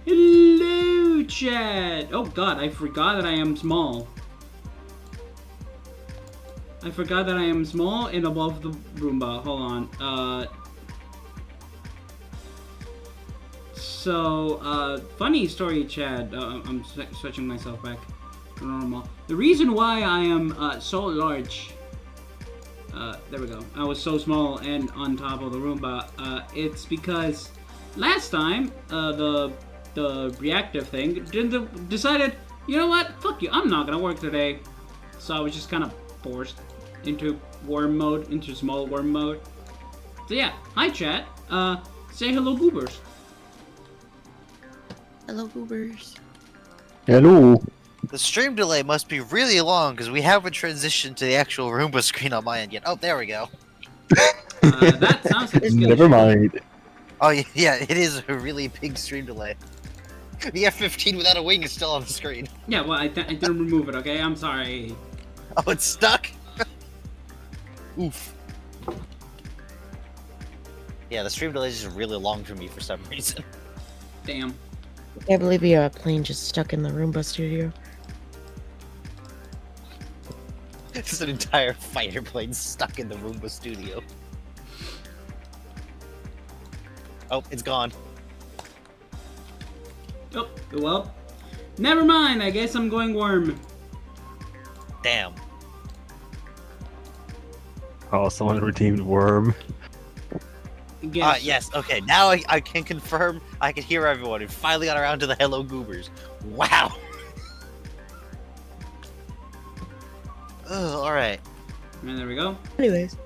Hello, chat! Oh god, I forgot that I am small. I forgot that I am small and above the Roomba. Hold on. Funny story, Chad. I'm switching myself back to normal. The reason why I am so large, there we go. I was so small and on top of the Roomba. It's because last time, the reactive thing decided, you know what? Fuck you. I'm not gonna work today. So I was just kind of forced into worm mode, into small worm mode. So yeah, hi chat. Say hello, goobers. Hello, goobers. Hello. The stream delay must be really long because we haven't transitioned to the actual Roomba screen on my end yet. Oh, there we go. That sounds like Never mind. Oh yeah, it is a really big stream delay. The F-15 without a wing is still on the screen. Yeah, well, I didn't remove it, okay? I'm sorry. Oh, it's stuck? Oof. Yeah, the stream delay is just really long for me for some reason. Damn. I can't believe you have a plane just stuck in the Roomba studio. Just an entire fighter plane stuck in the Roomba studio. Oh, it's gone. Oh, well. Never mind, I guess I'm going worm. Damn. Oh, someone redeemed Worm. Guess. Yes, okay, now I can confirm I can hear everyone. We finally got around to the hello goobers. Wow! Ugh, alright. And there we go. Anyways.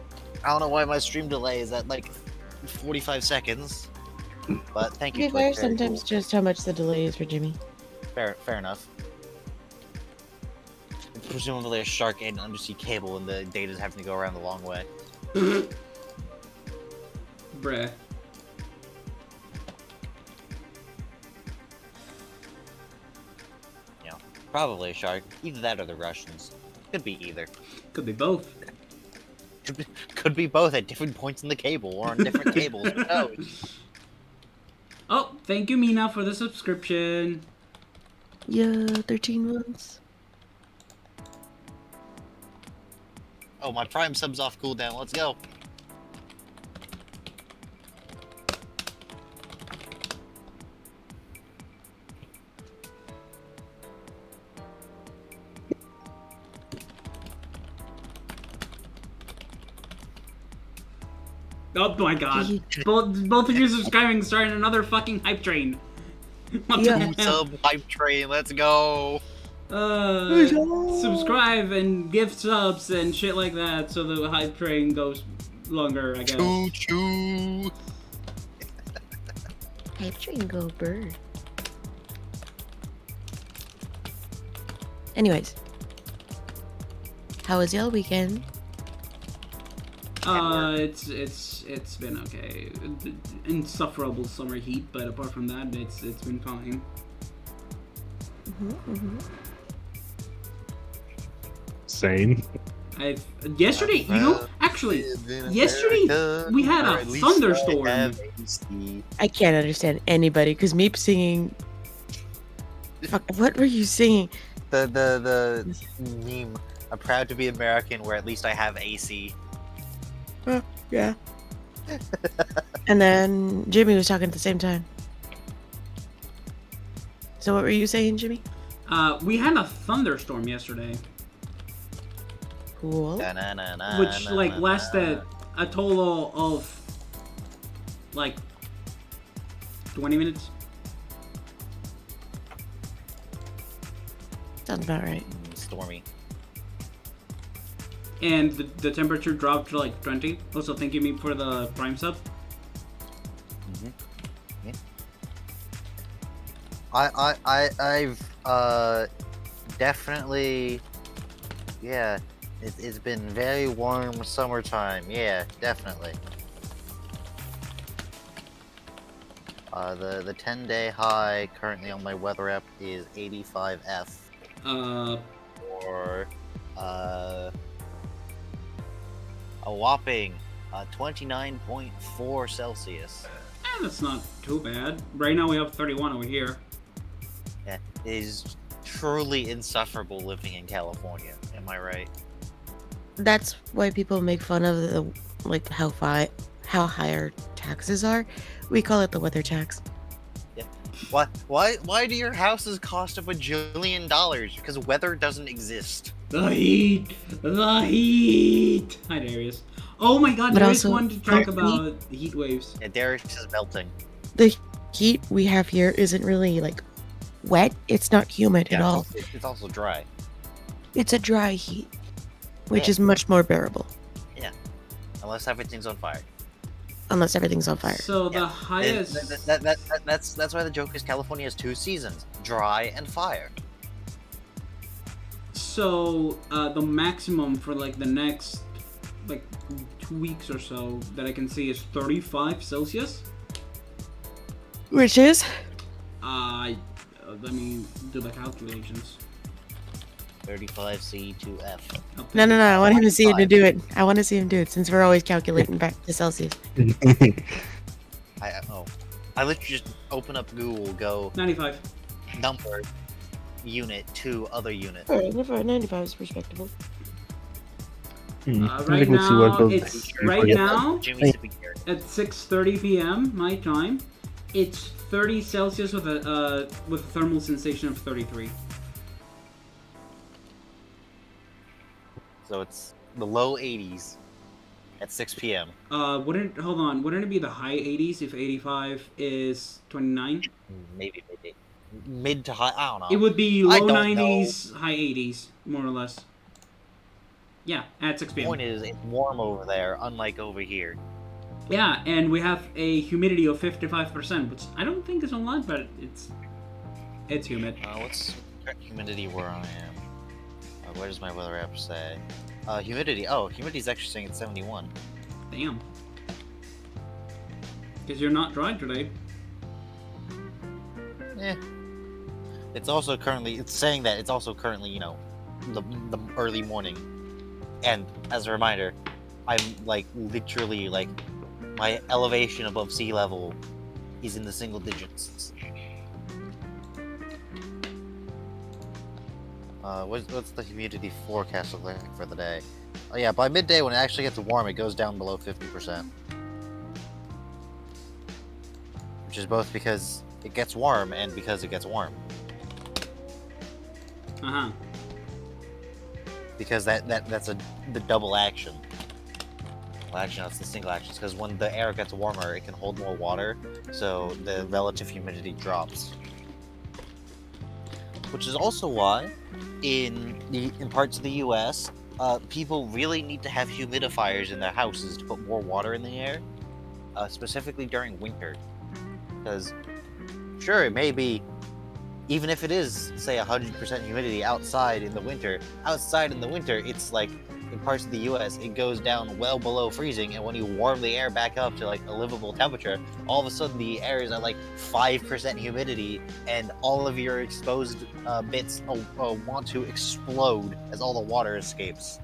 I don't know why my stream delay is at like 45 seconds. But thank To you, be Twitch, fair, very sometimes cool. just how much the delay is for Jimmy. Fair enough. Presumably a shark ate an undersea cable and the data's having to go around the long way. Bruh. You know, probably a shark. Either that or the Russians. Could be either. Could be both. Could be both at different points in the cable or on different cables. Who knows? Oh, thank you, Mina, for the subscription. Yeah, 13 months. Oh, my Prime sub's off cooldown. Let's go. Oh my god. Both of you subscribing starting another fucking hype train. What Yeah. the hell? Sub hype train. Let's go. Subscribe and gift subs and shit like that so the hype train goes longer, I guess. Choo choo. Hype train go bird. Anyways. How was your weekend? It's been okay. Insufferable summer heat, but apart from that, it's been fine. Sane. Yesterday, yesterday we had a thunderstorm. I can't understand anybody because me singing. Fuck, what were you singing? The meme. I'm proud to be American, where at least I have AC. Yeah. And then Jimmy was talking at the same time. So what were you saying, Jimmy? We had a thunderstorm yesterday, Cool. which like lasted a total of like 20 minutes. Sounds about right. Stormy. And the temperature dropped to like 20. Also, thank you, me, for the Prime sub. Yeah. I've definitely, yeah, it's been very warm summertime. Yeah, definitely. The 10-day high currently on my weather app is 85F. Or a whopping 29.4 Celsius. That's not too bad. Right now we have 31 over here. Yeah, it is truly insufferable living in California. Am I right? That's why people make fun of the like how high our taxes are. We call it the weather tax. Why do your houses cost a bajillion dollars? Because weather doesn't exist. The heat! The heat! Hi, Darius. Oh my god, But Darius also, wanted to talk our about heat waves. Yeah, Darius is melting. the heat we have here isn't really like wet. It's not humid at Yeah, all. it's also dry. It's a dry heat, which Yeah. is much more bearable. Unless everything's on fire. Unless everything's on fire. So the Yeah. highest... That's why the joke is California has 2 seasons: dry and fire. So, the maximum for like the next like 2 weeks or so that I can see is 35 Celsius. Which is? Let me do the calculations. 35 C to F. No. I want him to see him to do it. I want to see him do it since we're always calculating back to Celsius. I literally just open up Google, go 95. number, unit to other unit. Alright, 95 is respectable. Right now, it's right Yeah. now Jimmy's sitting here. at 6:30 p.m. my time. It's 30 Celsius with a thermal sensation of 33. So it's the low 80s at 6 p.m. Wouldn't it be the high 80s if 85 is 29? Maybe mid to high. I don't know. It would be I low don't 90s, high 80s, more or less. Yeah, at 6 The p.m. point is, it's warm over there, unlike over here. Yeah, and we have a humidity of 55%, which I don't think is a lot, but it's humid. What's current humidity where I am? What does my weather app say? Humidity. Oh, humidity is actually saying it's 71. Damn. Because you're not dry today. Eh. It's also currently. It's saying that it's also currently, the early morning. And as a reminder, I'm like literally like my elevation above sea level is in the single digits. What's the humidity forecast look like for the day? Oh yeah, by midday when it actually gets warm, it goes down below 50%. Which is both because it gets warm and because it gets warm. Uh-huh. Because that's the double action. Well, actually, no, it's the single action. Because when the air gets warmer, it can hold more water, so the relative humidity drops. Which is also why, in parts of the U.S., people really need to have humidifiers in their houses to put more water in the air, specifically during winter. Because, sure, it may be, even if it is, say, 100% humidity outside in the winter, it's like, in parts of the U.S., it goes down well below freezing, and when you warm the air back up to, like, a livable temperature, all of a sudden the air is at, like, 5% humidity, and all of your exposed bits want to explode as all the water escapes.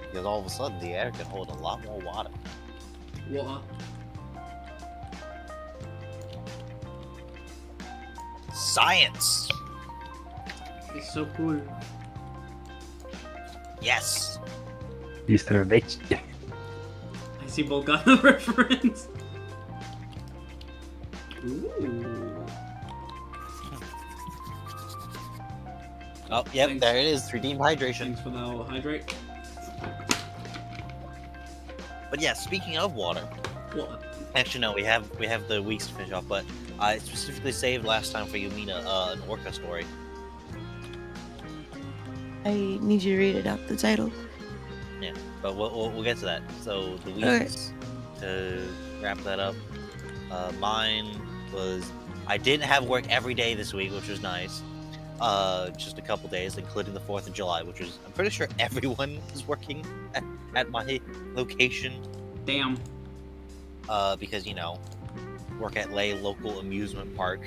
Because all of a sudden the air can hold a lot more water. What? Science! It's so cool. Yes! Mr. Rich. I see Volcano reference. Ooh. Oh, yep, Thanks. there it is. Redeemed hydration. Thanks for the hydrate. But yeah, speaking of water, What? actually no, we have the weeks to finish off, but I specifically saved last time for you, Mina, an orca story. I need you to read it out, the title. Yeah, but we'll get to that. So the Alright. weeks, to wrap that up, mine was, I didn't have work every day this week, which was nice. Just a couple days, including the 4th of July, which is, I'm pretty sure everyone is working at my location. Damn. Because, work at Lay local amusement park.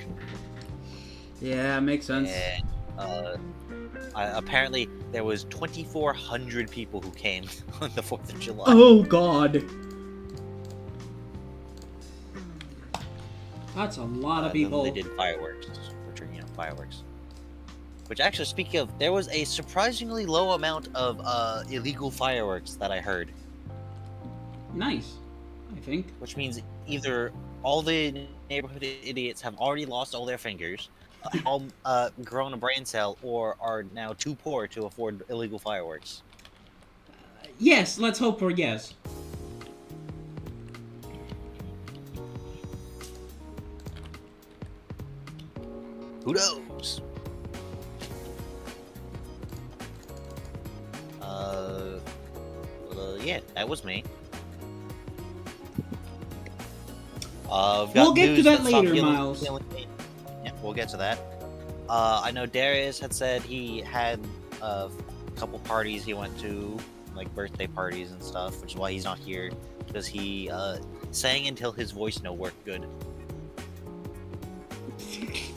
Yeah, makes sense. And, apparently there was 2,400 people who came on the 4th of July. Oh God. That's a lot of And then people. they did fireworks, which are fireworks. Which actually, speaking of, there was a surprisingly low amount of illegal fireworks that I heard. Nice, I think. Which means either all the neighborhood idiots have already lost all their fingers, all grown a brain cell, or are now too poor to afford illegal fireworks. Yes, let's hope for yes. Who knows? Yeah, that was me. We'll get to that later, Miles. Yeah, we'll get to that. I know Darius had said he had a couple parties he went to, like birthday parties and stuff, which is why he's not here, because he sang until his voice no worked good.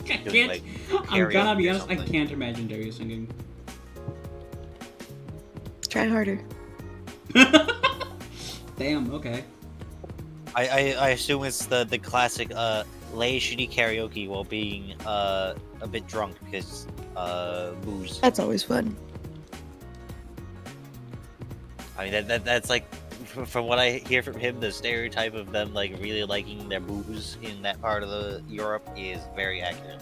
I Doing, can't. like, I'm gonna be karaoke or honest. I something. can't imagine Darius singing. Try harder. Damn. Okay. I assume it's the classic lay shitty karaoke while being a bit drunk because booze. That's always fun. I mean that's like from what I hear from him, the stereotype of them like really liking their booze in that part of the Europe is very accurate.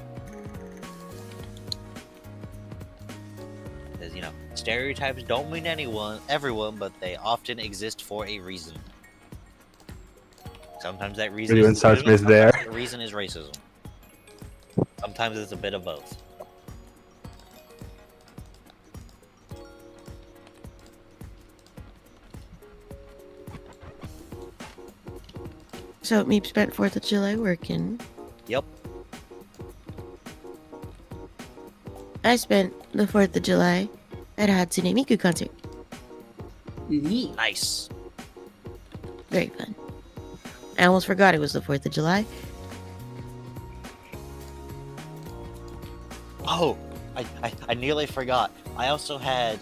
Because stereotypes don't mean everyone, but they often exist for a reason. Sometimes that reason Really, when is legitimate, Sasha is sometimes there. the reason is racism. Sometimes it's a bit of both. So Meep spent 4th of July working. Yep. I spent the 4th of July at a Hatsune Miku concert. Neat. Nice. Very fun. I almost forgot it was the 4th of July. Oh, I nearly forgot. I also had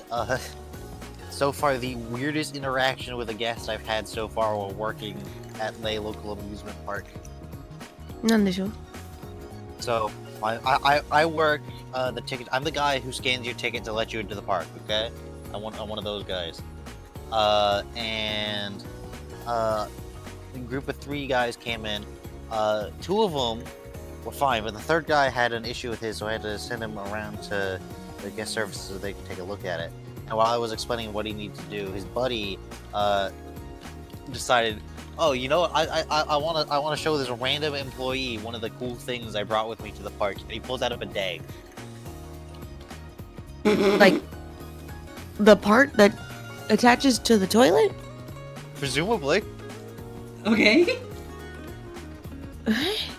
so far the weirdest interaction with a guest I've had so far while working at a local amusement park. Nandesho. So I work the ticket. I'm the guy who scans your ticket to let you into the park. Okay, I'm one of those guys. And a group of 3 guys came in. 2 of them were fine, but the 3rd guy had an issue with his, so I had to send him around to the guest services so they could take a look at it. And while I was explaining what he needed to do, his buddy decided, oh, you know what? I want to show this random employee one of the cool things I brought with me to the park. And he pulls out a bidet. Like, the part that attaches to the toilet? Presumably. Okay. What?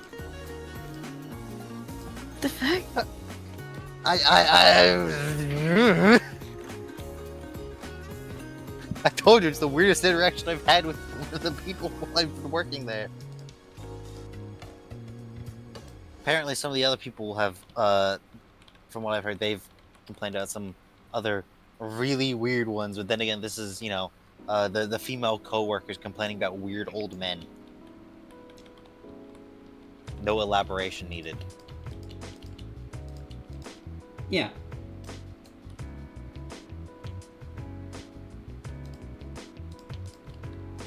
The fuck? I told you it's the weirdest interaction I've had with the people while I've been working there. Apparently, some of the other people have, from what I've heard, they've complained about some other really weird ones. But then again, this is, the female co-workers complaining about weird old men. No elaboration needed. Yeah.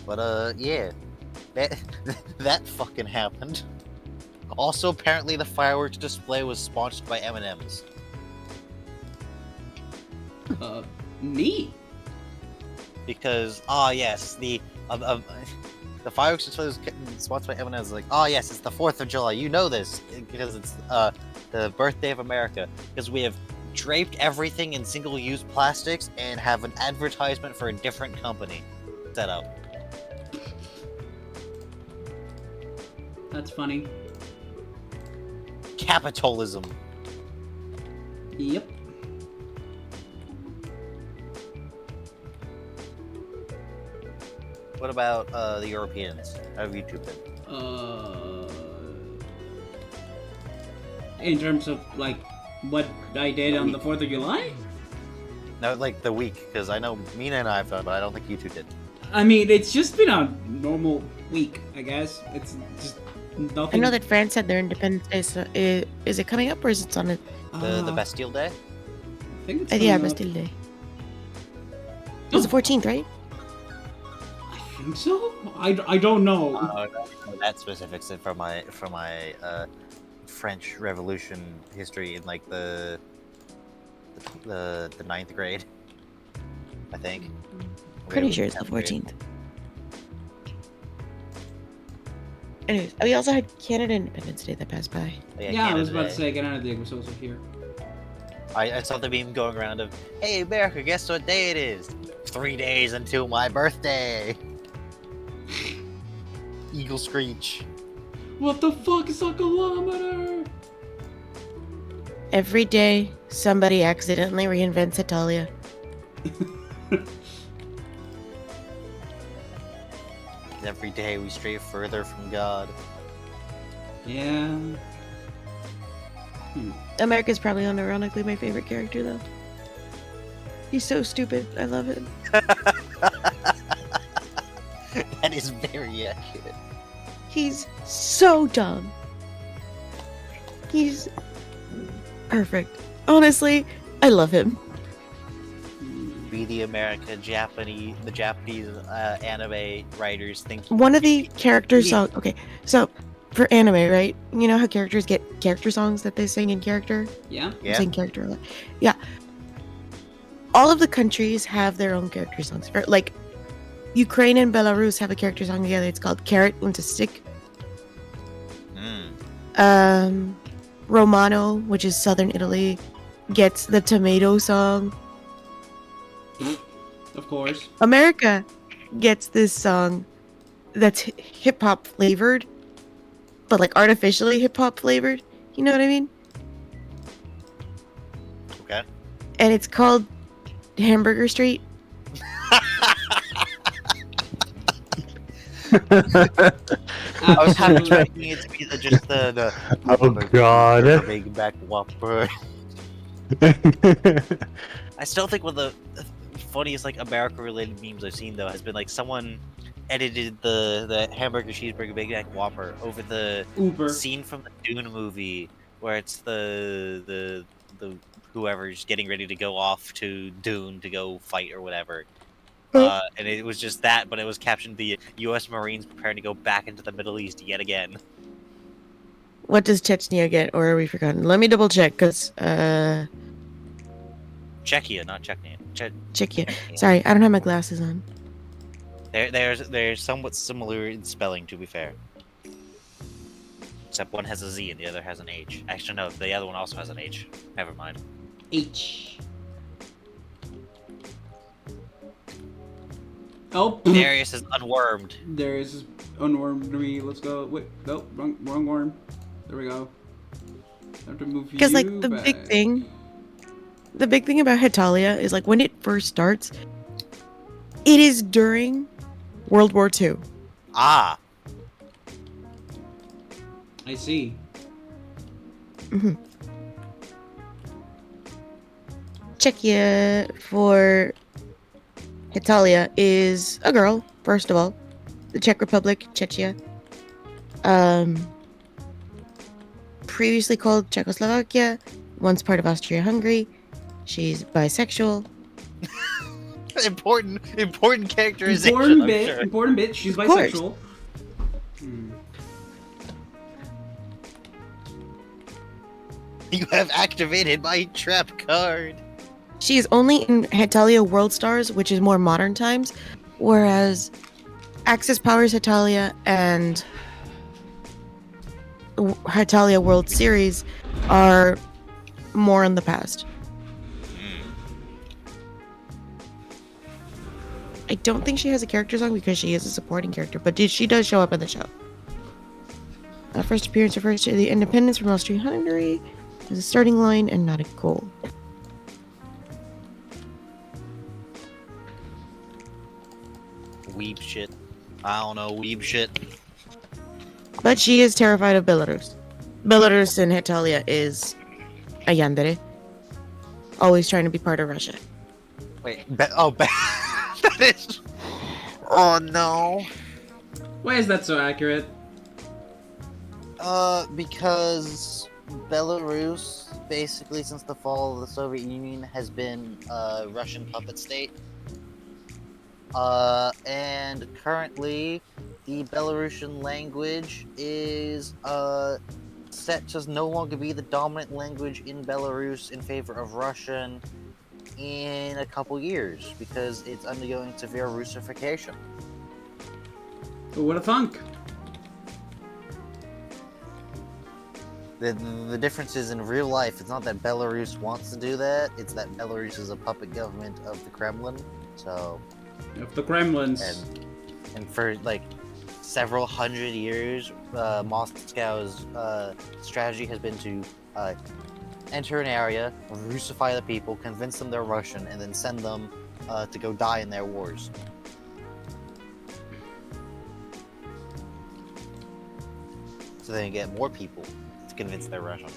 But yeah, that fucking happened. Also, apparently, the fireworks display was sponsored by M&M's. Neat. Because yes, the fireworks display was sponsored by M&M's. Like, yes, it's the 4th of July. You know this because it's the birthday of America. Because we have draped everything in single-use plastics and have an advertisement for a different company set up. That's funny. Capitalism. Yep. What about the Europeans? How have you two been? In terms of like what I did on the 4th of July? No, like the week, because I know Mina and I have done, but I don't think you two did. I mean, it's just been a normal week, I guess. It's just I Nothing. know that France had their Independence Day. So is it coming up or is it on it? The Bastille Day. I think it's Yeah, coming up. Bastille Day. It's the 14th, right? I think so. I don't know. I don't know that specifics from my French Revolution history in like the ninth grade. I think. Pretty sure it's the 14th. Anyways, we also had Canada Independence Day that passed by. Yeah, I was about to say Canada Day was also here. I saw the meme going around of, "Hey America, guess what day it is? 3 days until my birthday." Eagle screech. What the fuck is a kilometer? Every day, somebody accidentally reinvents Italia. Every day we stray further from God. Yeah. America's probably unironically my favorite character, though. He's so stupid. I love him. That is very accurate. He's so dumb. He's perfect. Honestly, I love him. Be the Japanese anime writers think One of the character songs. Okay, so for anime, right? You know how characters get character songs that they sing in character? Yeah. I'm saying character a lot. Yeah. All of the countries have their own character songs. Like, Ukraine and Belarus have a character song together. It's called Carrot und a Stick. Romano, which is southern Italy, gets the tomato song. Of course. America gets this song that's hip hop flavored, but like artificially hip hop flavored. You know what I mean? Okay. And it's called Hamburger Street. I was kind of expecting it to be the Oh god. Big Mac Whopper. I still think one of the funniest like America-related memes I've seen though has been like someone edited the hamburger cheeseburger Big Mac Whopper over the Uber. scene from the Dune movie where it's the whoever's getting ready to go off to Dune to go fight or whatever. And it was just that, but it was captioned the U.S. Marines preparing to go back into the Middle East yet again. What does Chechnya get, or are we forgotten? Let me double check, because, Czechia, not Chechnya. Czechia. Sorry, I don't have my glasses on. They're somewhat similar in spelling, to be fair. Except one has a Z and the other has an H. Actually, no, the other one also has an H. Never mind. H. Oh. Darius is unwormed. Darius is unwormed me. Let's go. Wait, no, wrong worm. There we go. Have to move Because, like, you the back. big thing about Hetalia is, like, when it first starts, it is during World War II. Ah. I see. Czechia for Hetalia is a girl, first of all. The Czech Republic, Czechia. Previously called Czechoslovakia, once part of Austria-Hungary. She's bisexual. Important characterization. Important bit. She's Of course. bisexual. You have activated my trap card. She is only in Hetalia World Stars, which is more modern times, whereas Axis Powers Hetalia and Hetalia World Series are more in the past. I don't think she has a character song because she is a supporting character, but she does show up in the show. First appearance refers to the independence from Austria-Hungary as a starting line and not a goal. Weeb shit. I don't know, weeb shit. But she is terrified of Belarus. Belarus in Hetalia is a yandere. Always trying to be part of Russia. Wait, that is... Oh no. Why is that so accurate? Because Belarus, basically since the fall of the Soviet Union, has been a Russian puppet state. And currently, the Belarusian language is set to no longer be the dominant language in Belarus in favor of Russian in a couple years because it's undergoing severe Russification. Who would have thunk? The difference is in real life, it's not that Belarus wants to do that, it's that Belarus is a puppet government of the Kremlin. So, Of the Kremlins. and for like several hundred years, Moscow's strategy has been to enter an area, Russify the people, convince them they're Russian, and then send them to go die in their wars. So they can get more people to convince they're Russian.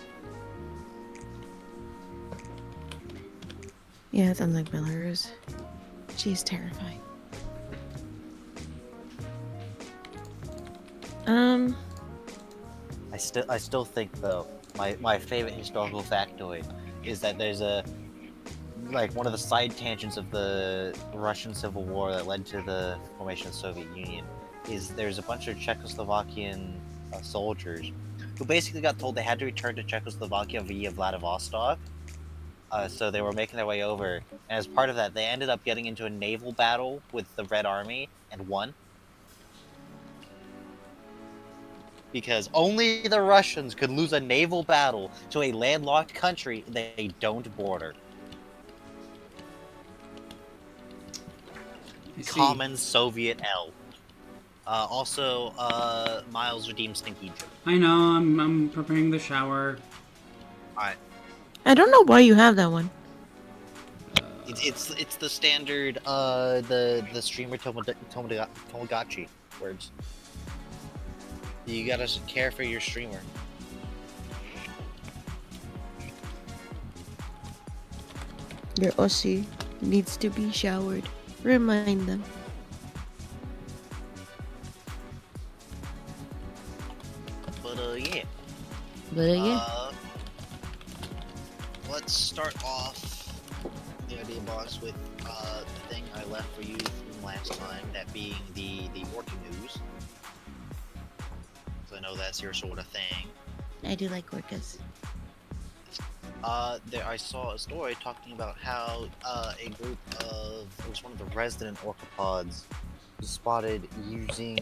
Yeah, it sounds like Belarus. She's terrifying. I still think though, my favorite historical factoid is that there's one of the side tangents of the Russian Civil War that led to the formation of the Soviet Union is there's a bunch of Czechoslovakian soldiers who basically got told they had to return to Czechoslovakia via Vladivostok. So they were making their way over, and as part of that, they ended up getting into a naval battle with the Red Army and won. Because only the Russians could lose a naval battle to a landlocked country they don't border. I see. Common Soviet L. Also, Miles redeemed Stinky Joe. I know, I'm preparing the shower. Alright. I don't know why you have that one. It's the standard, the streamer Tomodachi words. You gotta care for your streamer. Your Ossie needs to be showered. Remind them. But yeah. But yeah. Let's start off the idea box with the thing I left for you from last time, that being the working news. So I know that's your sort of thing. I do like orcas. I saw a story talking about how a group of, it was one of the resident orcapods, was spotted using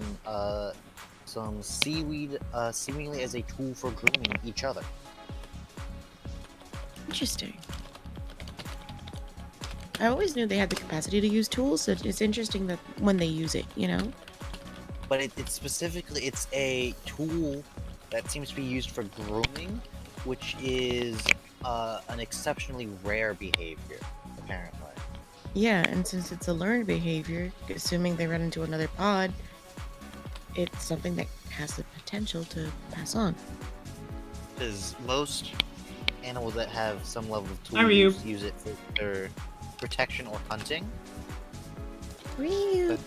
some seaweed seemingly as a tool for grooming each other. Interesting. I always knew they had the capacity to use tools, so it's interesting that when they use it, you know? But it's specifically, it's a tool that seems to be used for grooming, which is an exceptionally rare behavior, apparently. Yeah, and since it's a learned behavior, assuming they run into another pod, it's something that has the potential to pass on. Because most animals that have some level of How are you? tools use it for their protection or hunting. Ryu.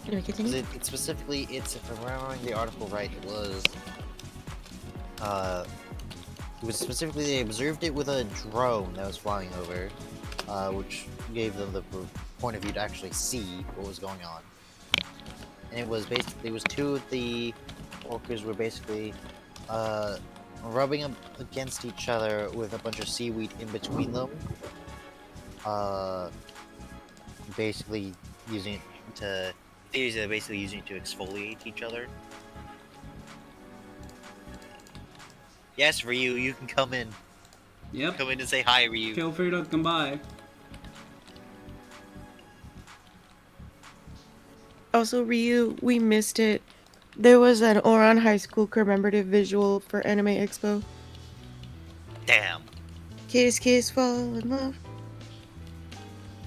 Can we continue? It specifically, it's, if I'm remembering the article right, it was specifically, they observed it with a drone that was flying over, which gave them the point of view to actually see what was going on. And it was basically, it was two of the orcas were basically rubbing up against each other with a bunch of seaweed in between them, basically using it to, they're basically using it to exfoliate each other. Yes, Ryu, you can come in. Yep. Come in and say hi, Ryu. Feel free to come by. Also, Ryu, we missed it. There was an Oran High School commemorative visual for Anime Expo. Damn. Kiss, kiss, fall in love.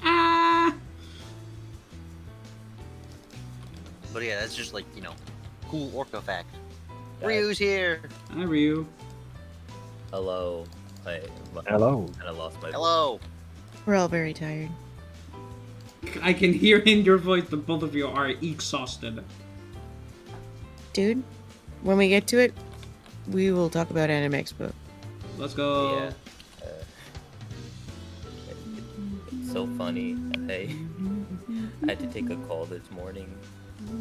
Ah! But yeah, that's just like, you know, cool orca fact. Ryu's here! Hi, Ryu. Hello. Hello. And I lost my Hello! We're all very tired. I can hear in your voice that both of you are exhausted. Dude, when we get to it, we will talk about Anime Expo. Let's go. Yeah. It's so funny. I had to take a call this morning,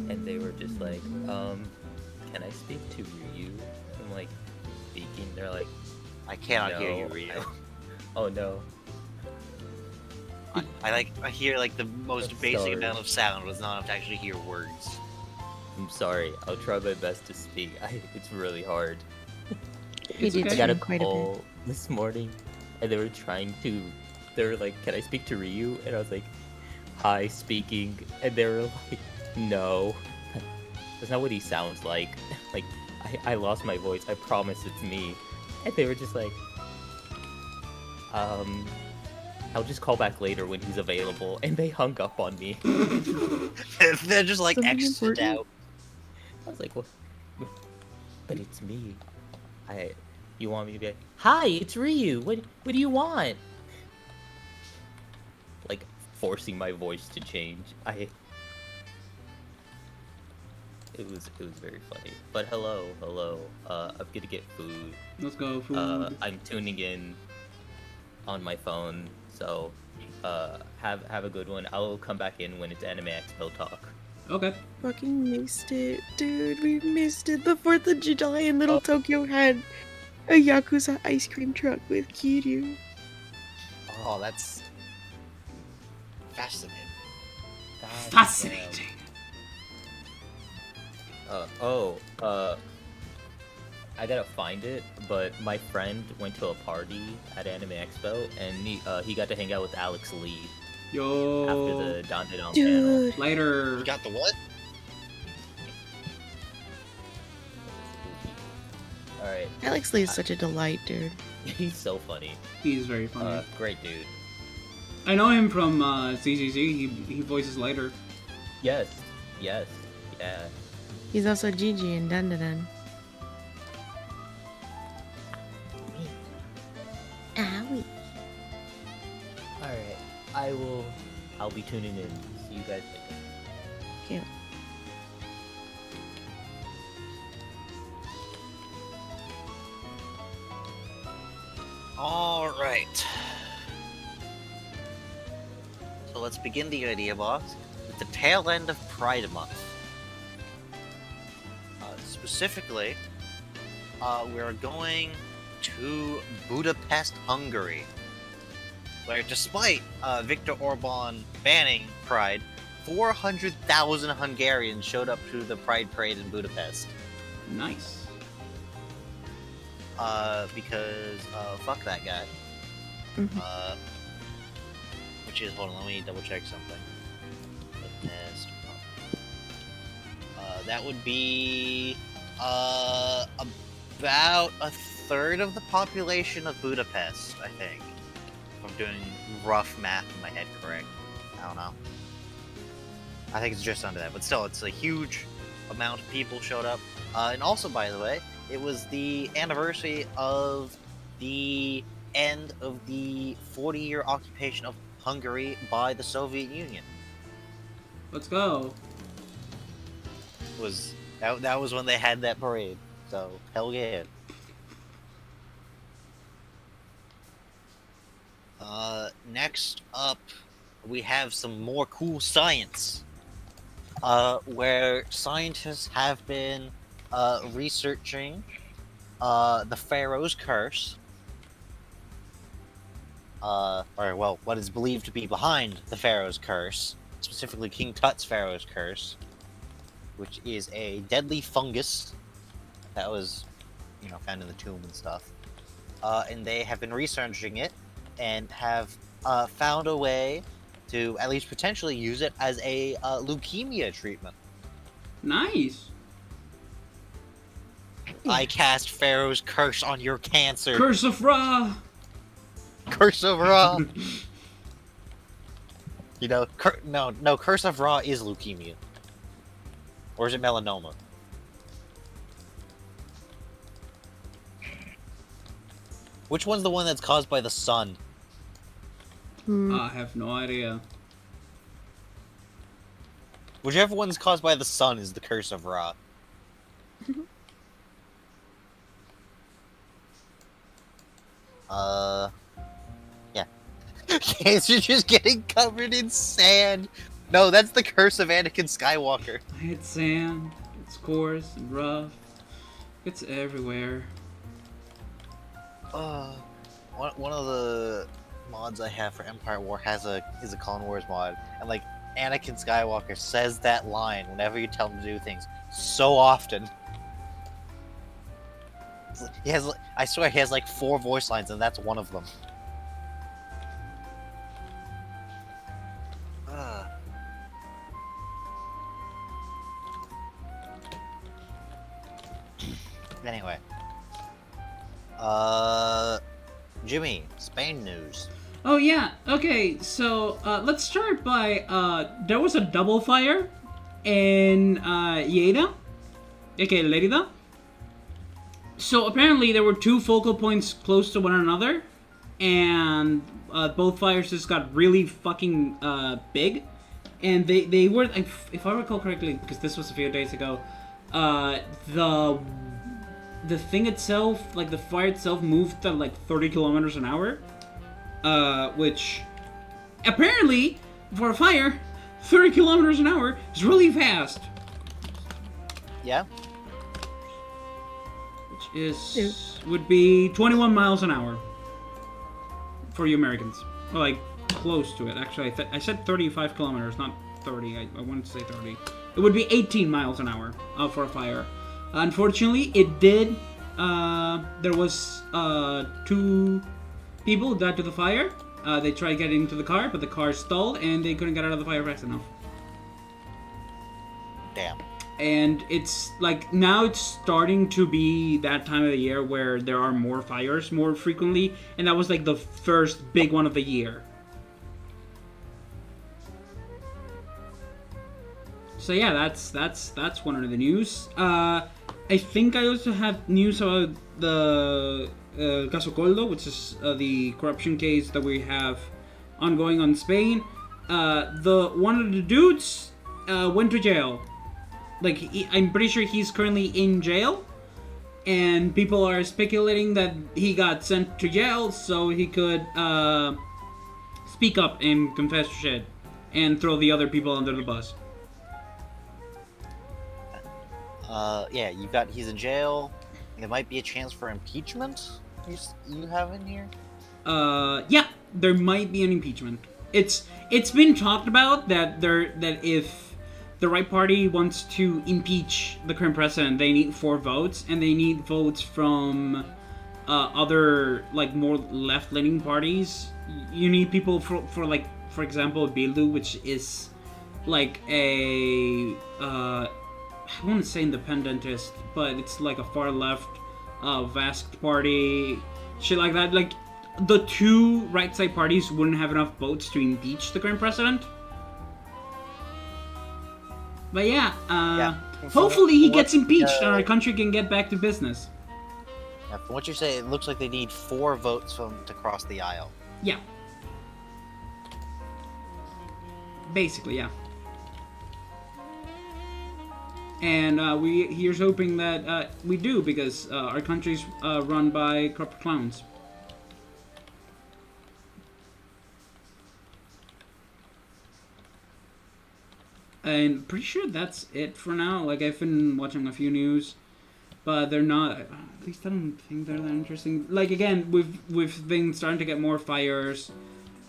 and they were just like, can I speak to Ryu? I'm like, speaking. They're like, I cannot no. hear you, Rio. Oh no. I hear like the most I'm basic sorry. amount of sound was not enough to actually hear words. I'm sorry. I'll try my best to speak. It's really hard. He It's did okay. I got a scream quite a bit. call this morning, and they were like, can I speak to Ryu? And I was like, hi, speaking. And they were like, no. That's not what he sounds like. Like, I lost my voice. I promise it's me. And they were just like, I'll just call back later when he's available. And they hung up on me. They're just like Something X'd important? out. I was like, what? But it's me. You want me to be like, hi, it's Ryu. What do you want? Like, forcing my voice to change. It was very funny. But hello. I'm gonna get food. Let's go, food. I'm tuning in on my phone, so have a good one. I'll come back in when it's Anime Expo talk. Okay. Fucking missed it. Dude, we missed it. The 4th of July in Little Tokyo had a Yakuza ice cream truck with Kiryu. Oh, that's fascinating. God Fascinating. damn. I gotta find it, but my friend went to a party at Anime Expo, and he got to hang out with Alex Lee Yo. after the Dante panel. Dude. Later. You got the what? Alright, Alex Lee is such a delight, dude. he's so funny. He's very funny. Great dude. I know him from CCC. He voices later. Yes, yeah. He's also Gigi in Dun Dun Dun. Owie. Alright, I'll be tuning in. See you guys later. Okay. All right. So let's begin the idea box with the tail end of Pride Month. Specifically, we're going to Budapest, Hungary, where despite Viktor Orban banning Pride, 400,000 Hungarians showed up to the Pride Parade in Budapest. Nice. Because fuck that guy. Mhm. Which is, hold on, let me double check something. Budapest. That would be about a third of the population of Budapest, I think. If I'm doing rough math in my head correct. I don't know. I think it's just under that, but still, it's a huge amount of people showed up. And also, by the way, it was the anniversary of the end of the 40-year occupation of Hungary by the Soviet Union. Let's go. That was when they had that parade. So hell yeah. Next up, we have some more cool science. Where scientists have been researching the Pharaoh's curse. Or well, what is believed to be behind the Pharaoh's curse, specifically King Tut's Pharaoh's curse, which is a deadly fungus that was, found in the tomb and stuff. And they have been researching it and have found a way to at least potentially use it as a leukemia treatment. Nice. I cast Pharaoh's curse on your cancer. Curse of Ra. Curse of Ra. No, Curse of Ra is leukemia. Or is it melanoma? Which one's the one that's caused by the sun? Hmm. I have no idea. Whichever one's caused by the sun is the curse of Ra. Yeah. You're just getting covered in sand. No, that's the curse of Anakin Skywalker. I hit sand. It's coarse and rough. It's everywhere. One of the mods I have for Empire War is a Clone Wars mod, and like Anakin Skywalker says that line whenever you tell him to do things so often. I swear he has like 4 voice lines, and that's one of them. Anyway, Jimmy, Spain news. Oh yeah, okay, so let's start by there was a double fire in Lleida, aka Lerida. So apparently there were 2 focal points close to one another, and both fires just got really fucking big, and they were, if I recall correctly, because this was a few days ago, the thing itself, like the fire itself, moved at like 30 kilometers an hour. Which, apparently, for a fire, 30 kilometers an hour is really fast. Yeah? Which would be 21 miles an hour. For you Americans. Or like, close to it. Actually, I said 35 kilometers, not 30. I wanted to say 30. It would be 18 miles an hour for a fire. Unfortunately, it did. There was 2 people who died to the fire. They tried getting into the car, but the car stalled, and they couldn't get out of the fire fast enough. Damn. And it's like, now it's starting to be that time of the year where there are more fires more frequently, and that was like the first big one of the year. So yeah, that's one of the news. I think I also have news about the Caso Coldo, which is the corruption case that we have ongoing on Spain. One of the dudes went to jail. Like, I'm pretty sure he's currently in jail, and people are speculating that he got sent to jail so he could speak up and confess shit and throw the other people under the bus. Yeah, he's in jail. There might be a chance for impeachment. You have in here? Yeah, there might be an impeachment. It's been talked about that if the right party wants to impeach the current president, they need 4 votes, and they need votes from other, like, more left-leaning parties. You need people for like, for example, Bildu, which is like a I want to say independentist, but it's like a far left Vasque party, shit like that. Like, the 2 right side parties wouldn't have enough votes to impeach the current president. But yeah, hopefully he gets impeached and our country can get back to business. Yeah, from what you're saying, it looks like they need 4 votes to cross the aisle. Yeah. Basically, yeah. And here's hoping that we do, because our country's run by corrupt clowns. And pretty sure that's it for now. Like, I've been watching a few news, but they're not. At least I don't think they're that interesting. Like, again, we've been starting to get more fires.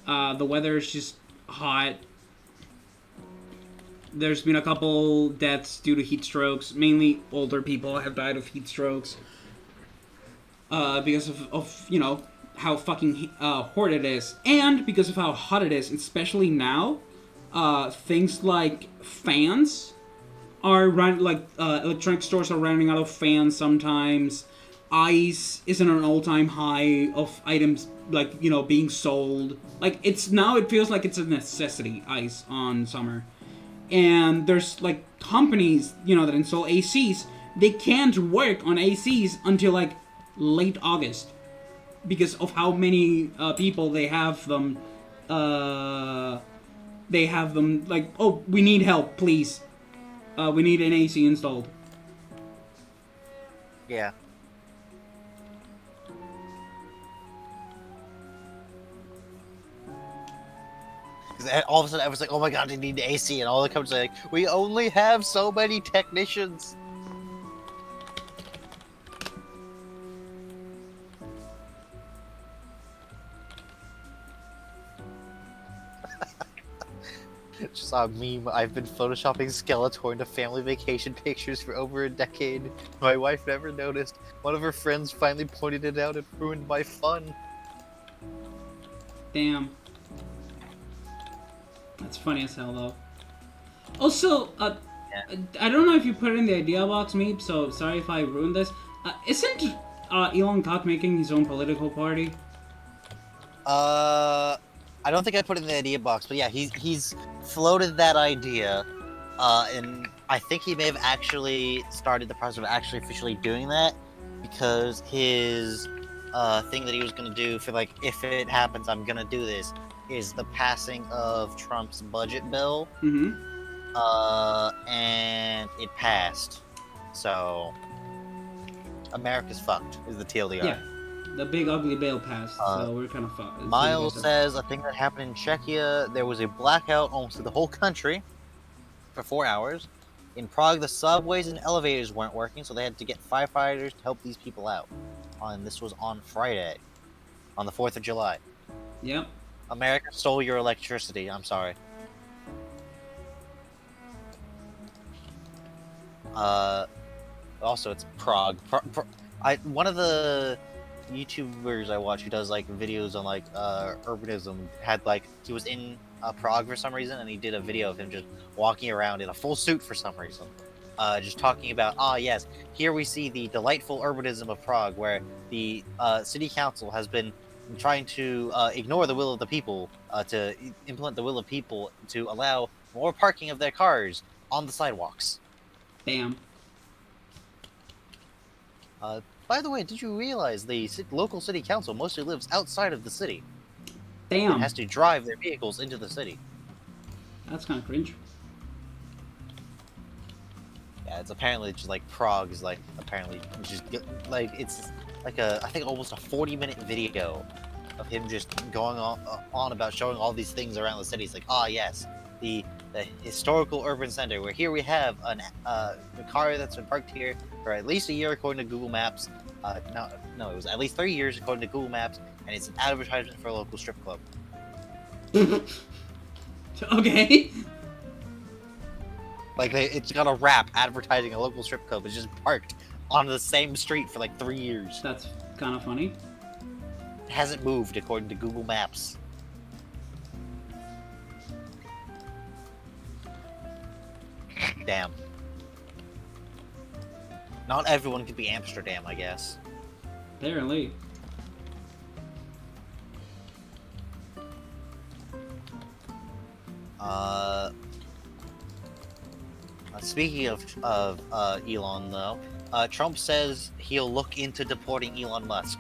The weather is just hot. There's been a couple deaths due to heat strokes. Mainly older people have died of heat strokes. Because of you know, how fucking hot it is. And because of how hot it is, especially now. Things like fans are electronic stores are running out of fans sometimes. Ice is in an all-time high of items, like, you know, being sold. Like, it feels like it's a necessity, ice, on summer. And there's, like, companies, you know, that install ACs. They can't work on ACs until, like, late August. Because of how many people they have them, like, oh, we need help, please. we need an AC installed. Yeah. 'Cause all of a sudden everyone's like, oh my god, they need the AC, and all the companies are like, we only have so many technicians. Just saw a meme. I've been photoshopping Skeletor into family vacation pictures for over a decade. My wife never noticed. One of her friends finally pointed it out and ruined my fun. Damn. That's funny as hell, though. Also, I don't know if you put it in the idea box, Meep, so sorry if I ruined this. Isn't Elon Musk making his own political party? I don't think I put it in the idea box, but yeah, he's floated that idea, and I think he may have actually started the process of actually officially doing that, because his thing that he was gonna do for like, if it happens, I'm gonna do this, is the passing of Trump's budget bill, Mm-hmm. and it passed, so America's fucked, is the TLDR. Yeah. The big ugly bill passed, so we're kind of fucked. Miles says a thing that happened in Czechia, there was a blackout almost through the whole country for 4 hours. In Prague, the subways and elevators weren't working, so they had to get firefighters to help these people out. And this was on Friday, on the 4th of July. Yep. America stole your electricity, I'm sorry. Also, it's Prague. One of the YouTubers I watch who does like videos on like urbanism had like, he was in Prague for some reason, and he did a video of him just walking around in a full suit for some reason, just talking about, yes, here we see the delightful urbanism of Prague, where the city council has been trying to ignore the will of the people, to implement the will of people to allow more parking of their cars on the sidewalks. Damn. By the way, did you realize the local city council mostly lives outside of the city? Damn. It has to drive their vehicles into the city. That's kind of cringe. Yeah, it's apparently just like Prague is like apparently just like, it's like a, I think almost a 40-minute video of him just going on about showing all these things around the city. It's like, yes, the historical urban center, where here we have a car that's been parked here for at least a year according to Google Maps. No, it was at least 3 years according to Google Maps, and it's an advertisement for a local strip club. Okay. Like, it's got a wrap advertising a local strip club. It's just parked on the same street for like 3 years. That's kind of funny. It hasn't moved according to Google Maps. Damn. Not everyone could be Amsterdam, I guess. Apparently. Speaking of Elon, though, Trump says he'll look into deporting Elon Musk.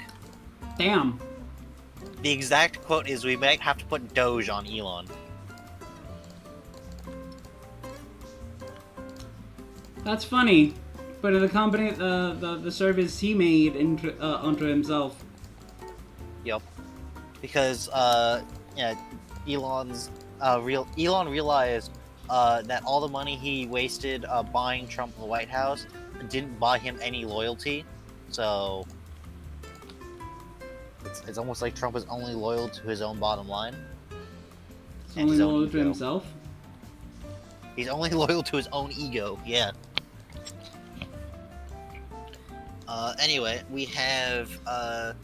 Damn. The exact quote is, "We might have to put Doge on Elon." That's funny. But the company, the service he made onto himself. Yep. Because yeah, Elon realized that all the money he wasted buying Trump the White House didn't buy him any loyalty. So it's almost like Trump is only loyal to his own bottom line. He's only loyal to himself. He's only loyal to his own ego. Yeah. Anyway, we have a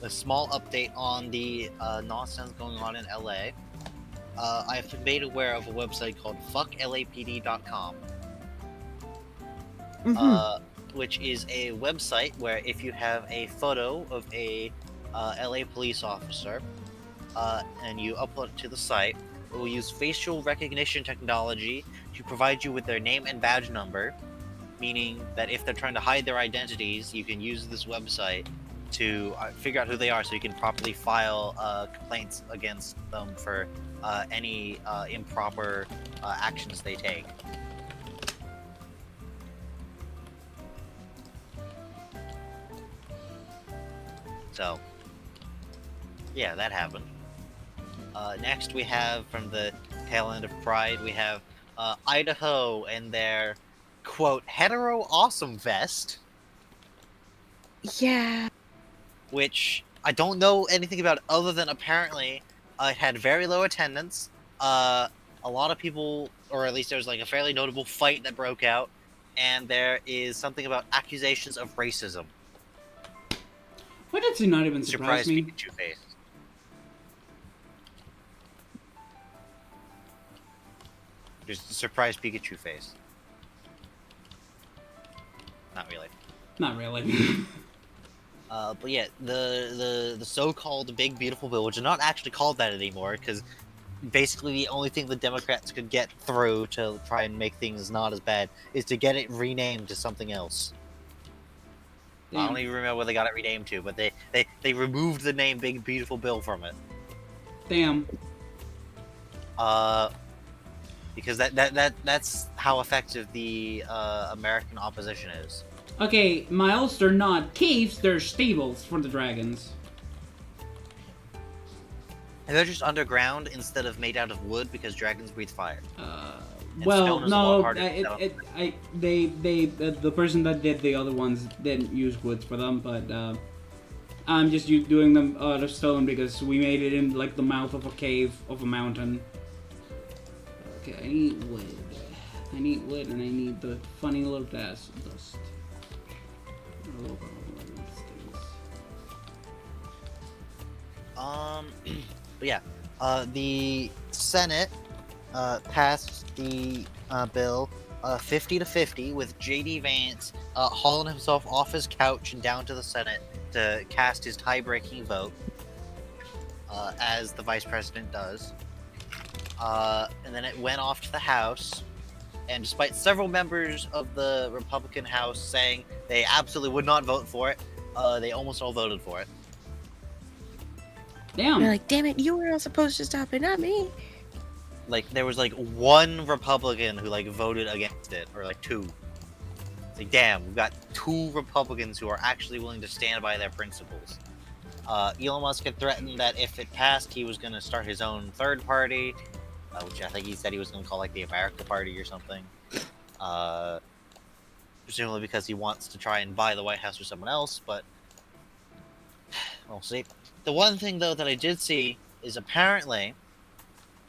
small update on the nonsense going on in LA. I've been made aware of a website called fucklapd.com, which is a website where if you have a photo of a LA police officer and you upload it to the site, it will use facial recognition technology to provide you with their name and badge number, meaning that if they're trying to hide their identities, you can use this website to figure out who they are, so you can properly file complaints against them for any improper actions they take. So, yeah, that happened. Next, we have from the tail end of Pride, we have Idaho and their quote hetero awesome fest, Yeah. which I don't know anything about other than apparently it had very low attendance. A lot of people, or at least there was like a fairly notable fight that broke out, and there is something about accusations of racism. Why does it not even surprise Surprise me? Pikachu face. Just a surprise Pikachu face. Not really. Not really. But yeah, the so-called Big Beautiful Bill, which is not actually called that anymore, because basically the only thing the Democrats could get through to try and make things not as bad is to get it renamed to something else. I don't Damn. even remember what they got it renamed to, but they removed the name Big Beautiful Bill from it. Damn. Because that's how effective the American opposition is. Okay, Miles, they're not caves, they're stables for the dragons. And they're just underground instead of made out of wood because dragons breathe fire. And Well, stone is a lot no, harder to sell. the person that did the other ones didn't use woods for them, but I'm just doing them out of stone because we made it in like the mouth of a cave of a mountain. Okay, I need wood. I need wood, and I need the funny little dust. But yeah, the Senate passed the bill 50 to 50 with J.D. Vance hauling himself off his couch and down to the Senate to cast his tie-breaking vote, as the vice president does. And then it went off to the House, and despite several members of the Republican House saying they absolutely would not vote for it, they almost all voted for it. Damn. They're like, damn it, you were all supposed to stop it, not me. Like, there was like one Republican who like voted against it, or like two. It's like, damn, we've got two Republicans who are actually willing to stand by their principles. Elon Musk had threatened that if it passed, he was going to start his own third party, which I think he said he was going to call like the America Party or something. Presumably because he wants to try and buy the White House for someone else, but we'll see. The one thing, though, that I did see is apparently,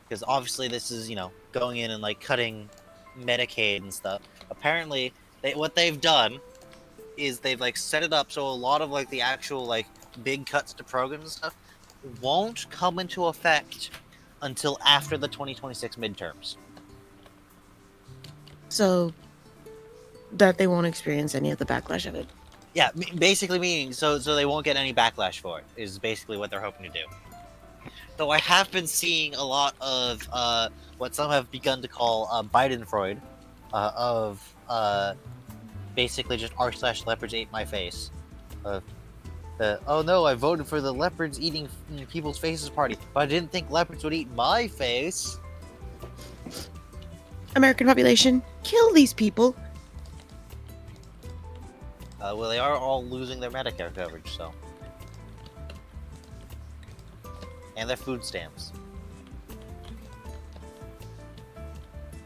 because obviously this is, you know, going in and, like, cutting Medicaid and stuff, apparently what they've done is they've, like, set it up so a lot of, like, the actual, like, big cuts to programs and stuff won't come into effect until after the 2026 midterms. So that they won't experience any of the backlash of it. Yeah, basically meaning so they won't get any backlash for it, is basically what they're hoping to do. Though I have been seeing a lot of what some have begun to call Biden-Freud, of basically just r/leopards ate my face. Oh no, I voted for the leopards eating people's faces party, but I didn't think leopards would eat my face. American population, kill these people. Well, they are all losing their Medicare coverage, so. And their food stamps.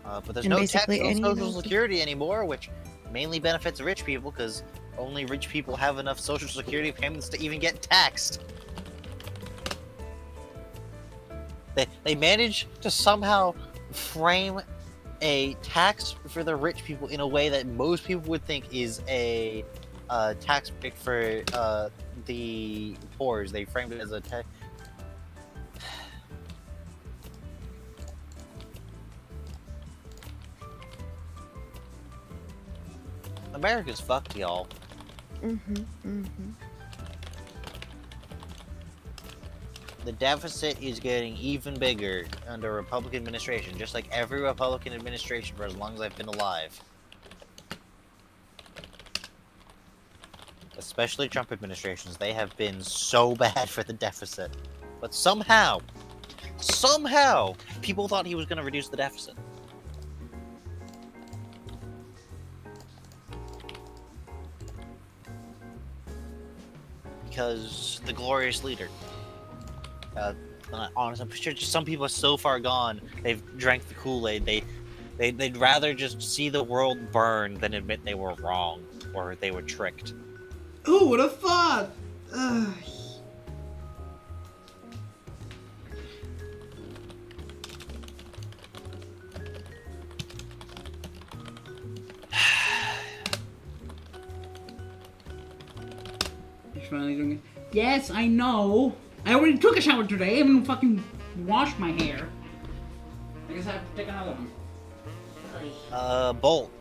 But there's And no tax basically on any Social of those- Security anymore, which mainly benefits rich people, because only rich people have enough Social Security payments to even get taxed. They managed to somehow frame a tax for the rich people in a way that most people would think is a tax break for the poor. They framed it as a tax. America's fucked, y'all. The deficit is getting even bigger under Republican administration, just like every Republican administration for as long as I've been alive. Especially Trump administrations, they have been so bad for the deficit. But somehow, people thought he was going to reduce the deficit. because the glorious leader. Honestly, I'm sure some people are so far gone, they've drank the Kool-Aid, they'd rather just see the world burn than admit they were wrong or they were tricked. Who would have thought? Ugh. You're finally doing it. Yes, I know. I already took a shower today. I haven't fucking washed my hair. I guess I have to take another one. Bolt.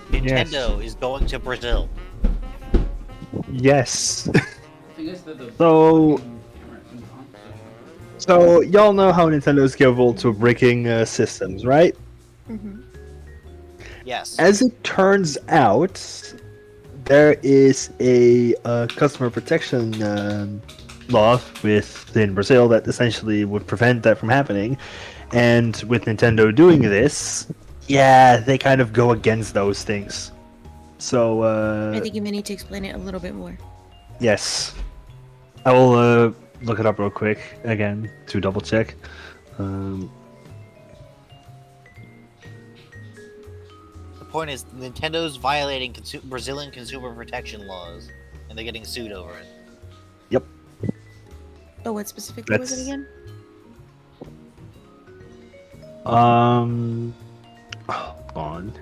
Nintendo is going to Brazil. Yes. I guess the So- fucking camera isn't on, So y'all know how Nintendo's capable to breaking systems, right? Mm-hmm. Yes. As it turns out, there is a customer protection law within Brazil that essentially would prevent that from happening. And with Nintendo doing this, yeah, they kind of go against those things. So, I think you may need to explain it a little bit more. yes. I will look it up real quick again to double check. The point is, Nintendo's violating Brazilian consumer protection laws, and they're getting sued over it. Yep. Oh, what specifically was it That's- again? Hold on.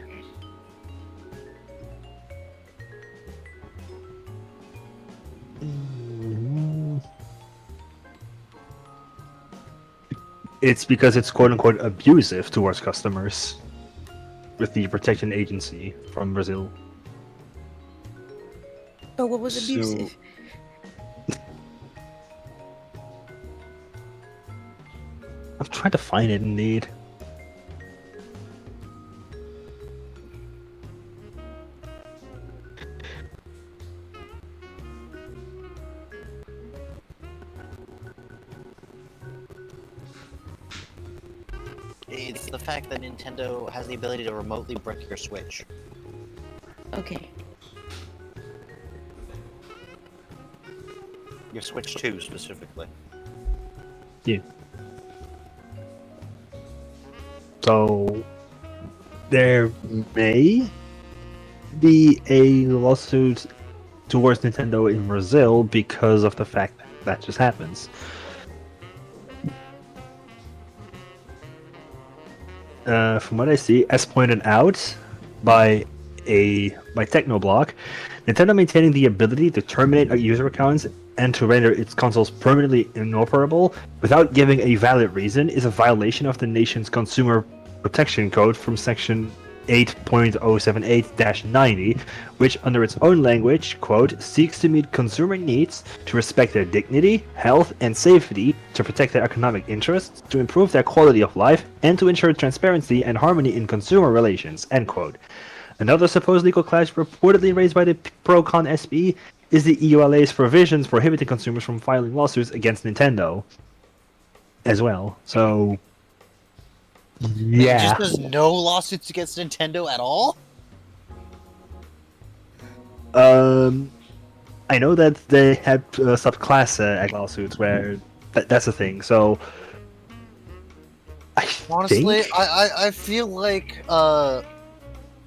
It's because it's quote unquote abusive towards customers with the protection agency from Brazil. Oh, what was So- abusive? I'm trying to find it indeed. It's the fact that Nintendo has the ability to remotely brick your Switch. Okay. Your Switch 2, specifically. Yeah. So there may be a lawsuit towards Nintendo in Brazil because of the fact that just happens. From what I see, as pointed out by Technoblog, Nintendo maintaining the ability to terminate user accounts and to render its consoles permanently inoperable without giving a valid reason is a violation of the nation's Consumer Protection Code from Section 8.078-90, which, under its own language, quote, seeks to meet consumer needs, to respect their dignity, health, and safety, to protect their economic interests, to improve their quality of life, and to ensure transparency and harmony in consumer relations, end quote. Another supposed legal clash reportedly raised by the Procon SB is the EULA's provisions prohibiting consumers from filing lawsuits against Nintendo as well. So, It yeah. just does no lawsuits against Nintendo at all? I know that they had subclass lawsuits where that's a thing. So, Honestly, think I feel like, yeah,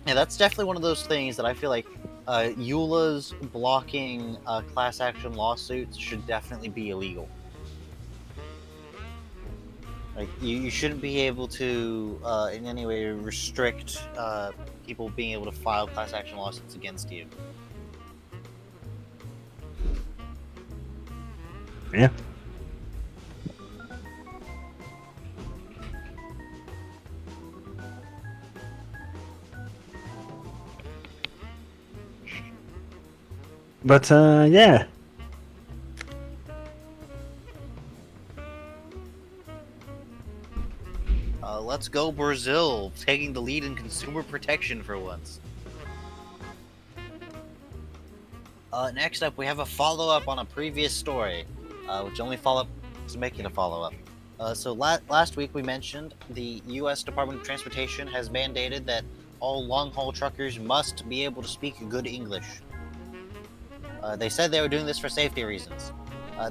that's definitely one of those things that I feel like EULA's blocking class action lawsuits should definitely be illegal. Like, you shouldn't be able to, in any way, restrict people being able to file class action lawsuits against you. yeah. But yeah. Let's go Brazil, taking the lead in consumer protection for once. Next up, we have a follow-up on a previous story, which only follow-up is making a follow-up. So last week we mentioned the U.S. Department of Transportation has mandated that all long-haul truckers must be able to speak good English. They said they were doing this for safety reasons.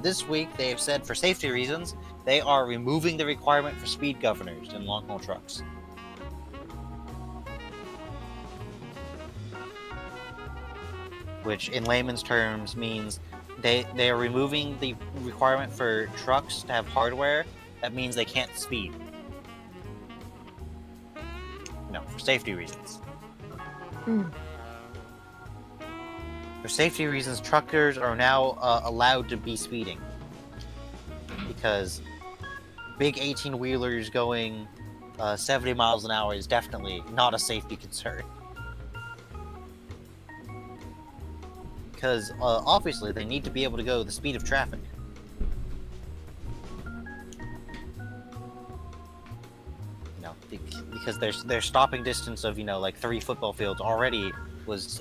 This week, they have said for safety reasons, they are removing the requirement for speed governors in long-haul trucks. Which, in layman's terms, means they are removing the requirement for trucks to have hardware. That means they can't speed. No, for safety reasons. For safety reasons, truckers are now allowed to be speeding. Because big 18-wheelers going 70 miles an hour is definitely not a safety concern. Because obviously they need to be able to go the speed of traffic. You know, because their stopping distance of, you know, like 3 football fields already was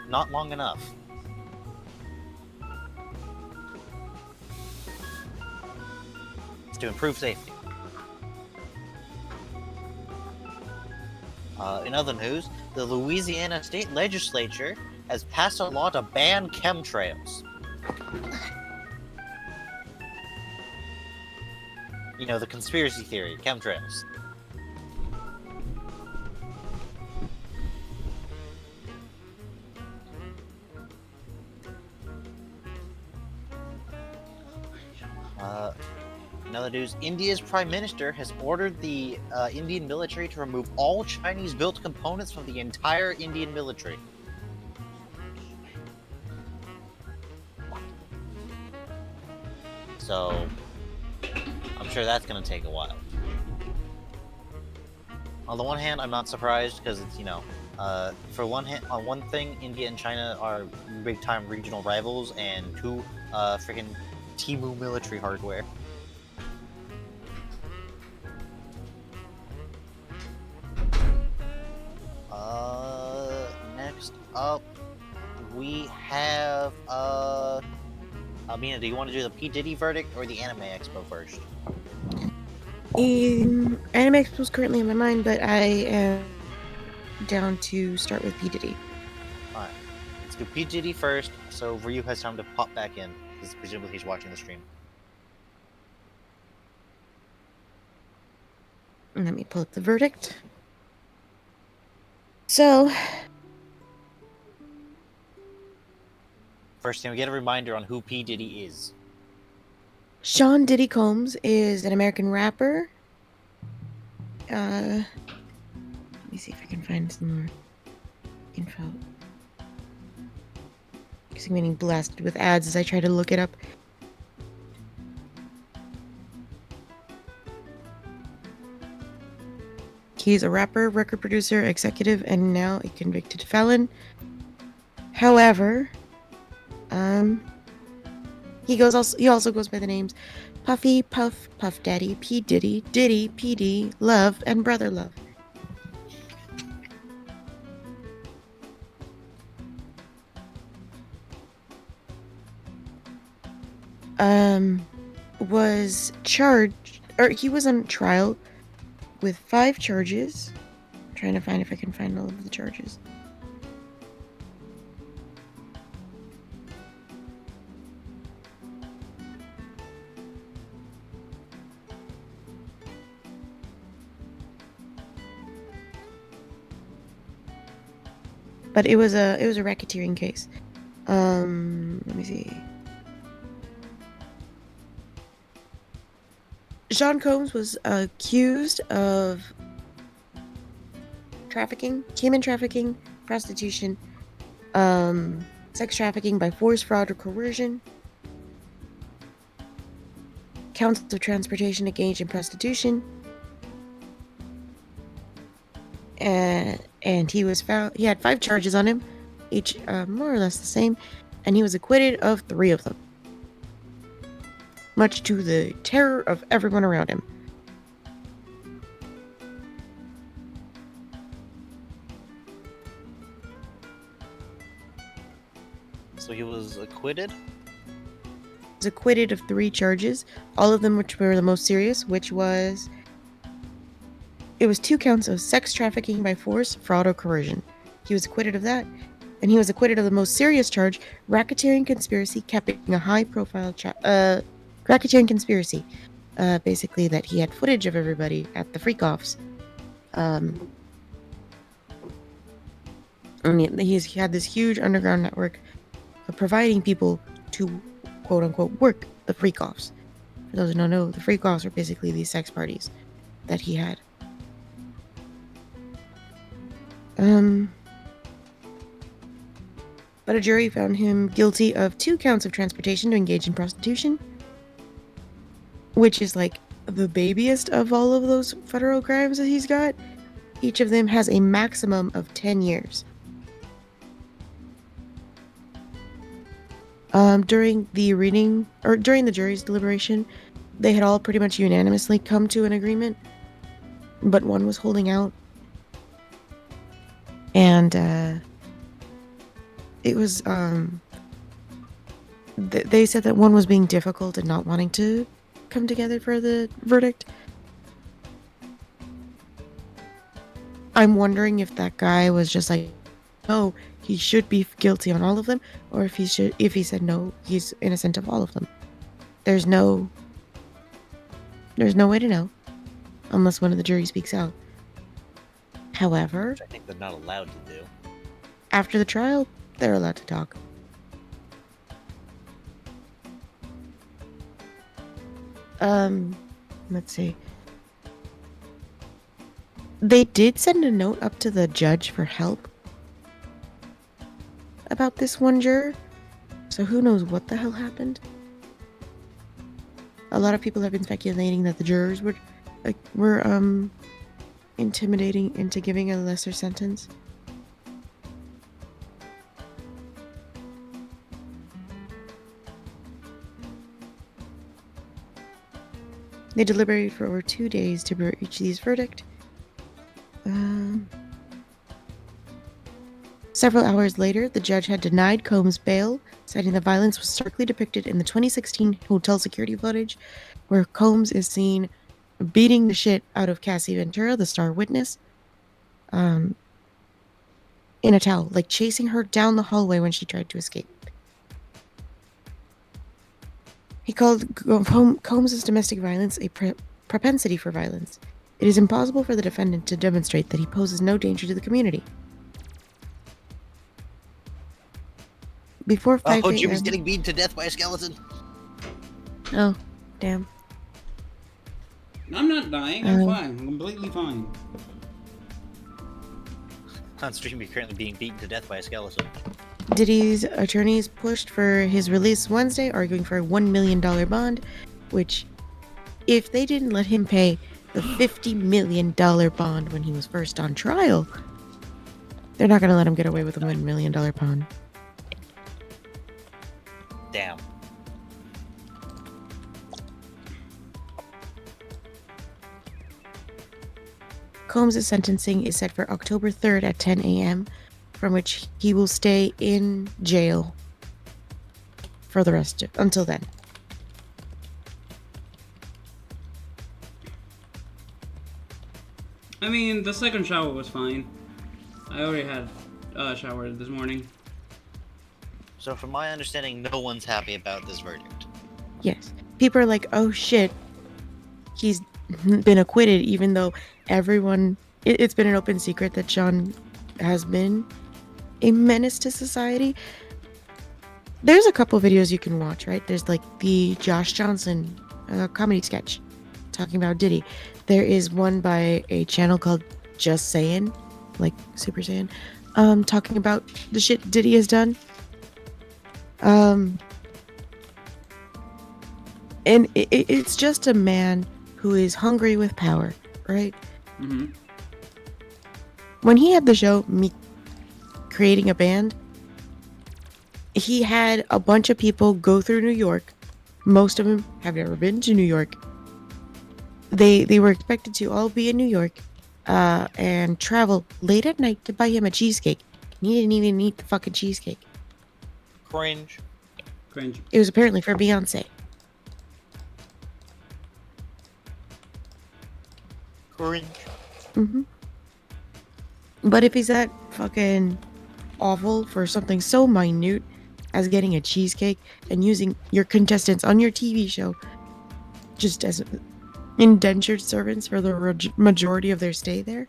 not long enough. It's to improve safety. In other news, the Louisiana State Legislature has passed a law to ban chemtrails. You know, the conspiracy theory, chemtrails. In other news, India's Prime Minister has ordered the Indian military to remove all Chinese-built components from the entire Indian military. So, I'm sure that's going to take a while. On the one hand, I'm not surprised because it's, you know, for one hand, on one thing, India and China are big-time regional rivals, and two, freaking Timu military hardware. Next up, we have, Almina, do you want to do the P. Diddy verdict or the Anime Expo first? Anime Expo is currently in my mind, but I am down to start with P. Diddy. Alright, let's do P. Diddy first, so Ryu has time to pop back in, because presumably he's watching the stream. Let me pull up the verdict. So, First, can we get a reminder on who P. Diddy is? Sean Diddy Combs is an American rapper. Let me see if I can find some more info. Because I'm getting blasted with ads as I try to look it up. He's a rapper, record producer, executive, and now a convicted felon. However, he also goes by the names Puffy, Puff, Puff Daddy, P. Diddy, Diddy, PD, Love, and Brother Love. Was charged, or he was on trial with 5 charges. I'm trying to find if I can find all of the charges. But it was a racketeering case. Let me see. Sean Combs was accused of trafficking, human trafficking, prostitution, sex trafficking by force, fraud, or coercion, counts of transportation engaged in prostitution, and he was found. He had 5 charges on him, each more or less the same, and he was acquitted of 3 of them, much to the terror of everyone around him. So he was acquitted? He was acquitted of 3 charges, all of them which were the most serious, which was... It was 2 counts of sex trafficking by force, fraud, or coercion. He was acquitted of that. and he was acquitted of the most serious charge, racketeering conspiracy, keeping a high-profile racketeering conspiracy. Basically, that he had footage of everybody at the freak-offs. I mean, he had this huge underground network of providing people to quote-unquote work the freak-offs. For those who don't know, the freak-offs are basically these sex parties that he had. But a jury found him guilty of 2 counts of transportation to engage in prostitution, which is like the babiest of all of those federal crimes that he's got. Each of them has a maximum of 10 years. During the jury's deliberation, they had all pretty much unanimously come to an agreement, but one was holding out. And it was they said that one was being difficult and not wanting to come together for the verdict. I'm wondering if that guy was just like, oh, he should be guilty on all of them, or if he said no, he's innocent of all of them. There's no way to know unless one of the jury speaks out. However, Which I think they're not allowed to do. after the trial, they're allowed to talk. Let's see. They did send a note up to the judge for help about this one juror, so who knows what the hell happened. A lot of people have been speculating that the jurors were intimidating into giving a lesser sentence. They deliberated for over 2 days to reach these verdict. Several hours later, the judge had denied Combs bail, citing that violence was starkly depicted in the 2016 hotel security footage, where Combs is seen beating the shit out of Cassie Ventura, the star witness, in a towel, like chasing her down the hallway when she tried to escape. He called Combs' domestic violence a propensity for violence. It is impossible for the defendant to demonstrate that he poses no danger to the community. Before 5 a.m. Jimmy's getting beaten to death by a skeleton. Oh, damn. I'm not dying. I'm fine. I'm completely fine. On stream, you're currently being beaten to death by a skeleton. Diddy's attorneys pushed for his release Wednesday, arguing for a $1 million bond, which, if they didn't let him pay the $50 million bond when he was first on trial, they're not going to let him get away with a $1 million bond. Damn. Combs' sentencing is set for October 3rd at 10 a.m., from which he will stay in jail for the rest until then. I mean, the second shower was fine. I already had a shower this morning. So from my understanding, no one's happy about this verdict. Yes. People are like, oh shit, he's been acquitted, even though everyone... It's been an open secret that Sean has been a menace to society. There's a couple videos you can watch, right? There's like the Josh Johnson comedy sketch talking about Diddy. There is one by a channel called Just Sayin', like Super Saiyan, talking about the shit Diddy has done. And it's just a man who is hungry with power, right? Mm-hmm. When he had the show, Me Creating a Band, he had a bunch of people go through New York. Most of them have never been to New York. They were expected to all be in New York and travel late at night to buy him a cheesecake. He didn't even eat the fucking cheesecake. Cringe. Cringe. It was apparently for Beyonce. Cringe. Mm-hmm. But if he's that fucking awful for something so minute as getting a cheesecake and using your contestants on your TV show just as indentured servants for the majority of their stay there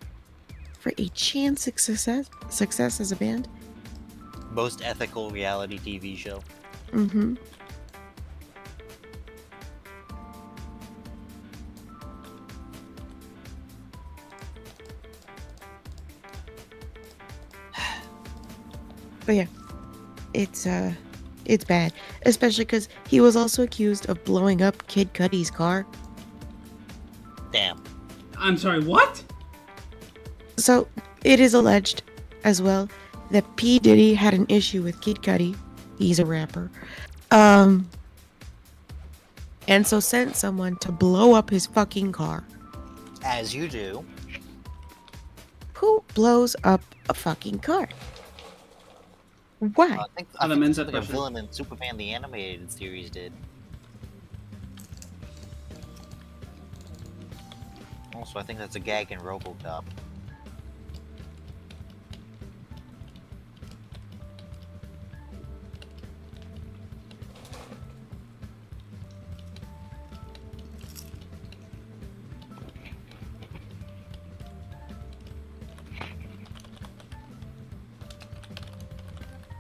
for a chance at success as a band? Most ethical reality TV show. Mm-hmm. But yeah, it's bad, especially because he was also accused of blowing up Kid Cudi's car. Damn. I'm sorry, what? So it is alleged as well that P. Diddy had an issue with Kid Cudi. He's a rapper. And so sent someone to blow up his fucking car. As you do. Who blows up a fucking car? Why? I think the men's something a question. villain in Superman the Animated Series did. Also, I think that's a gag in RoboCop.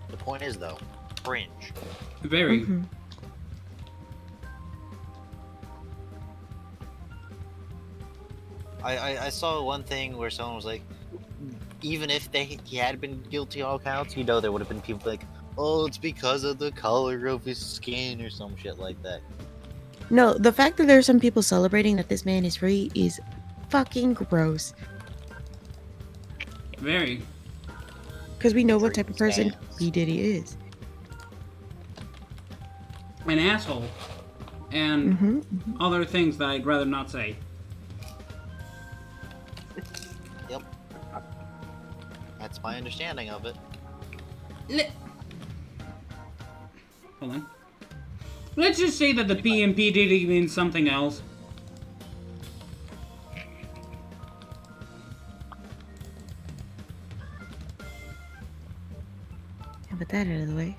The point is, though, cringe. Very. Mhm. I saw one thing where someone was like, even if he had been guilty on all counts, you know, there would have been people like, oh, it's because of the color of his skin or some shit like that. No, the fact that there are some people celebrating that this man is free is fucking gross. Very. Because we know what type of person Stands. P. Diddy is. An asshole. And Mm-hmm. other things that I'd rather not say. Yep. That's my understanding of it. Hold on. Let's just say that the P and P Diddy means something else. How about that out of the way?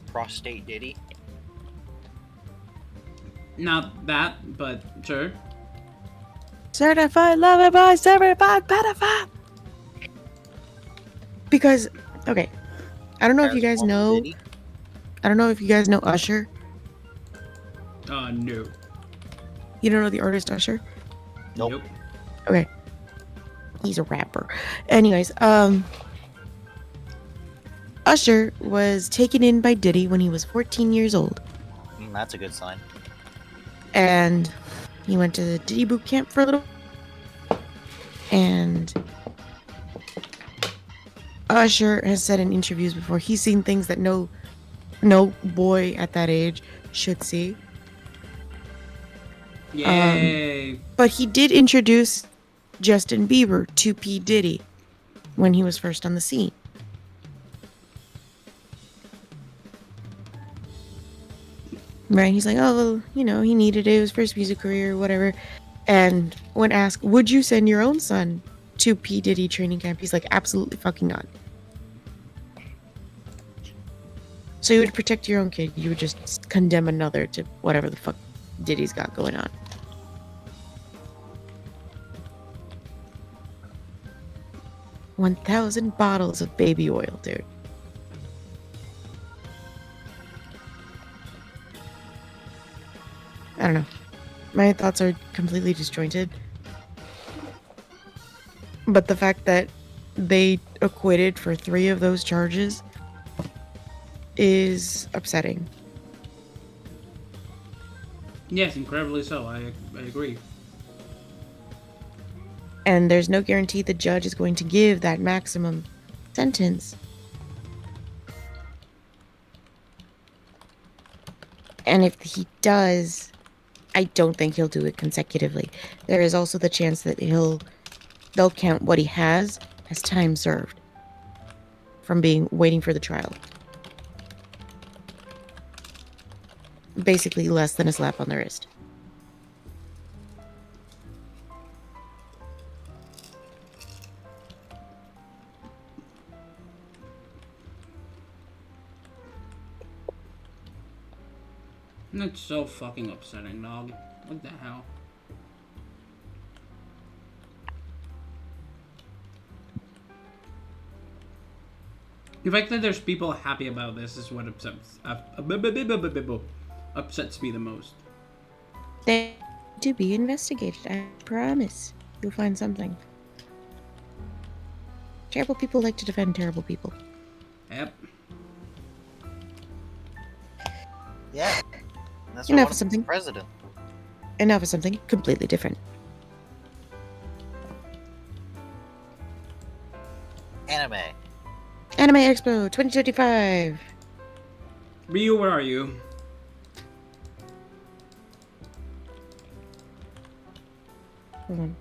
Prostate Diddy. Not that, but sure. Certified lover boy, certified pedophile. Because, okay, I don't know if you guys Transformer know. Diddy. I don't know if you guys know Usher. No. You don't know the artist Usher? Nope. Okay. He's a rapper. Anyways, Usher was taken in by Diddy when he was 14 years old. That's a good sign. And he went to the Diddy boot camp for a little. And Usher has said in interviews before he's seen things that no boy at that age should see. Yay. But he did introduce Justin Bieber to P. Diddy when he was first on the scene. Right? He's like, oh, well, you know, he needed it. It was for his music career, whatever. And when asked, would you send your own son to P. Diddy training camp? He's like, absolutely fucking not. So you would protect your own kid. You would just condemn another to whatever the fuck Diddy's got going on. $1,000 bottles of baby oil, dude. I don't know. My thoughts are completely disjointed. But the fact that they acquitted for 3 of those charges is upsetting. Yes, incredibly so. I agree. And there's no guarantee the judge is going to give that maximum sentence. And if he does, I don't think he'll do it consecutively. There is also the chance that they'll count what he has as time served from waiting for the trial. Basically less than a slap on the wrist. That's so fucking upsetting, dog. What the hell? The fact that there's people happy about this is what upsets me the most. They to be investigated. I promise. You'll find something. Terrible people like to defend terrible people. Yep. Yeah. That's Enough what of something. president. And now for something completely different. Anime. Anime Expo 2025. Ryu, where are you? Hold on.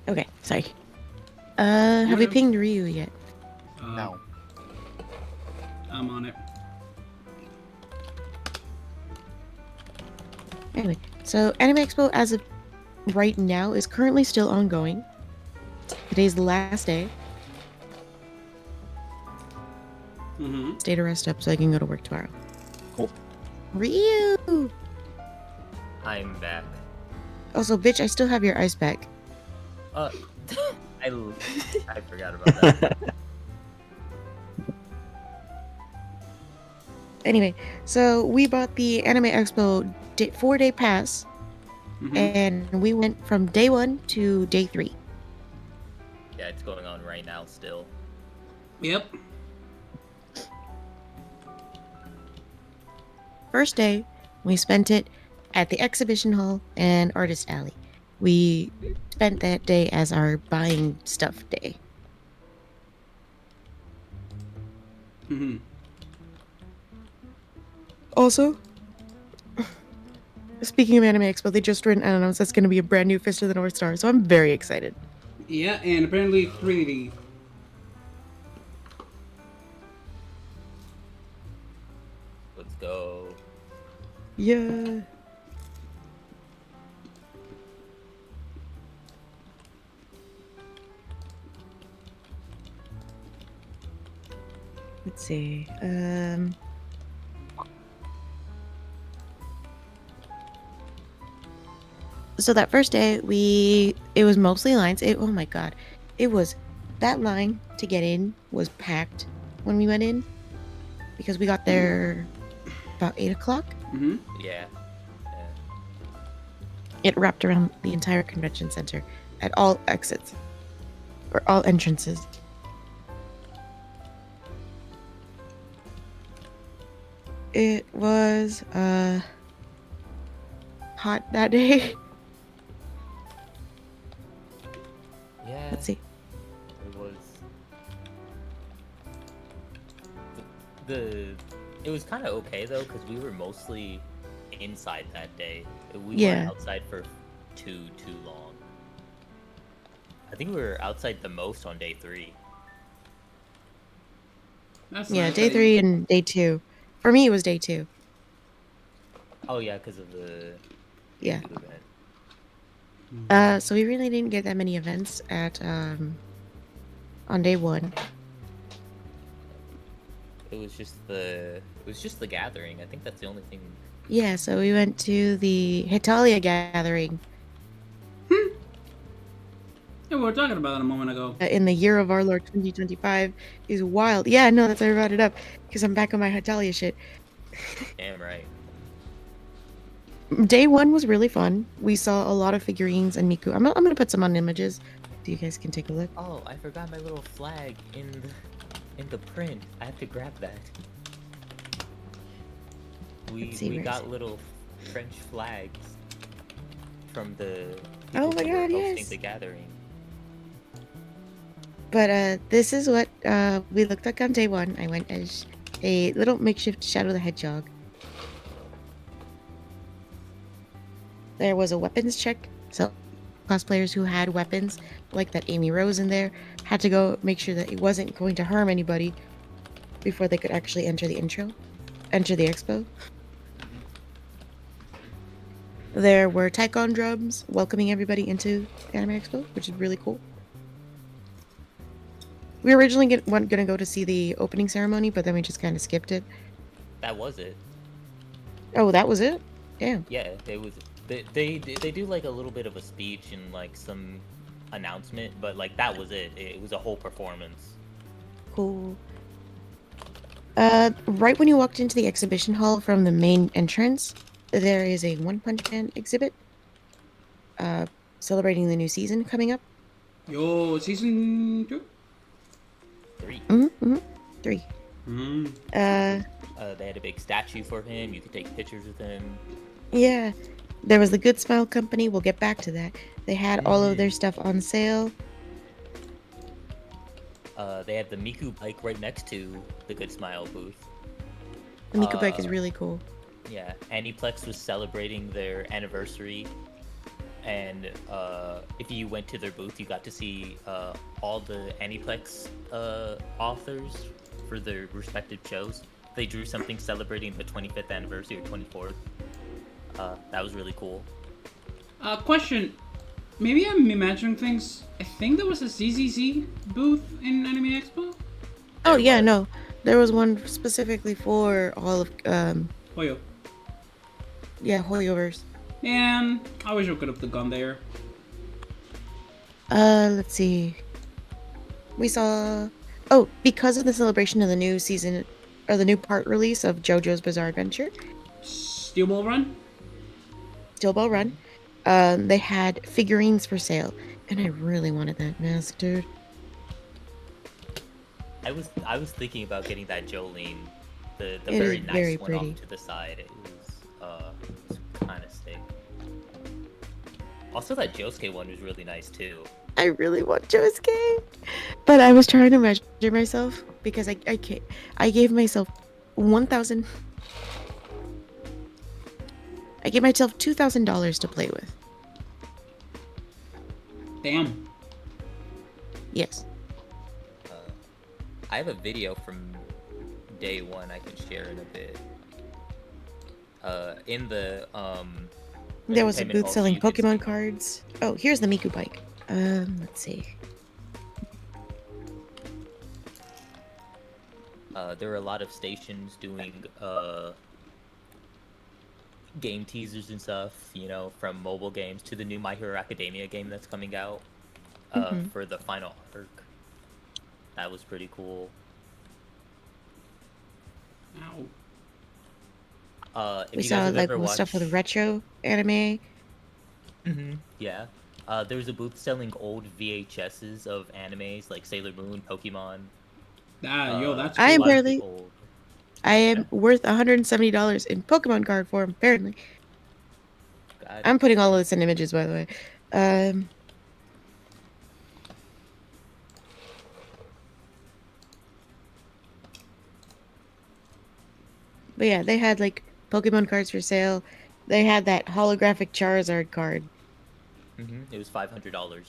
Okay, sorry. Have we Yeah. pinged Ryu yet? No. I'm on it. Anyway, so Anime Expo as of right now is currently still ongoing. Today's the last day. Mm-hmm. Stay to rest up so I can go to work tomorrow. Cool. Ryu! I'm back. Also, bitch, I still have your ice pack. I forgot about that. Anyway, so we bought the Anime Expo 4-day pass, Mm-hmm. and we went from day 1 to day 3. Yeah, it's going on right now still. Yep. First day, we spent it at the exhibition hall and artist alley. We spent that day as our buying stuff day. Mm-hmm. Also, speaking of Anime Expo, they just announced that's going to be a brand new Fist of the North Star, so I'm very excited. Yeah, and apparently 3D. Let's go. Yeah. Let's see. So that first day, it was mostly lines. Oh my god, that line to get in was packed when we went in because we got there about 8 o'clock. Mm-hmm. Yeah. It wrapped around the entire convention center at all exits or all entrances. It was hot that day. Yeah. Let's see. It was it was kind of okay though because we were mostly inside that day. We Yeah. weren't outside for too long. I think we were outside the most on day 3. That's Yeah, nice day that 3 and day 2. For me, it was day 2. Oh yeah, because of the Yeah. YouTube event. So we really didn't get that many events at on day 1. It was just the gathering. I think that's the only thing. Yeah, so we went to the Hetalia gathering Yeah, we were talking about it a moment ago. in the year of our Lord 2025 is wild. Yeah, no, that's why I brought it up because I'm back on my Hetalia shit. Damn right. Day 1 was really fun. We saw a lot of figurines and Miku. I'm gonna put some on images so you guys can take a look. Oh, I forgot my little flag in the print. I have to grab that. Let's see, We where is got it? little French flags from the Oh people my who were God, hosting yes. the gathering. But this is what we looked like on day 1. I went as a little makeshift Shadow the Hedgehog. There was a weapons check So cosplayers who had weapons, like that Amy Rose in there, had to go make sure that it wasn't going to harm anybody before they could actually enter the expo. There were taikon drums welcoming everybody into Anime Expo, which is really cool. We were originally going to go to see the opening ceremony, but then we just kind of skipped it. That was it. Oh, that was it? Damn. Yeah, it was. They do like a little bit of a speech and like some announcement, but like that was it. It was a whole performance. Cool. Right when you walked into the exhibition hall from the main entrance, there is a One Punch Man exhibit. Celebrating the new season coming up. Yo, season 2? 3. Mm-hmm. 3. They had a big statue for him. You could take pictures with him. Yeah. There was the Good Smile Company. We'll get back to that. They had all of their stuff on sale. They had the Miku bike right next to the Good Smile booth. The Miku bike is really cool. Yeah, Aniplex was celebrating their anniversary, and if you went to their booth, you got to see all the Aniplex authors for their respective shows. They drew something celebrating the 25th anniversary or 24th. That was really cool. Question. Maybe I'm imagining things. I think there was a CCC booth in Anime Expo? Oh, yeah, no. There was one specifically for all of, Hoyo. yeah, Hoyoverse. Man, I wish I could have gone there. Let's see. We saw... Oh, because of the celebration of the new season, or the new part release of JoJo's Bizarre Adventure, Steel Ball Run? Steel Ball Run, they had figurines for sale, and I really wanted that mask, dude. I was thinking about getting that Jolene, the It very is nice very one pretty. off to the side. It was kind of sick. Also, that Josuke one was really nice too. I really want Josuke, but I was trying to measure myself because I gave myself 1,000. I gave myself $2,000 to play with. Damn. Yes. I have a video from day one I can share in a bit. In the There was a entertainment booth hall, so selling you could Pokemon see- cards. Oh, here's the Miku bike. Let's see. There were a lot of stations doing game teasers and stuff, you know, from mobile games to the new My Hero Academia game that's coming out for the final arc. That was pretty cool. Ow. If We you guys saw have like ever watched... stuff with retro anime. Yeah. There was a booth selling old VHSs of animes like Sailor Moon, Pokemon. Yo, that's I am cool. barely- Old. I am worth $170 in Pokemon card form, apparently. God. I'm putting all of this in images, by the way. But yeah, they had like Pokemon cards for sale. They had that holographic Charizard card. It was $500.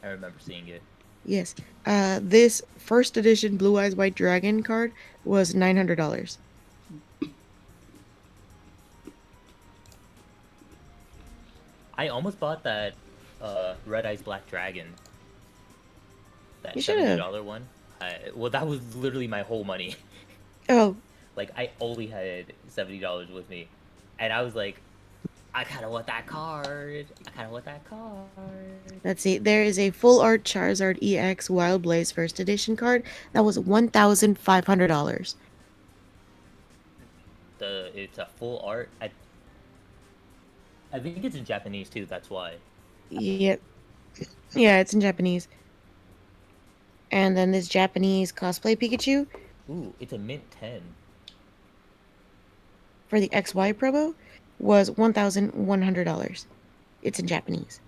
I remember seeing it. Yes. This first edition Blue Eyes White Dragon card was $900. I almost bought that Red Eyes Black Dragon. That You should've. $70 one. Well, that was literally my whole money. Oh, Like, I only had $70 with me. And I was like, I kind of want that card. let's see. There is a full art Charizard EX Wild Blaze first edition card that was $1,500. It's a full art. I think it's in Japanese too, that's why. Yep. Yeah, it's in Japanese. And then this Japanese cosplay Pikachu Ooh, it's a mint 10. for the XY promo was $1,100. It's in Japanese.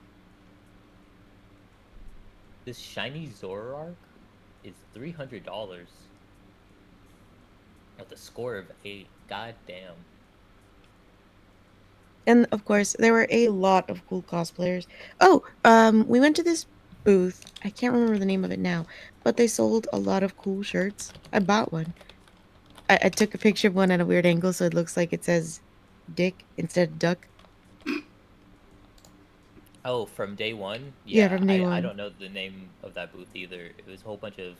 This shiny Zoroark is $300. With a score of 8. God damn. And of course, there were a lot of cool cosplayers. Oh, we went to this booth. I can't remember the name of it now, but they sold a lot of cool shirts. I bought one. I took a picture of one at a weird angle so it looks like it says dick instead of duck. Oh, from day one? Yeah, Yeah, from day I one. don't know the name of that booth either. It was a whole bunch of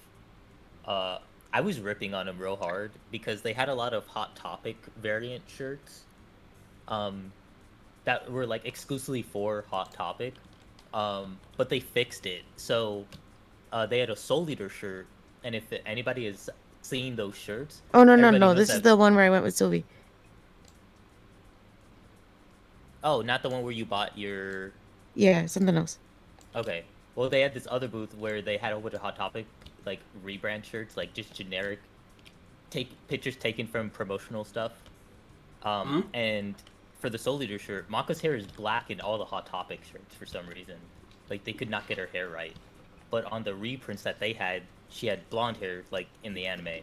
uh I was ripping on them real hard because they had a lot of Hot Topic variant shirts um that were like exclusively for Hot Topic. But they fixed it. So they had a Soul Leader shirt, and if anybody has seen those shirts, Oh, no, no, everybody no. knows This is that. the one where I went with Sylvie. Oh, not the one where you bought your. Yeah, something else. Okay. Well, they had this other booth where they had a whole bunch of Hot Topic like rebrand shirts, like just generic, take pictures taken from promotional stuff. Huh? And for the Soul Leader shirt, Maka's hair is black in all the Hot Topic shirts for some reason. Like they could not get her hair right. But on the reprints that they had, she had blonde hair like in the anime.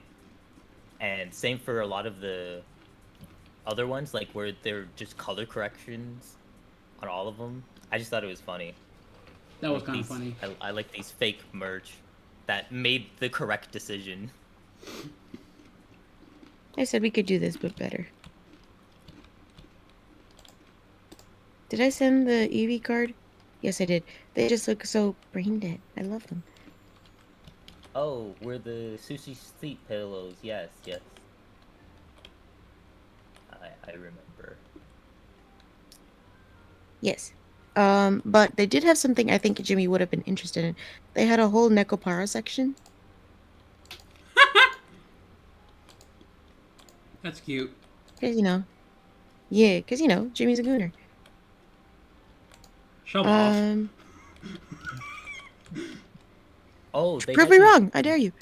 And same for a lot of the other ones, like where they're just color corrections on all of them. I just thought it was funny. That was Like kind of these, funny. I like these fake merch that made the correct decision. I said we could do this, but better. Did I send the Eevee card? Yes, I did. They just look so brain dead. I love them. Oh, we're the sushi sleep pillows. Yes, yes. I remember. Yes. But they did have something I think Jimmy would have been interested in. They had a whole Nekopara section. That's cute. Because, yeah, because, Jimmy's a gooner. Show off. Oh, they Prove had me these, wrong. I dare you.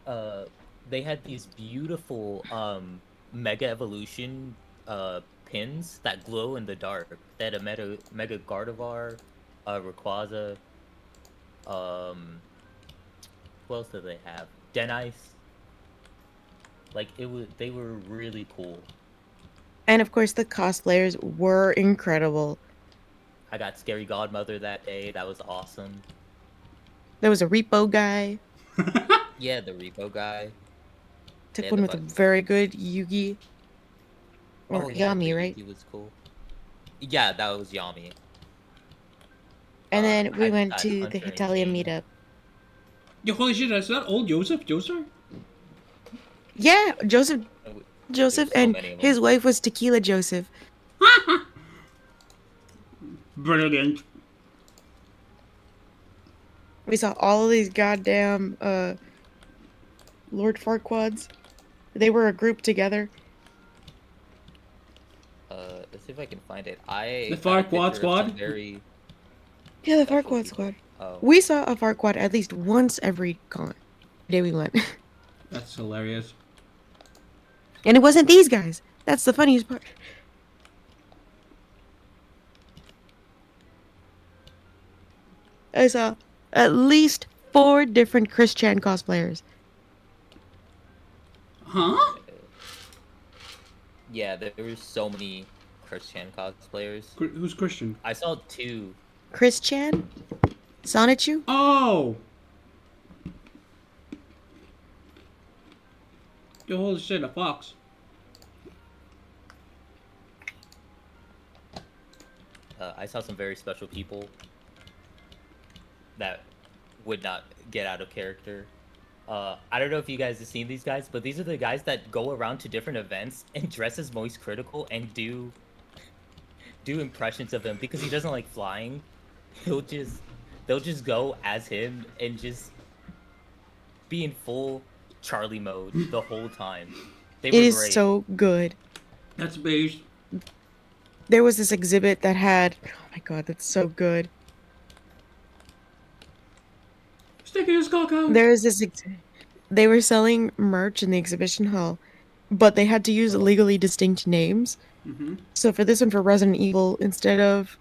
uh they had these beautiful Mega Evolution pins that glow in the dark. They had a Mega Gardevoir, Rayquaza, what else did they have? Denice. Like they were really cool. And, of course, the cosplayers were incredible. I got Scary Godmother that day. That was awesome. There was a repo guy. Yeah, the Repo guy. They Took had one the with a very good Yugi. Or Oh yeah, the Yami, right? Yugi was cool. Yeah, that was Yami. And then we I went got to the Hunter and Hitalia King. meetup. Yo, holy shit, is that old Joseph? Joseph? Yeah, Joseph There's so and many of them. his wife was Tequila Joseph. Brilliant. We saw all of these goddamn Lord Farquads. They were a group together. Let's see if I can find it. The I got a Farquad picture of some Squad? very Yeah, the special Farquad people. squad. Oh, We saw a Farquad at least once every con. Day we went. That's hilarious. And it wasn't these guys. That's the funniest part. I saw at least 4 different Chris Chan cosplayers. Huh? yeah, there were so many Christian cosplayers. Who's Christian? I saw 2. Chris Chan? Sonichu? Oh! Yo, holy shit, a fox. I saw some very special people that would not get out of character. I don't know if you guys have seen these guys, but these are the guys that go around to different events and dress as Moist Critical and do impressions of him because he doesn't like flying. They'll just go as him and just be in full Charlie mode the whole time. They It were is great. so good. That's beige. There was this exhibit that had, oh my god, that's so good. Sticking his cock out. There is this, they were selling merch in the exhibition hall, but they had to use legally distinct names. Mm-hmm. So for this one, for Resident Evil, instead of,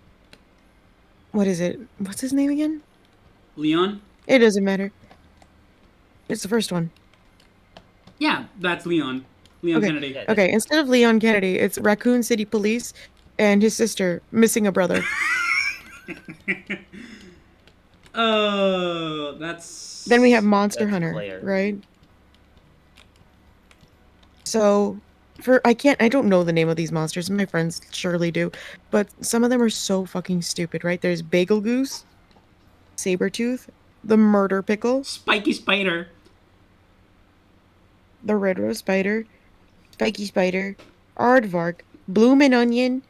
what is it? What's his name again? Leon? It doesn't matter. It's the first one. Yeah, that's Leon. Leon Okay. Kennedy. Yeah, Okay, instead of Leon Kennedy, it's Raccoon City Police, and his sister missing a brother. Oh, that's. Then we have Monster That's Hunter, Claire. right? So I don't know the name of these monsters. My friends surely do, but some of them are so fucking stupid, right? There's Bagel Goose, Sabretooth, the Murder Pickle, Spiky Spider. the Red Rose Spider, Spiky Spider, Aardvark, Bloomin' Onion,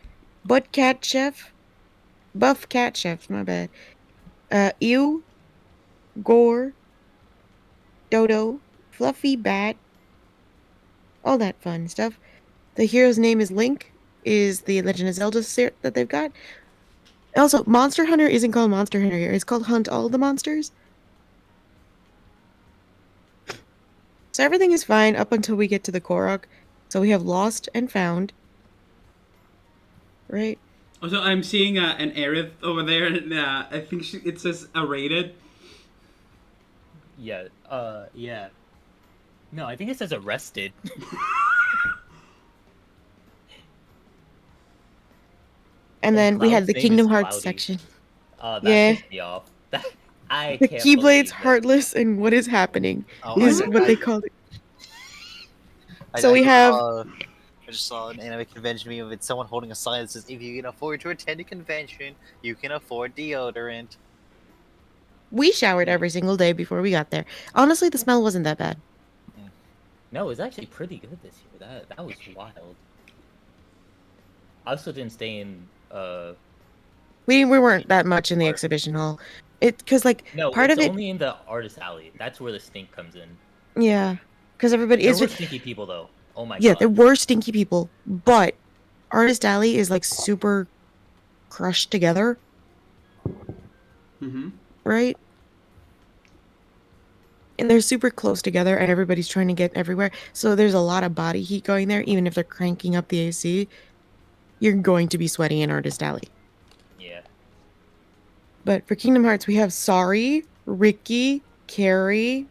Butt Cat Chef, Buff Cat Chef, my bad. Ew, Gore, Dodo, Fluffy Bat, all that fun stuff. The hero's name is Link, is the Legend of Zelda set that they've got. Also, Monster Hunter isn't called Monster Hunter here. It's called Hunt All the Monsters. So everything is fine up until we get to the Korok. So we have Lost and Found. Right? Also, I'm seeing an Aerith over there, and I think it says rated. Yeah. Yeah. No, I think it says arrested. And then we had Cloud's the name Kingdom is Hearts Cloudy. section. That Yeah. pissed me off. I The can't Keyblade's believe that. Heartless and What is Happening Oh, is I- what I- they call it. I- So I we just have- saw- I just saw an anime convention meme of it. Someone holding a sign that says, "If you can afford to attend a convention, you can afford deodorant." We showered every single day before we got there. Honestly, the smell wasn't that bad. No, it was actually pretty good this year. That was wild. I also didn't stay in We weren't that much in the Art. exhibition hall. Because like no, part it's of it, only in the artist alley. That's where the stink comes in. yeah, because everybody There is. were stinky people though. Oh my Yeah, god. there were stinky people, but Artist Alley is like super crushed together, Mm-hmm. right? And they're super close together, and everybody's trying to get everywhere. So there's a lot of body heat going there. Even if they're cranking up the AC, you're going to be sweaty in Artist Alley. Yeah. But for Kingdom Hearts, we have Sorry, Ricky, Carrie,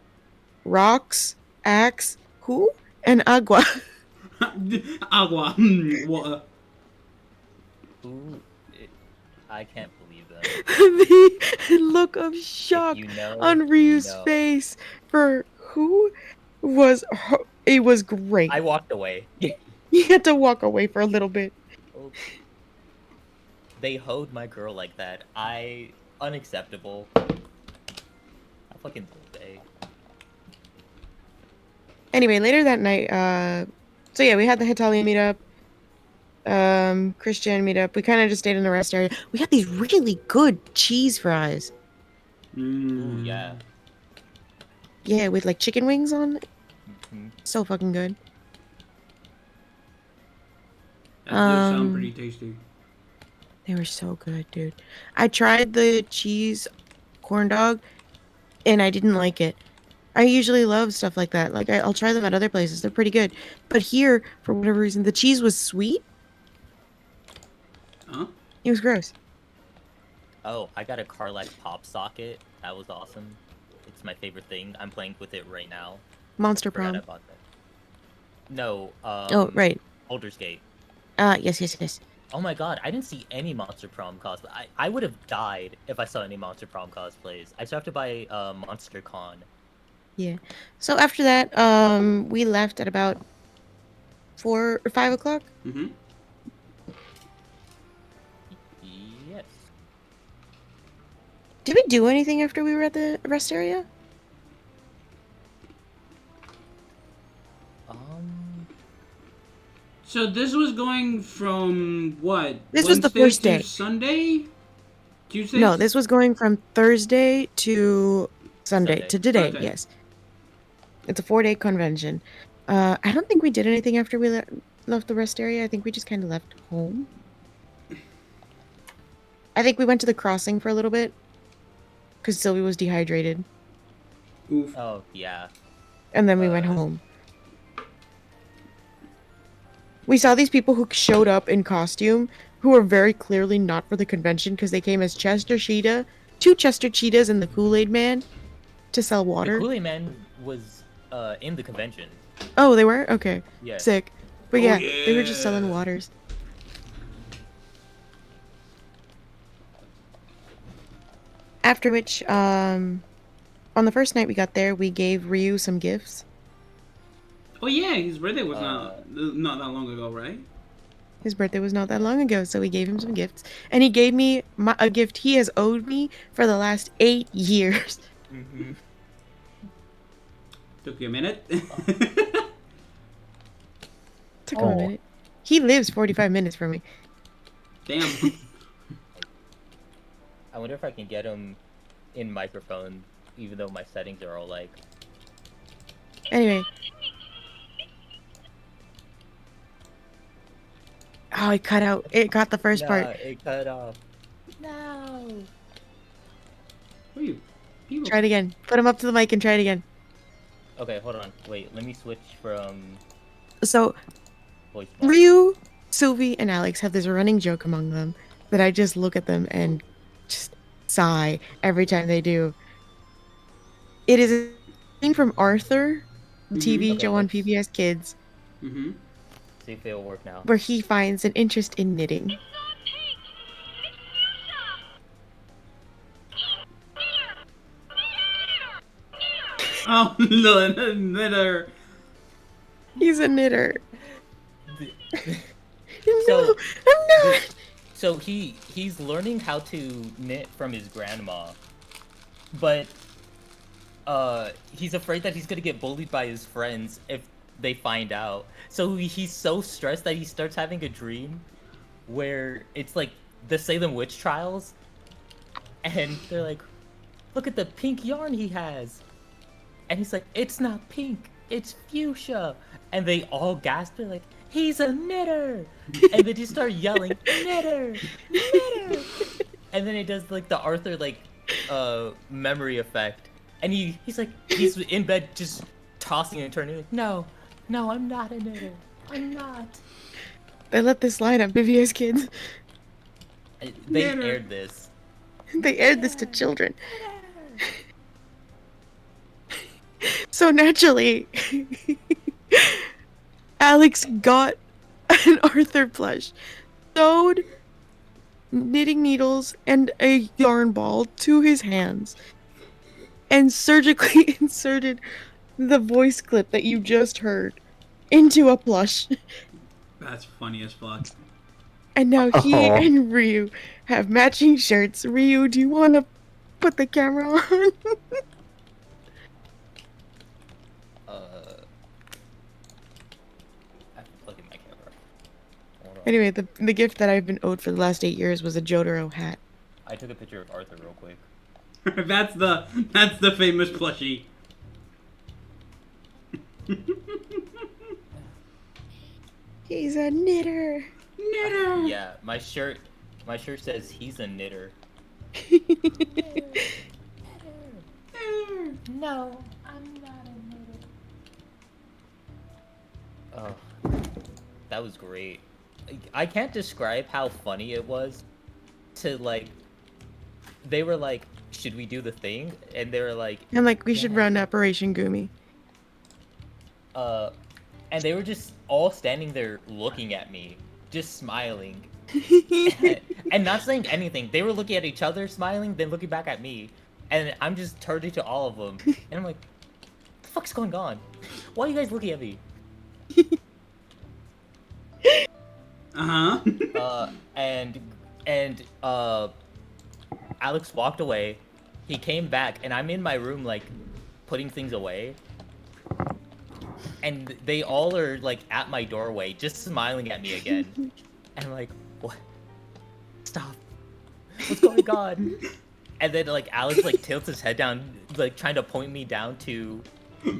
Rox, Axe, who? And Agua. Agua. Water. Ooh, I can't believe that. The look of shock If you know, on Ryu's you know. face for who was it was great. I walked away. He had to walk away for a little bit. They hoed my girl like that. Unacceptable. I fucking they. Anyway, later that night, so yeah, we had the Hitalia meetup, Christian meetup. We kind of just stayed in the rest area. We had these really good cheese fries. Ooh, yeah. Yeah, with like chicken wings on. Mhm. So fucking good. That does sound pretty tasty. They were so good, dude. I tried the cheese corn dog, and I didn't like it. I usually love stuff like that. Like, I'll try them at other places. They're pretty good. But here, for whatever reason, the cheese was sweet. Huh? It was gross. Oh, I got a Carlac pop socket. That was awesome. It's my favorite thing. I'm playing with it right now. Monster Forgot Prom. about that. No, Oh, right. Baldur's Gate. Yes. Oh my god, I didn't see any Monster Prom cosplay. I would have died if I saw any Monster Prom cosplays. I still have to buy Monster Con. Yeah. So after that, we left at about 4 or 5 o'clock. Mm-hmm. Yes. Did we do anything after we were at the rest area? So this was going from what? This was the Wednesday first to day. Sunday? Tuesday? No, this was going from Thursday to Sunday. To today, Okay. yes. It's a 4-day convention. I don't think we did anything after we left the rest area. I think we just kind of left home. I think we went to the crossing for a little bit because Sylvie was dehydrated, Oof. Oh, yeah. and then we went home. We saw these people who showed up in costume who were very clearly not for the convention because they came as Chester Cheetah, 2 Chester Cheetahs, and the Kool-Aid Man to sell The water. Kool-Aid Man was in the convention. Oh, they were? Okay. Yeah. Sick. But Oh, yeah, they were just selling yeah. waters. After which, on the first night we got there, we gave Ryu some gifts. Oh yeah, his birthday was Uh, not that long ago, right? His birthday was not that long ago, so we gave him some gifts. And he gave me a gift he has owed me for the last 8 years. mhm. Took you a minute. Took him a Oh. minute. He lives 45 minutes from me. Damn. I wonder if I can get him in microphone, even though my settings are all like. Anyway. Oh, it cut out. It got the first part. It cut off. No. What are you? People. Try it again. Put him up to the mic and try it again. Okay, hold on. Wait, let me switch from So, voice mode. Ryu, Sylvie, and Alex have this running joke among them that I just look at them and just sigh every time they do. It is a scene from Arthur, the TV Okay, show on let's- PBS Kids, Mm-hmm. See if it'll work now. where he finds an interest in knitting. Oh no, knitter. He's a knitter. So- No, I'm not. So he's learning how to knit from his grandma, but he's afraid that he's gonna get bullied by his friends if they find out. So he's so stressed that he starts having a dream where it's like the Salem witch trials, and they're like, "Look at the pink yarn he has," and he's like, "It's not pink, it's fuchsia," and they all gasp. They're like, "He's a knitter!" And they just start yelling, "Knitter! Knitter!" And then it does like the Arthur like memory effect. And he's in bed just tossing and turning like, no, I'm not a knitter. I'm not. They let this line on PBS Kids. They Knitter. aired this. They aired this to children. So naturally, Alex got an Arthur plush, sewed knitting needles and a yarn ball to his hands, and surgically inserted the voice clip that you just heard into a plush. That's funny as fuck. And now he Aw. and Ryu have matching shirts. Ryu, do you want to put the camera on? I have to plug in my camera. Hold on. Anyway, the gift that I've been owed for the last 8 years was a Jotaro hat. I took a picture of Arthur real quick. that's the famous plushie. He's a knitter. Knitter. Yeah, my shirt says he's a knitter. No, I'm not a knitter. Oh, that was great. I can't describe how funny it was to like. They were like, "Should we do the thing?" And they were like, I'm like, we should Yeah. run Operation Gumi. and they were just all standing there looking at me, just smiling, and not saying anything. They were looking at each other, smiling, then looking back at me, and I'm just turning to all of them, and I'm like, "What the fuck's going on? Why are you guys looking at me?" Uh-huh. And Alex walked away. He came back, and I'm in my room, like, putting things away. And they all are, like, at my doorway, just smiling at me again. And I'm like, what? Stop. What's going on? And then, like, Alex, like, tilts his head down, like, trying to point me down to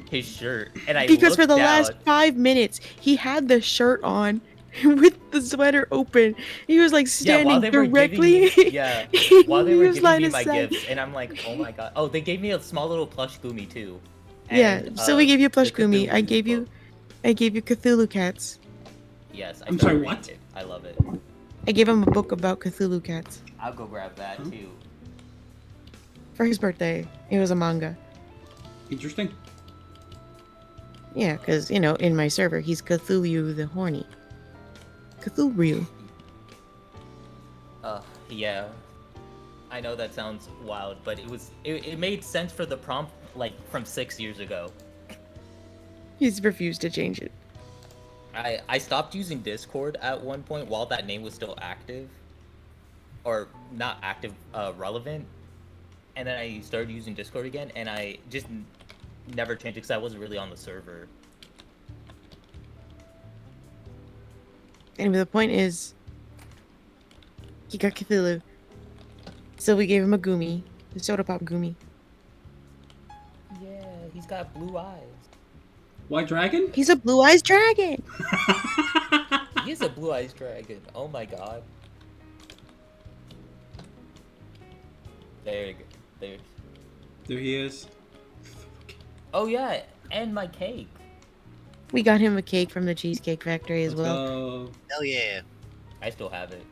his shirt. And I Because for looked the down. last 5 minutes, he had the shirt on with the sweater open. He was like Yeah, while standing they were directly. giving me, yeah, while they He were was giving line me of my sight. gifts, and I'm like, oh my god. Oh, they gave me a small little plush Gumi too. Yeah, And, so we gave you a plush the Gumi. I Cthulhu gave you, book. I gave you Cthulhu cats. Yes, I I'm started sorry, reading what? it. I love it. I gave him a book about Cthulhu cats I'll go grab that Huh? too. for his birthday. It was a manga. Interesting. Yeah, because, you know, in my server, he's Cthulhu the Horny. Cthulhu. Yeah. I know that sounds wild, but it made sense for the prompt like from 6 years ago. He's refused to change it. I stopped using Discord at one point while that name was still active, or not active, relevant, and then I started using Discord again, and I just never changed it because I wasn't really on the server. Anyway, the point is, he got Cthulhu. So we gave him a gumi, a soda pop gumi. Yeah, he's got blue eyes. White dragon? He's a blue eyes dragon. He is a blue eyes dragon. Oh my god. There you go. There he is. Oh yeah, and my cake. We got him a cake from the Cheesecake Factory as well. Go. Hell yeah. I still have it.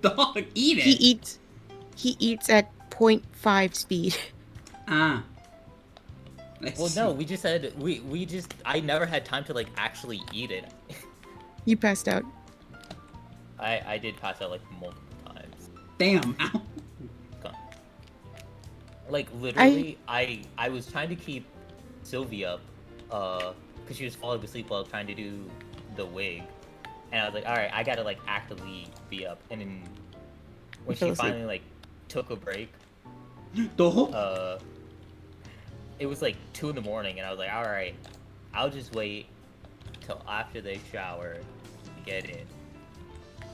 Dog, eat it. He eats at 0.5 speed. Ah. Well, no, we just said I never had time to like actually eat it. You passed out. I did pass out like multiple times. Damn. Ow. Like literally, I was trying to keep Sylvie up, cause she was falling asleep while trying to do the wig, and I was like, all right, I gotta like actively be up. And then when she finally like took a break, it was like 2 in the morning, and I was like, all right, I'll just wait till after they shower to get in,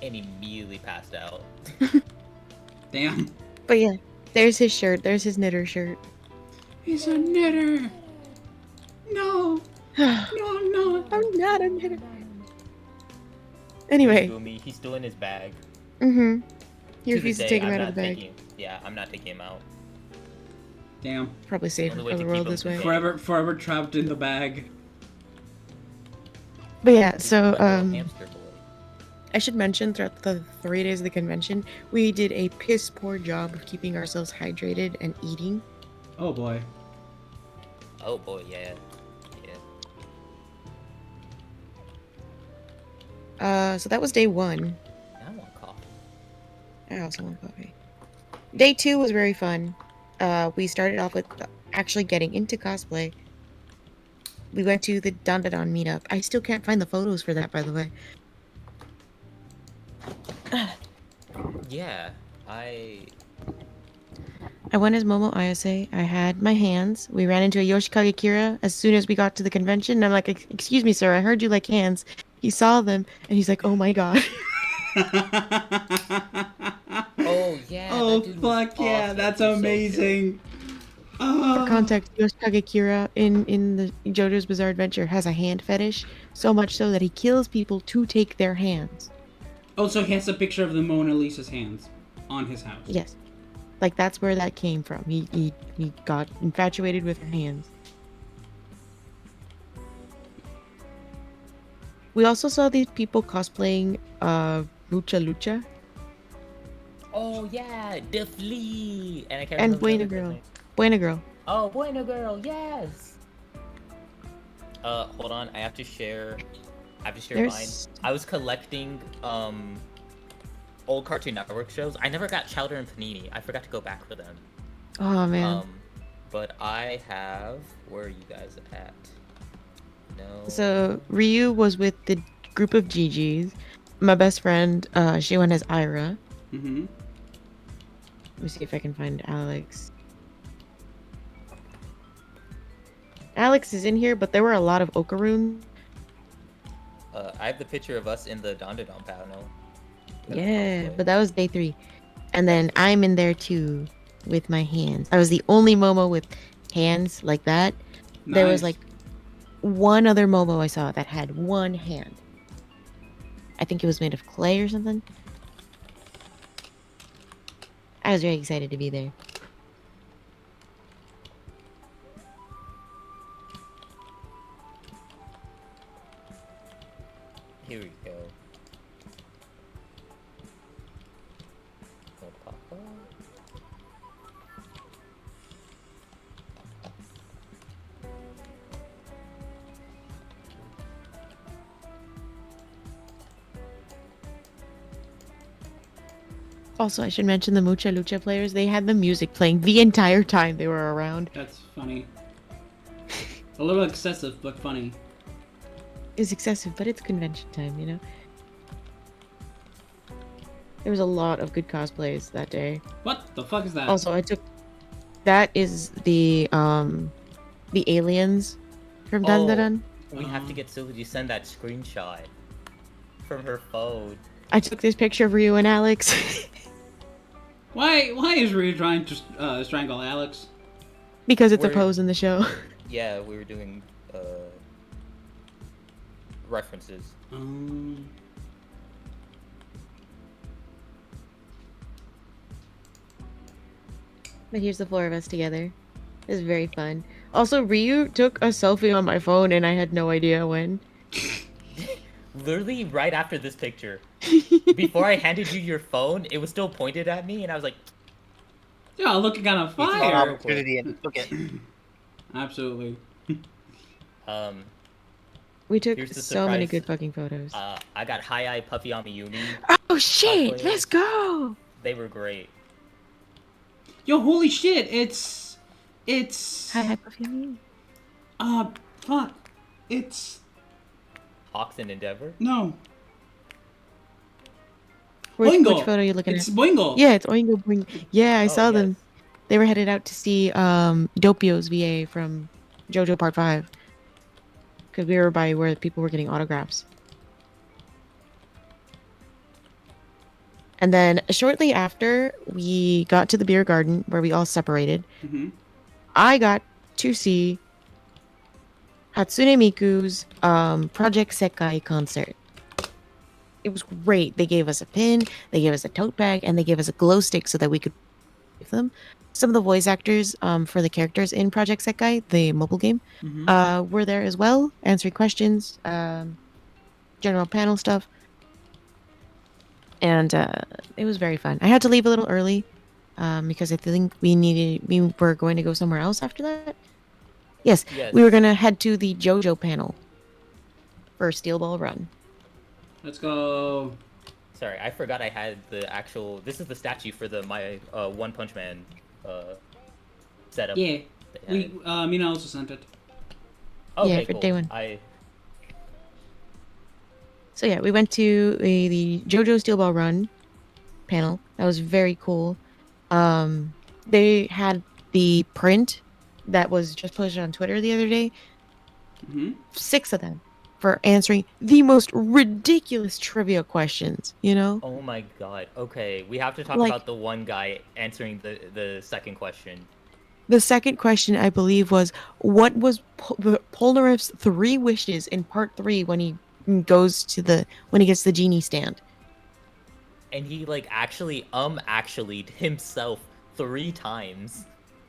and immediately passed out. Damn. But yeah, there's his shirt. There's his knitter shirt. He's a knitter. No. No. I'm not a knitter. Anyway. Gumi, he's still in his bag. Mm-hmm. He To refused this to day, take him I'm out of the not bag. I'm not taking him out. Damn. Probably safer Only way for to the keep world him this way. Forever trapped in the bag. But yeah, so Like a little hamster boy. I should mention throughout the 3 days of the convention, we did a piss poor job of keeping ourselves hydrated and eating. Oh boy. Oh boy, yeah. So that was day 1. I want coffee. I also want coffee. Day 2 was very fun. We started off with actually getting into cosplay. We went to the Don meetup. I still can't find the photos for that, by the way. Yeah, I went as Momo Ayase. I had my hands. We ran into a Yoshikage Kira as soon as we got to the convention. And I'm like, excuse me, sir, I heard you like hands. He saw them, and he's like, oh my god. Oh yeah. Oh that dude was fuck yeah, awesome. that's He's so amazing. For context, Yoshikage Kira in the JoJo's Bizarre Adventure has a hand fetish, so much so that he kills people to take their hands. Oh, so he has a picture of the Mona Lisa's hands on his house. Yes. Like, that's where that came from. He got infatuated with her hands. We also saw these people cosplaying Lucha Lucha. Oh yeah, the flea. And I can't And remember the Buena other Girl. name. Buena Girl. Oh, Buena Girl, yes. Hold on, I have to share mine. There's- I was collecting old Cartoon Network shows. I never got Chowder and Panini. I forgot to go back for them. Oh, man. But I have. Where are you guys at? No. So, Ryu was with the group of GGs. My best friend, she went as Ira. Mm-hmm. Let me see if I can find Alex. Alex is in here, but there were a lot of Okaruns. I have the picture of us in the Dondodon panel. Yeah, but that was day 3. And then I'm in there too with my hands. I was the only Momo with hands like that. There was like one other Momo I saw that had one hand. I think it was made of clay or something. I was very excited to be there. Here we go. Go pop up. Also, I should mention the Mucha Lucha players. They had the music playing the entire time they were around. That's funny. A little excessive, but funny. It's excessive, but it's convention time, you know? There was a lot of good cosplays that day. What the fuck is that? Also, I took... That is the aliens from Dun Dun Dun. We have to get Sylvie to send that screenshot from her phone. I took this picture of Ryu and Alex. Why is Ryu trying to strangle Alex? Because it's a We're- pose in the show. Yeah, we were doing references. But here's the 4 of us together. It was very fun. Also, Ryu took a selfie on my phone and I had no idea when. Literally right after this picture. Before I handed you your phone, it was still pointed at me, and I was like, Yeah, looking kind of It's An fire. opportunity and took it. Absolutely. We took Here's the so many surprise. good fucking photos. I got High Eye Puffy on the Uni. Oh shit! cosplayers. Let's go! They were great. Yo, holy shit! It's Hi, Puffy. fuck. It's Hawks and Endeavor. no. Which Boingo. photo are you looking It's at? Boingo. Yeah, it's Oingo Boingo. Yeah, I Oh, saw them. yes. They were headed out to see Doppio's VA from JoJo Part 5. Because we were by where people were getting autographs. And then shortly after we got to the beer garden where we all separated, Mm-hmm. I got to see Hatsune Miku's Project Sekai concert. It was great. They gave us a pin, they gave us a tote bag, and they gave us a glow stick so that we could give them. Some of the voice actors for the characters in Project Sekai, the mobile game, Mm-hmm. were there as well, answering questions, general panel stuff. And it was very fun. I had to leave a little early because I think we were going to go somewhere else after that. Yes, Yes. we were going to head to the JoJo panel for Steel Ball Run. Let's go. Sorry, I forgot I had the actual. This is the statue for the my One Punch Man setup. Yeah. they We had. Mina also sent it. Okay, yeah, for cool. day one. I So yeah, we went to the JoJo Steel Ball Run panel. That was very cool. They had the print that was just posted on Twitter the other day. Mm-hmm. 6 of them for answering the most ridiculous trivia questions, you know? Oh my god. Okay, we have to talk Like- about the one guy answering the second question. The second question, I believe, was what was Polnareff's 3 wishes in part 3 when he goes to when he gets the genie stand? And he like actually himself 3 times.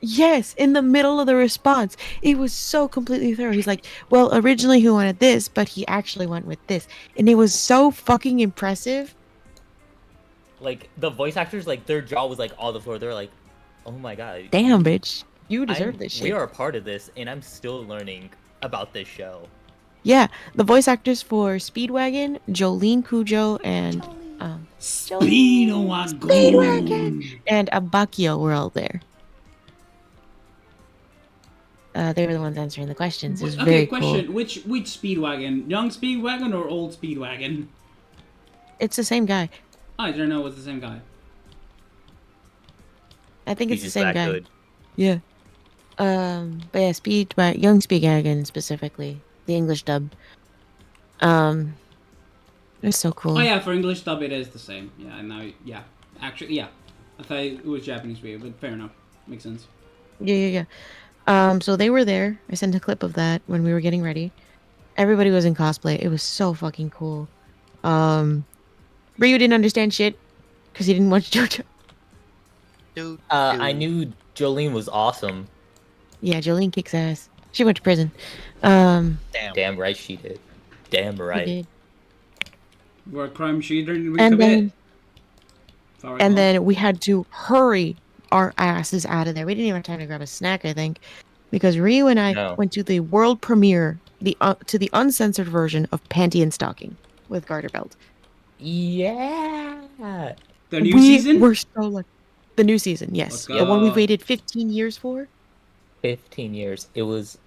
Yes, in the middle of the response. It was so completely thorough. He's like, well, originally he wanted this, but he actually went with this. And it was so fucking impressive. Like the voice actors, like their jaw was like all the floor. They're like, oh my god. Damn, bitch. You deserve I'm- this shit. We are a part of this, and I'm still learning about this show. Yeah, the voice actors for Speedwagon, Jolene Cujo, and Speedwagon. and Abakio were all there. They were the ones answering the questions. It was Okay, very question. cool. Which Speedwagon? Young Speedwagon or old Speedwagon? It's the same guy. I didn't know it was the same guy. I think He's it's the just same that guy. good. Yeah. But yeah, Young Speedwagon specifically, the English dub. It was so cool. Oh yeah, for English dub it is the same. Yeah, now yeah, actually yeah, I thought it was Japanese for you, but fair enough, makes sense. Yeah. So they were there. I sent a clip of that when we were getting ready. Everybody was in cosplay. It was so fucking cool. Ryu didn't understand shit because he didn't watch JoJo. Dude, I knew Jolene was awesome. Yeah, Jolene kicks ass. She went to prison. Damn. Damn right she did. Damn She right. did. War crime she didn't And recommit. And then we had to hurry our asses out of there. We didn't even have time to grab a snack, I think, because Ryu and I No. went to the world premiere, to the uncensored version of Panty and Stocking with Garter Belt. Yeah. The new we season? were so lucky. The new season, yes. Let's The one we go. waited 15 years for. 15 years. It was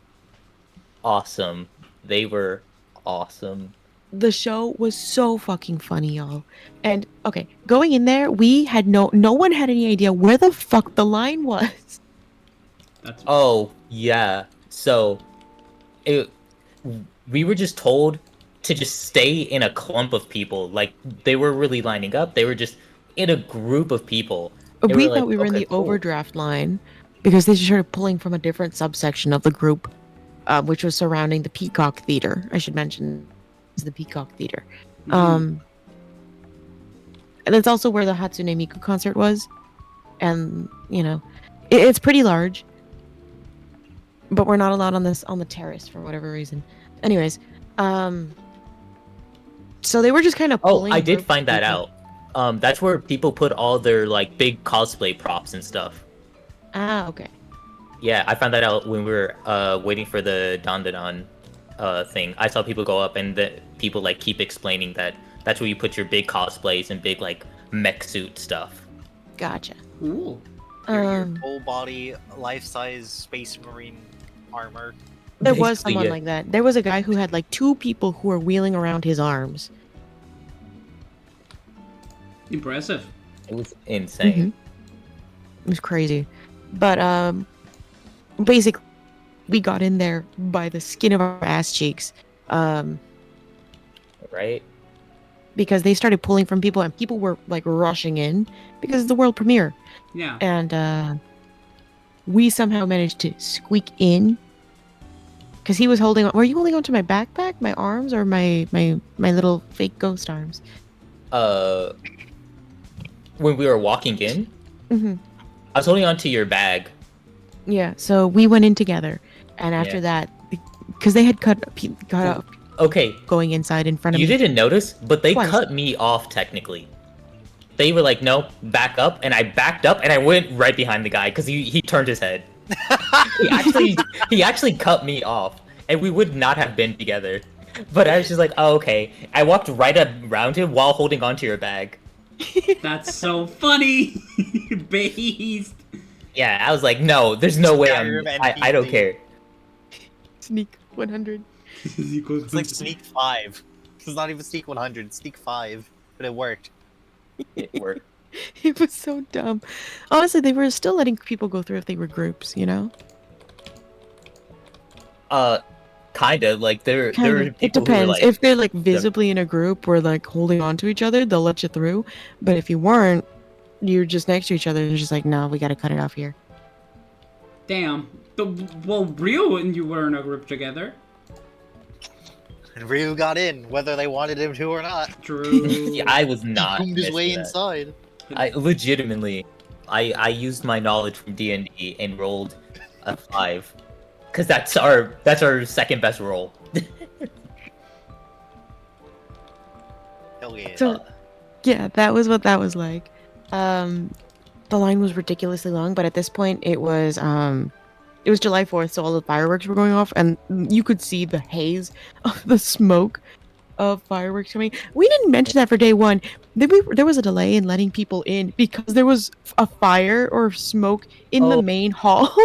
awesome. They were awesome. The show was so fucking funny, y'all. And okay, going in there, we had no one had any idea where the fuck the line was. That's Oh, yeah. So, it, we were just told to just stay in a clump of people. Like, they were really lining up. They were just in a group of people. And We we're like, thought we were in okay, the cool. overdraft line because they started pulling from a different subsection of the group, which was surrounding the Peacock Theater. I should mention is the Peacock Theater. Mhm. And that's also where the Hatsune Miku concert was. And, you know, it's pretty large. But we're not allowed on the terrace for whatever reason. Anyways, so they were just kind of Oh, pulling I did groups of find that people. out. That's where people put all their like big cosplay props and stuff. Ah, okay. Yeah, I found that out when we were waiting for the Dandadan thing. I saw people go up and the people like keep explaining that that's where you put your big cosplays and big like mech suit stuff. Gotcha. Cool. Your full body, life-size Space Marine armor. There was Basically, someone yeah. like that. There was a guy who had like 2 people who were wheeling around his arms. Impressive. It was insane. It was crazy. But basically we got in there by the skin of our ass cheeks. Right? Because they started pulling from people and people were like rushing in because it's the world premiere. Yeah. And we somehow managed to squeak in because he was holding on. Were you holding on to my backpack, my arms, or my little fake ghost arms? When we were walking in, Mm-hmm. I was holding onto your bag. Yeah, so we went in together, and after Yeah. that, because they had cut up Okay, going inside in front of you me. didn't notice, but they Twice. cut me off technically. They were like, no, back up, and I backed up and I went right behind the guy because he turned his head. he actually cut me off, and we would not have been together. But I was just like, oh, okay. I walked right around him while holding onto your bag. That's so funny. Based. Yeah, I was like, no, there's no way Skyrim I don't NPC. care. Sneak 100. It's like Sneak 5. It's not even Sneak 100, it's Sneak 5. But it worked. It worked. It was so dumb. Honestly, they were still letting people go through if they were groups, you know? Kinda, like there Kinda. were It people who were depends. like, If they're like visibly in a group or like holding on to each other, they'll let you through. But if you weren't, you're just next to each other and you're just like, no, we gotta cut it off here. Damn. Well, Ryu and you were in a group together. And Ryu got in, whether they wanted him to or not. True. yeah, I was He not boomed his missing way that. inside. I legitimately, I used my knowledge from D&D and rolled a 5, because that's our second best roll. Hell yeah. So, yeah, that was what that was like. The line was ridiculously long, but at this point it was July 4th, so all the fireworks were going off, and you could see the haze of the smoke of fireworks coming. We didn't mention that for day one. There was a delay in letting people in because there was a fire or smoke in the Oh. main hall.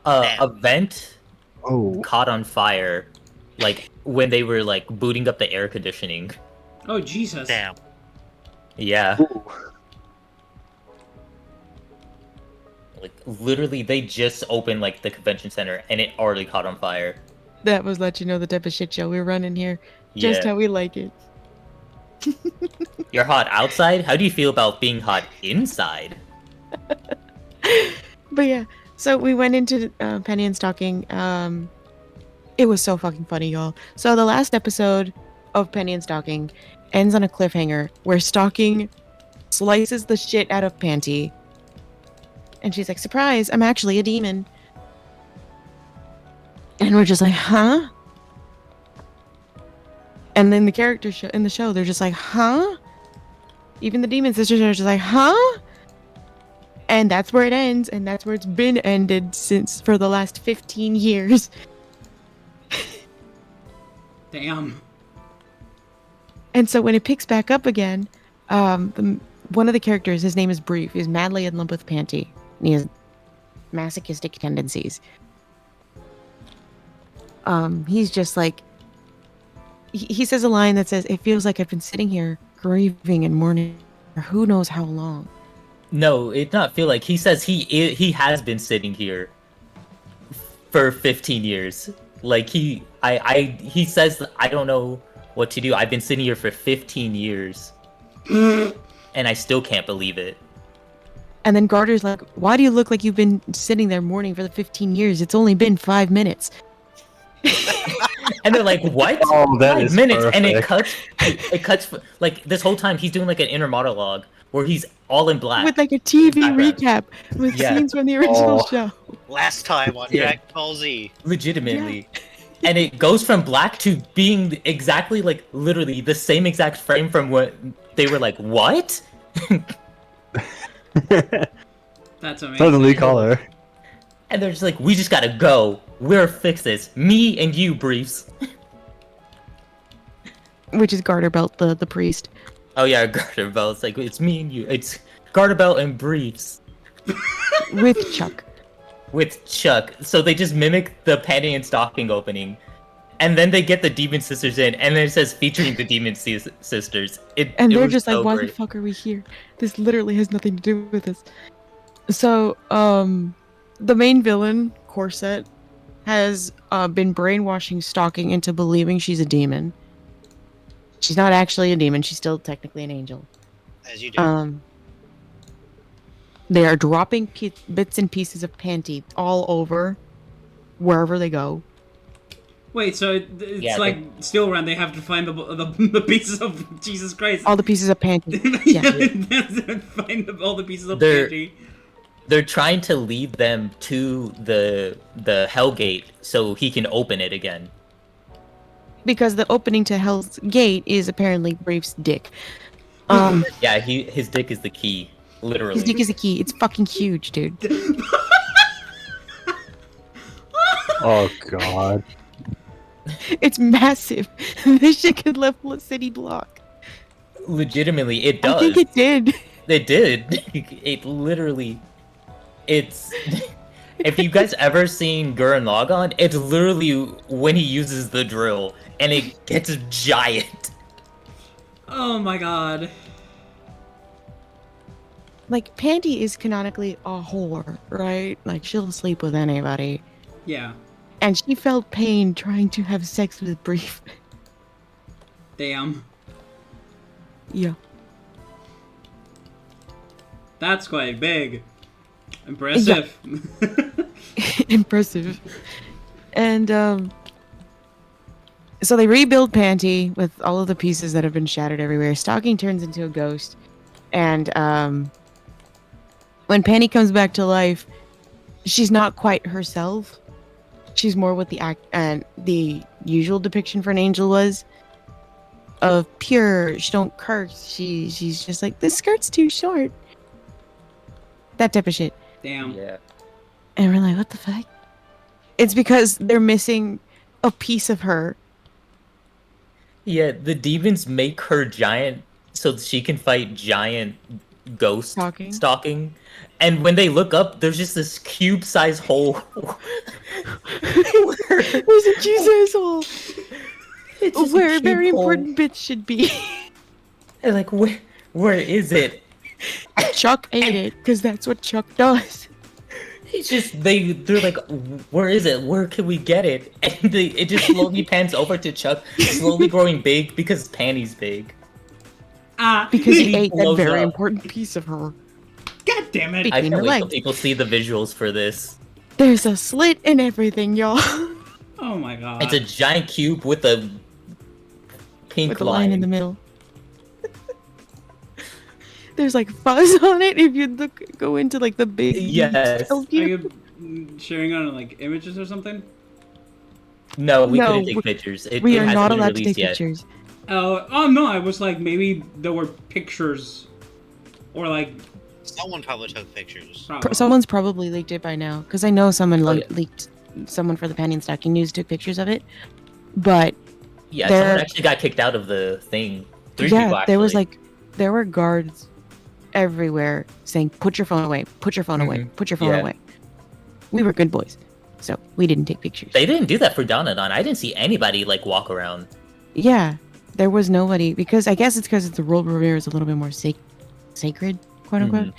A vent Oh, caught on fire, like when they were like booting up the air conditioning. Oh, Jesus. Damn. Yeah, ooh. like literally they just opened like the convention center and it already caught on fire. That was let you know the type of shit show we're running here. Just Yeah. how we like it. You're hot outside? How do you feel about being hot inside? But yeah, so we went into Penny and Stocking. It was so fucking funny, y'all. So the last episode of Penny and Stocking ends on a cliffhanger where Stocking slices the shit out of Panty. And she's like, surprise, I'm actually a demon. And we're just like, huh? And then the characters in the show, they're just like, huh? Even the demon sisters are just like, huh? And that's where it ends, and that's where it's been ended since for the last 15 years. Damn. And so when it picks back up again, the one of the characters, his name is Brief, is madly in love with Panty, and he has masochistic tendencies. He's just like, he says a line that says, "It feels like I've been sitting here grieving and mourning for who knows how long." No, it not feel like. He says he has been sitting here for 15 years. Like he says, I don't know what to do. I've been sitting here for 15 years. And I still can't believe it. And then Garter's like, "Why do you look like you've been sitting there mourning for the 15 years? It's only been 5 minutes." And they're like, "What? Oh, that 5 is minutes?" And it perfect. cuts like this whole time he's doing like an inner monologue where he's all in black. With like a TV Background. recap with Yeah. scenes from the original Oh. show. Last time on Yeah. Dragon Ball Z. Legitimately. And it goes from black to being exactly like literally the same exact frame from what they were like, "What?" That's amazing. Suddenly color. And they're just like, "We just gotta go. We're fix this. Me and you, Briefs." Which is Garter Belt, the priest. Oh yeah, Garter Belt. It's like, it's me and you. It's Garter Belt and Briefs With Chuck. with Chuck. So they just mimic the panty and stocking opening. And then they get the Demon Sisters in, and then it says featuring the Demon Sisters. And it they're was just like, so "Why great. the fuck are we here? This literally has nothing to do with this." So, the main villain, Corset, has been brainwashing Stalking into believing she's a demon. She's not actually a demon. She's still technically an angel. As you do. They are dropping bits and pieces of Panty all over wherever they go. Wait, so it's Yeah, like Steel Run, they have to find the pieces of Jesus Christ. All the pieces of Panty. yeah, Yeah. find all the pieces of They're- Panty. They're trying to lead them to the Hellgate so he can open it again. Because the opening to Hell's Gate is apparently Brief's dick. Yeah, his dick is the key, literally. His dick is a key. It's fucking huge, dude. Oh god. It's massive. This shit could level a city block. Legitimately, it does. I think it did. It did. It literally. It's. If you guys ever seen Gurren Lagann, it's literally when he uses the drill and it gets giant. Oh my god. Like, Panty is canonically a whore, right? Like, she'll sleep with anybody. Yeah. And she felt pain trying to have sex with Brief. Damn. Yeah. That's quite big. Impressive. Impressive. And, so they rebuild Panty with all of the pieces that have been shattered everywhere. Stalking turns into a ghost. And, when Panty comes back to life, she's not quite herself. She's more what the usual depiction for an angel was. Of pure, she don't curse. She's just like, this skirt's too short. That type of shit. Damn. Yeah. And we're like, what the fuck? It's because they're missing a piece of her. Yeah, the demons make her giant so she can fight giant ghost stalking. And when they look up, there's just this cube-sized hole. There's a Jesus hole It's just where a a very cube hole. important bit should be. And like, where is it? Chuck ate it because that's what Chuck does. It's just they're like, where is it? Where can we get it? And it just slowly pans over to Chuck, slowly growing big because Panty's big. Because he He ate that blows very up. important piece of her. God damn it. I Between can't her wait till legs. people see the visuals for this. There's a slit in everything, y'all. Oh my god. It's a giant cube with a pink With a line in the middle. There's like fuzz on it if you go into like the big Yes. detail Are view. you sharing on like images or something? No, we No, couldn't take pictures. We it are hasn't not been allowed to released take yet. pictures. Oh no, I was like maybe there were pictures or like Someone probably took pictures. probably. Someone's probably leaked it by now because I know someone Oh, yeah. leaked. Someone for the Penny and Stocking News took pictures of it, but Yeah, There- someone actually got kicked out of the thing. 3 yeah, people there was actually. like there were guards everywhere saying, "Put your phone away, put your phone away, put your phone Yeah. away." We were good boys, so we didn't take pictures. They didn't do that for Donadon. I didn't see anybody like walk around. Yeah, there was nobody because I guess it's because the world premiere is a little bit more sacred, quote unquote.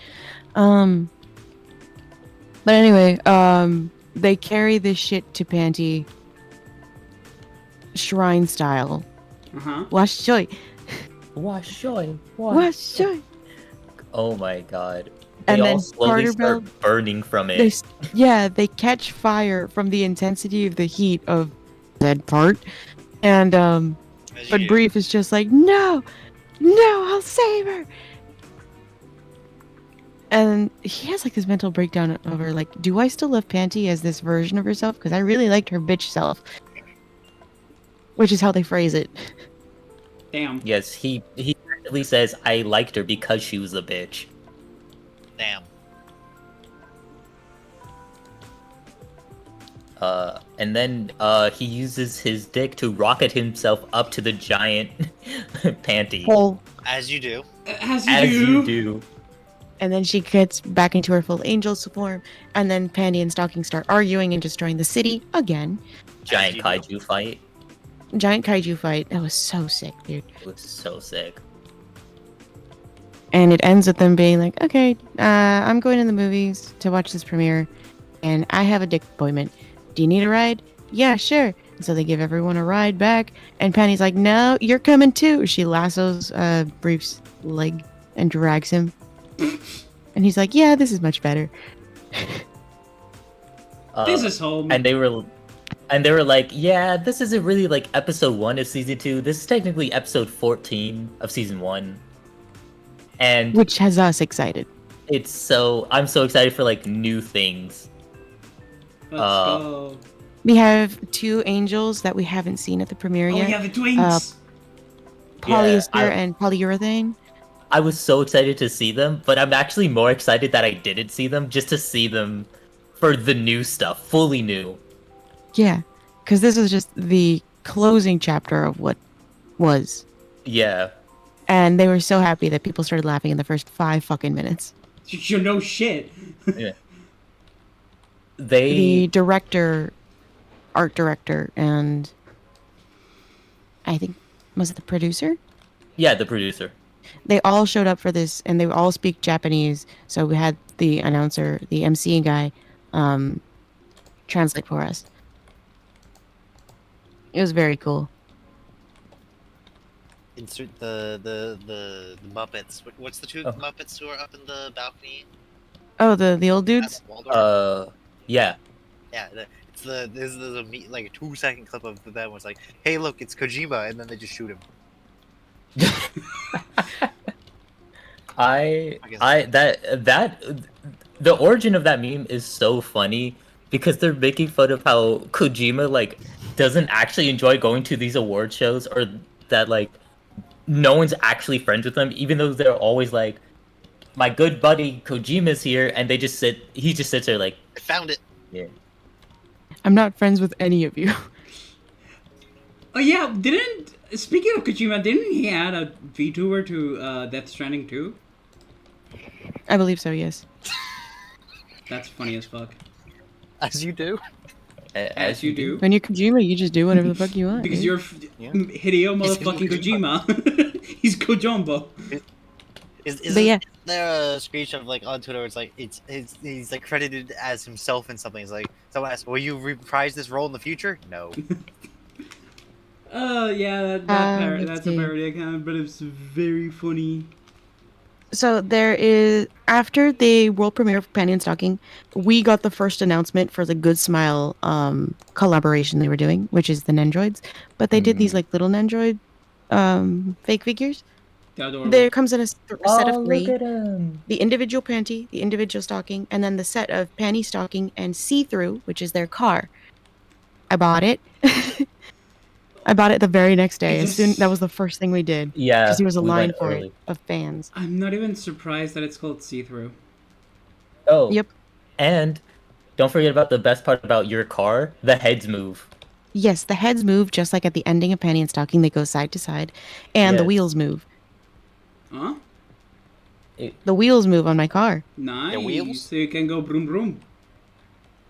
But anyway, they carry this shit to Panty shrine style. Washoy. Washoy. Washoy. Oh my god. They And all then slowly Carter start Bell, burning from it. they catch fire from the intensity of the heat of that part. And but Brief is just like, no, I'll save her. And he has like this mental breakdown over like, do I still love Panty as this version of herself? Because I really liked her bitch self. Which is how they phrase it. Damn. Yes, he actually says, I liked her because she was a bitch. Damn. And then he uses his dick to rocket himself up to the giant panty. Hole. As you do. As As you do. And then she gets back into her full angel form. And then Panty and Stocking start arguing and destroying the city again. Giant you kaiju fight. Giant kaiju fight. That was so sick, dude. It was so sick. And it ends with them being like, okay, I'm going to the movies to watch this premiere. And I have a dick appointment. Do you need a ride? Yeah, sure. And so they give everyone a ride back. And Penny's like, no, you're coming too. She lassos Brief's leg and drags him. And he's like, yeah, this is much better. This is home. And they were like, yeah, this isn't really like episode 1 of season 2. This is technically episode 14 of season 1. And which has us excited. I'm so excited for like new things. Let's go. We have 2 angels that we haven't seen at the premiere yet. Oh, yeah, the twins. Polyester and polyurethane. I was so excited to see them, but I'm actually more excited that I didn't see them, just to see them for the new stuff, fully new. Yeah, because this is just the closing chapter of what was. Yeah. And they were so happy that people started laughing in the first 5 fucking minutes. You know shit. Yeah. The director, art director, and I think, was it the producer? Yeah, the producer. They all showed up for this, and they all speak Japanese. So we had the announcer, the MC guy, translate for us. It was very cool. Insert the Muppets. What's the 2 Muppets who are up in the balcony? Oh, the old dudes? Yeah. Yeah, this is like a 2-second clip of them was like, hey look, it's Kojima, and then they just shoot him. The origin of that meme is so funny because they're making fun of how Kojima like doesn't actually enjoy going to these award shows, or that like no one's actually friends with them, even though they're always like, my good buddy Kojima's here, and he just sits there like, I found it. Yeah. I'm not friends with any of you. Oh yeah, speaking of Kojima, didn't he add a VTuber to Death Stranding 2? I believe so, yes. That's funny as fuck. As you do. As you do. When you're Kojima, you just do whatever the fuck you want. Because dude. you're Hideo motherfucking Kojima. He's Kojombo. Yeah. There a screenshot of like on Twitter where it's like he's like credited as himself in something. It's like someone asked, will you reprise this role in the future? No. Yeah, that's a parody account, but it's very funny. So there is, after the world premiere of Panty and Stocking, we got the first announcement for the Good Smile collaboration they were doing, which is the Nendroids. But they did these like little Nendroid fake figures. There comes in a set of 3. The individual Panty, the individual Stocking, and then the set of Panty, Stocking, and See-Through, which is their car. I bought it. I bought it the very next day. That was the first thing we did. Yeah. Because there was a line for it of fans. I'm not even surprised that it's called See-Through. Oh. Yep. And don't forget about the best part about your car, the heads move. Yes, the heads move just like at the ending of Panty and Stocking. They go side to side. And the wheels move. Huh? The wheels move on my car. Nice. wheels? So you can go broom broom.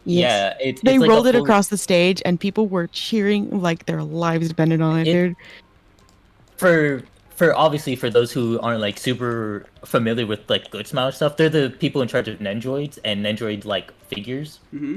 Yes. Yeah, it's They like rolled a it full, across the stage, and people were cheering like their lives depended on it, It- dude. for obviously for those who aren't like super familiar with like Good Smile stuff. They're the people in charge of Nendroids and Nendroid like figures. Mm-hmm.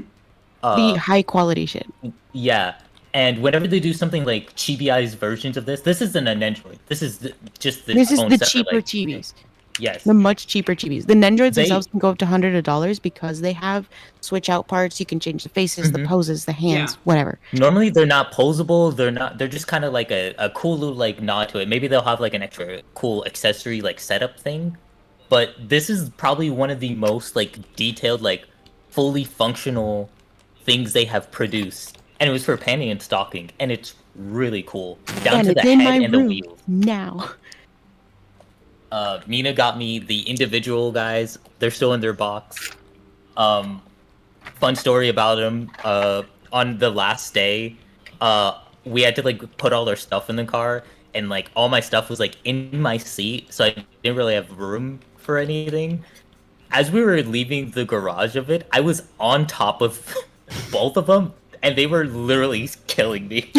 The Uh, high quality shit. yeah. And whenever they do something like chibi-eyes versions of this isn't an Nendroid. This is just the This is own the separate, cheaper like, chibis. yes. The much cheaper chibis. The Nendroids They- themselves can go up to $100 because they have switch out parts. You can change the faces, the Mhm. poses, the hands, Yeah. whatever. Normally they're not posable. They're just kind of like a cool little like nod to it. Maybe they'll have like an extra cool accessory like setup thing. But this is probably one of the most like detailed, like fully functional things they have produced. And it was for panning and stocking, and it's really cool. Down And to the it's in head my and the room wheels. now. Mina got me the individual guys. They're still in their box. Fun story about them. On the last day, we had to like put all our stuff in the car, and like all my stuff was like in my seat, so I didn't really have room for anything. As we were leaving the garage of it, I was on top of both of them, and they were literally killing me.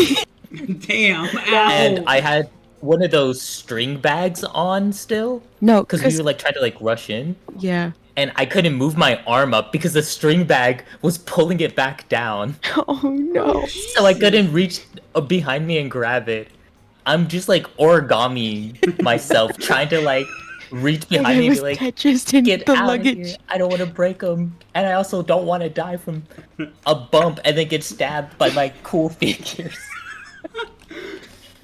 Damn. Ow. And I had one of those string bags on still, No, because we were like trying to like rush in. yeah. And I couldn't move my arm up because the string bag was pulling it back down. Oh no. So I couldn't reach behind me and grab it. I'm just like origami myself, trying to like reach And behind I me and was be like, Tetris in get the out luggage. of here. I don't want to break them. And I also don't want to die from a bump and then get stabbed by my cool figures.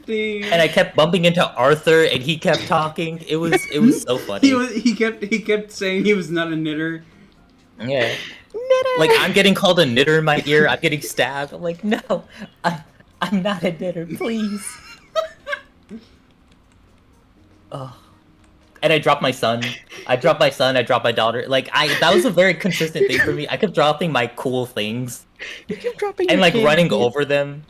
Damn. And I kept bumping into Arthur and he kept talking. It was so funny. He kept saying he was not a knitter. Yeah. Knitter! Like, I'm getting called a knitter in my ear. I'm getting stabbed. I'm like, no, I'm not a knitter, please. Oh. And I dropped my son. I dropped my son. I dropped my daughter. Like, that was a very consistent thing for me. I kept dropping my cool things You keep dropping and your like kids, running dude. over them.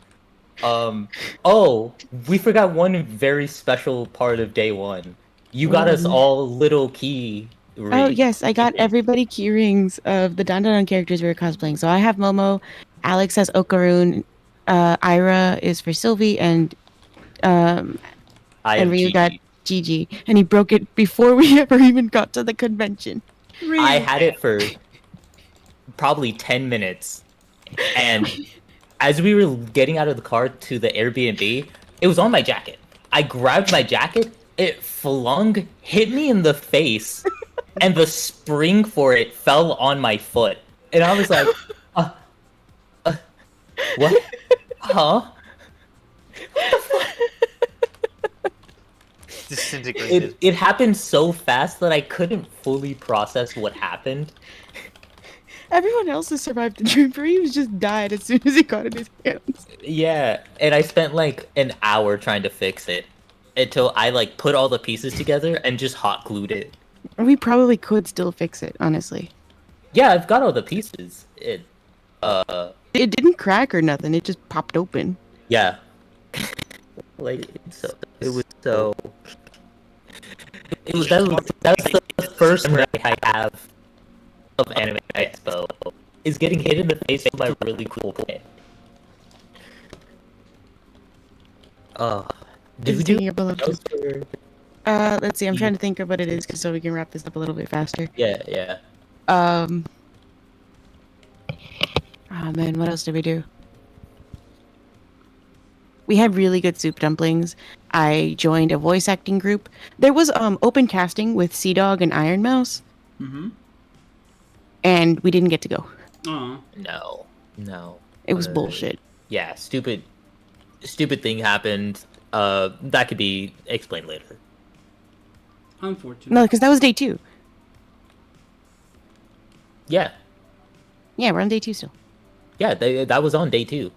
Oh, we forgot one very special part of day one. You got us all little key. Oh yes, I got everybody key rings of the Dan Dan characters we were cosplaying. So I have Momo, Alex has Okaroon, Ira is for Sylvie, and I have Ryu got Gigi. Gigi, and he broke it before we ever even got to the convention. I had it for probably 10 minutes. And as we were getting out of the car to the Airbnb, it was on my jacket. I grabbed my jacket, it flung, hit me in the face, and the spring for it fell on my foot. And I was like, what? Huh? Disintegrated. It happened so fast that I couldn't fully process what happened. Everyone else has survived the dream. Reeves just died as soon as he got in his hands. Yeah, and I spent like an hour trying to fix it until I like put all the pieces together and just hot glued it. We probably could still fix it, honestly. Yeah, I've got all the pieces. It didn't crack or nothing. It just popped open. Yeah. Like it was that was the first memory I have of Anime Expo is getting hit in the face with my really cool kit. Did we do Taking up a little- those for- Let's see. I'm trying to think of what it is, so we can wrap this up a little bit faster. Yeah. Oh man, what else did we do? We had really good soup dumplings. I joined a voice acting group. There was open casting with Sea Dog and Iron Mouse, Mm-hmm. and we didn't get to go. Aw. No. It was bullshit. Yeah, stupid thing happened. That could be explained later. Unfortunate. No, because that was day 2. Yeah, Yeah, we're on day 2 still. yeah, that was on day 2.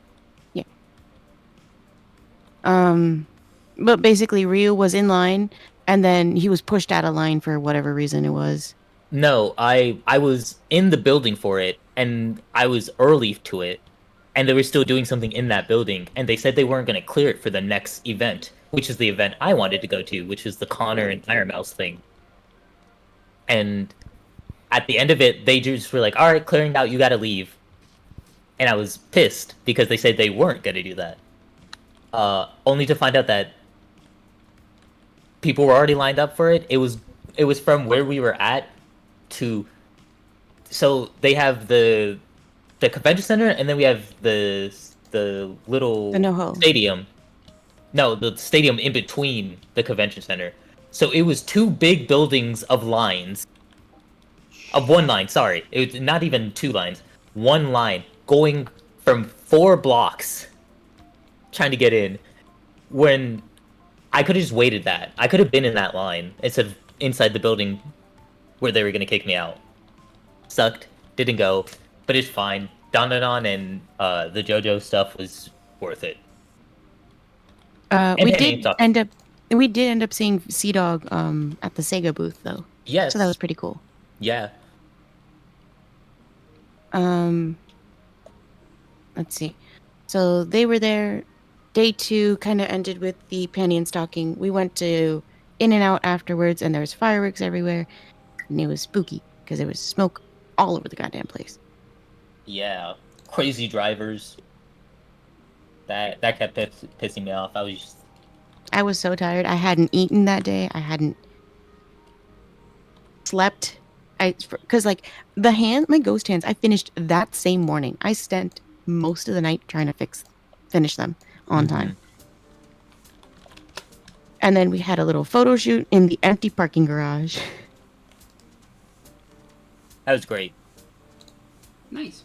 But basically, Ryu was in line, and then he was pushed out of line for whatever reason it was. No, I was in the building for it, and I was early to it, and they were still doing something in that building, and they said they weren't going to clear it for the next event, which is the event I wanted to go to, which is the Connor and Iron Mouse thing. And at the end of it, they just were like, "All right, clearing out. You got to leave." And I was pissed because they said they weren't gonna do that. Only to find out that people were already lined up for it. It was from where we were at to. So they have the convention center, and then we have the little The NoHo. stadium. No, the stadium in between the convention center. So it was two big buildings of lines. Of one line, sorry. It was not even two lines. One line going from 4 blocks trying to get in. When I could have just waited that. I could have been in that line instead of inside the building where they were going to kick me out. Sucked. Didn't go. But it's fine. Dandadan and the JoJo stuff was worth it. We Penny did talk- end up seeing Sea Dog at the Sega booth though. Yes. So that was pretty cool. Yeah. Let's see. So they were there. Day 2 kind of ended with the panty and stocking. We went to In-N-Out afterwards, and there was fireworks everywhere, and it was spooky because there was smoke all over the goddamn place. Yeah. Crazy drivers. That kept pissing me off. I was so tired. I hadn't eaten that day. I hadn't slept. Because like my ghost hands, I finished that same morning. I spent most of the night trying to finish them on time. And then we had a little photo shoot in the empty parking garage. That was great. Nice.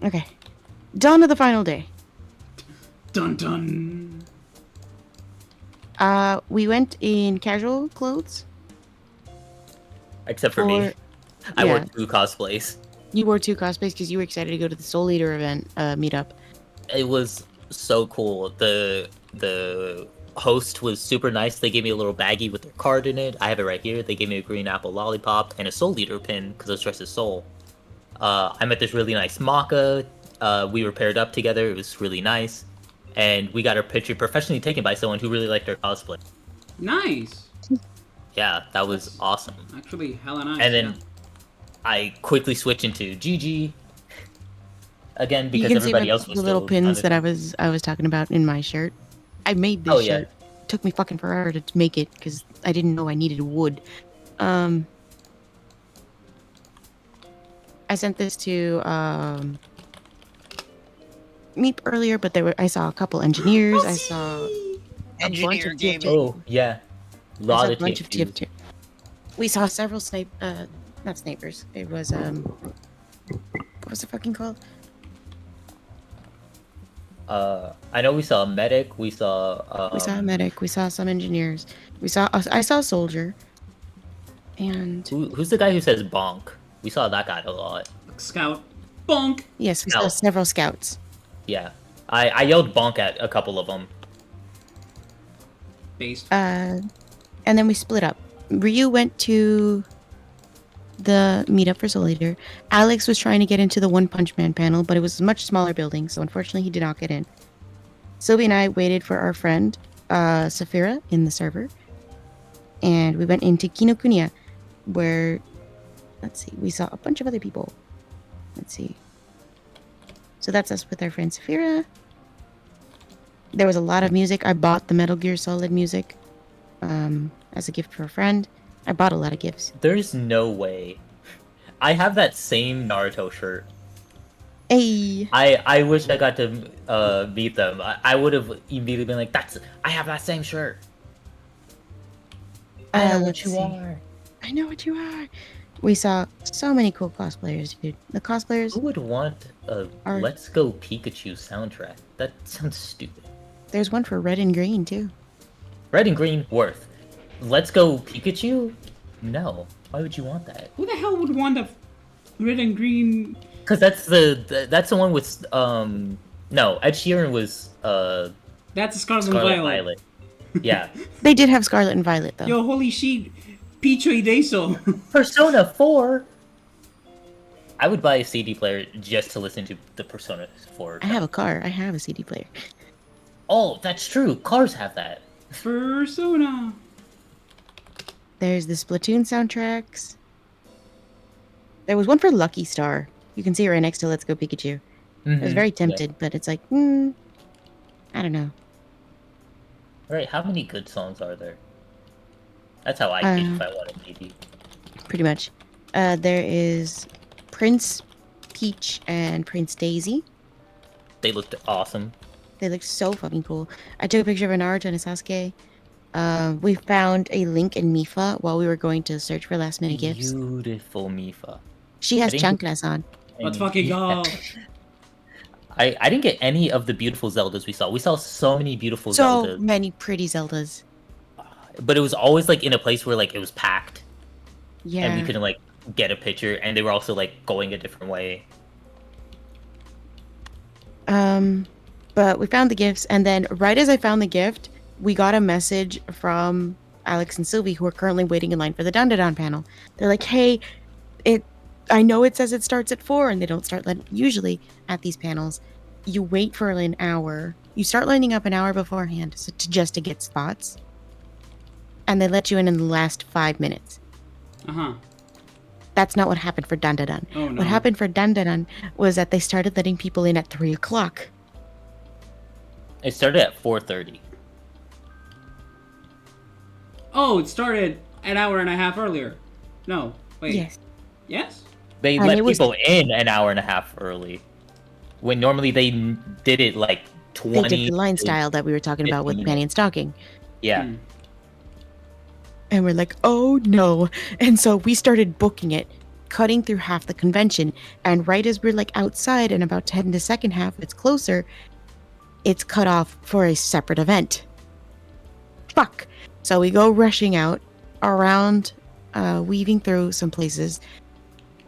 Okay. Dawn of the final day. Dun dun. We went in casual clothes. Except for me. I yeah. wore 2 cosplays. You wore 2 cosplays because you were excited to go to the Soul Eater event meetup. It was so cool. The host was super nice. They gave me a little baggie with their card in it. I have it right here. They gave me a green apple lollipop and a Soul Eater pin because I was dressed as Soul. I met this really nice Maka. We were paired up together. It was really nice. And we got our picture professionally taken by someone who really liked our cosplay. Nice. Yeah, that was awesome. Actually, hella nice. And then yeah. I quickly switched into GG again You because can see everybody else was the little still pins under- that I was talking about in my shirt. I made this Oh, yeah. shirt. Took me fucking forever to make it because I didn't know I needed wood. I sent this to Meep earlier, but I saw a couple engineers. I saw a bunch Engineer of gaming. TFT. Oh yeah, I saw lot a of bunch of TFTs. TFT. We saw several not snipers. It was what was it fucking called? I know we saw a medic. We saw. We saw a medic. We saw some engineers. I saw a soldier. And Who's the guy who says bonk? We saw that guy a lot. Scout. Bonk. yes, we saw Scout. several scouts. Yeah, I yelled bonk at a couple of them. Based. And then we split up. Ryu went to the meetup for Soul Eater. Alex was trying to get into the One Punch Man panel, but it was a much smaller building, so unfortunately he did not get in. Sylvie and I waited for our friend, Saphira, in the server. And we went into Kinokuniya, where, let's see, we saw a bunch of other people. Let's see. So that's us with our friend Saphira. There was a lot of music. I bought the Metal Gear Solid music as a gift for a friend. I bought a lot of gifts. There's no way. I have that same Naruto shirt. Hey! I wish I got to meet them. I would have immediately been like, I have that same shirt. I know what Let's you see. are. I know what you are. We saw so many cool cosplayers, dude. The cosplayers Who would want a Are- Let's Go Pikachu soundtrack? That sounds stupid. There's one for red and green too. Red and green, worth. Let's Go Pikachu? No. Why would you want that? Who the hell would want a red and green? Because that's the one with no, Ed Sheeran was That's a Scarlet, Scarlet and Violet. Violet. Yeah. They did have Scarlet and Violet though. Yo, holy shit. Picho Deso. Persona 4. I would buy a CD player just to listen to the Persona 4. I have a car. I have a CD player. Oh, that's true. Cars have that. Persona. There's the Splatoon soundtracks. There was one for Lucky Star. You can see it right next to Let's Go Pikachu. I was very tempted, but it's like, I don't know. Alright, how many good songs are there? That's how I gauge if I want a maybe. Pretty much. There is Prince Peach and Prince Daisy. They looked awesome. They look so fucking cool. I took a picture of a Naruto and a Sasuke. We found a Link and Mifa while we were going to search for last minute gifts. Beautiful Mifa. She has I didn't chanclas on. Let's fucking go. I didn't get any of the beautiful Zeldas we saw. We saw so many beautiful So Zeldas. many pretty Zeldas. But it was always like in a place where like it was packed. Yeah. And we couldn't like get a picture, and they were also like going a different way. But we found the gifts, and then right as I found the gift, we got a message from Alex and Sylvie, who are currently waiting in line for the Dandadan panel. They're like, hey, I know it says it starts at 4, and they don't start usually at these panels. You wait for an hour. You start lining up an hour beforehand just to get spots. And they let you in the last 5 minutes. Uh-huh. That's not what happened for Dandadan. Oh, no. What happened for Dandadan was that they started letting people in at 3 o'clock. It started at 4:30. Oh, it started an hour and a half earlier. No, wait. Yes. Yes? They And let it was- people in an hour and a half early. When normally they did it like 20. They did the line style that we were talking about with 15 Penny and Stocking. Yeah. Hmm. And we're like, oh no. And so we started booking it, cutting through half the convention. And right as we're like outside and about to head into second half, it's closer, it's cut off for a separate event. Fuck. So we go rushing out around, weaving through some places.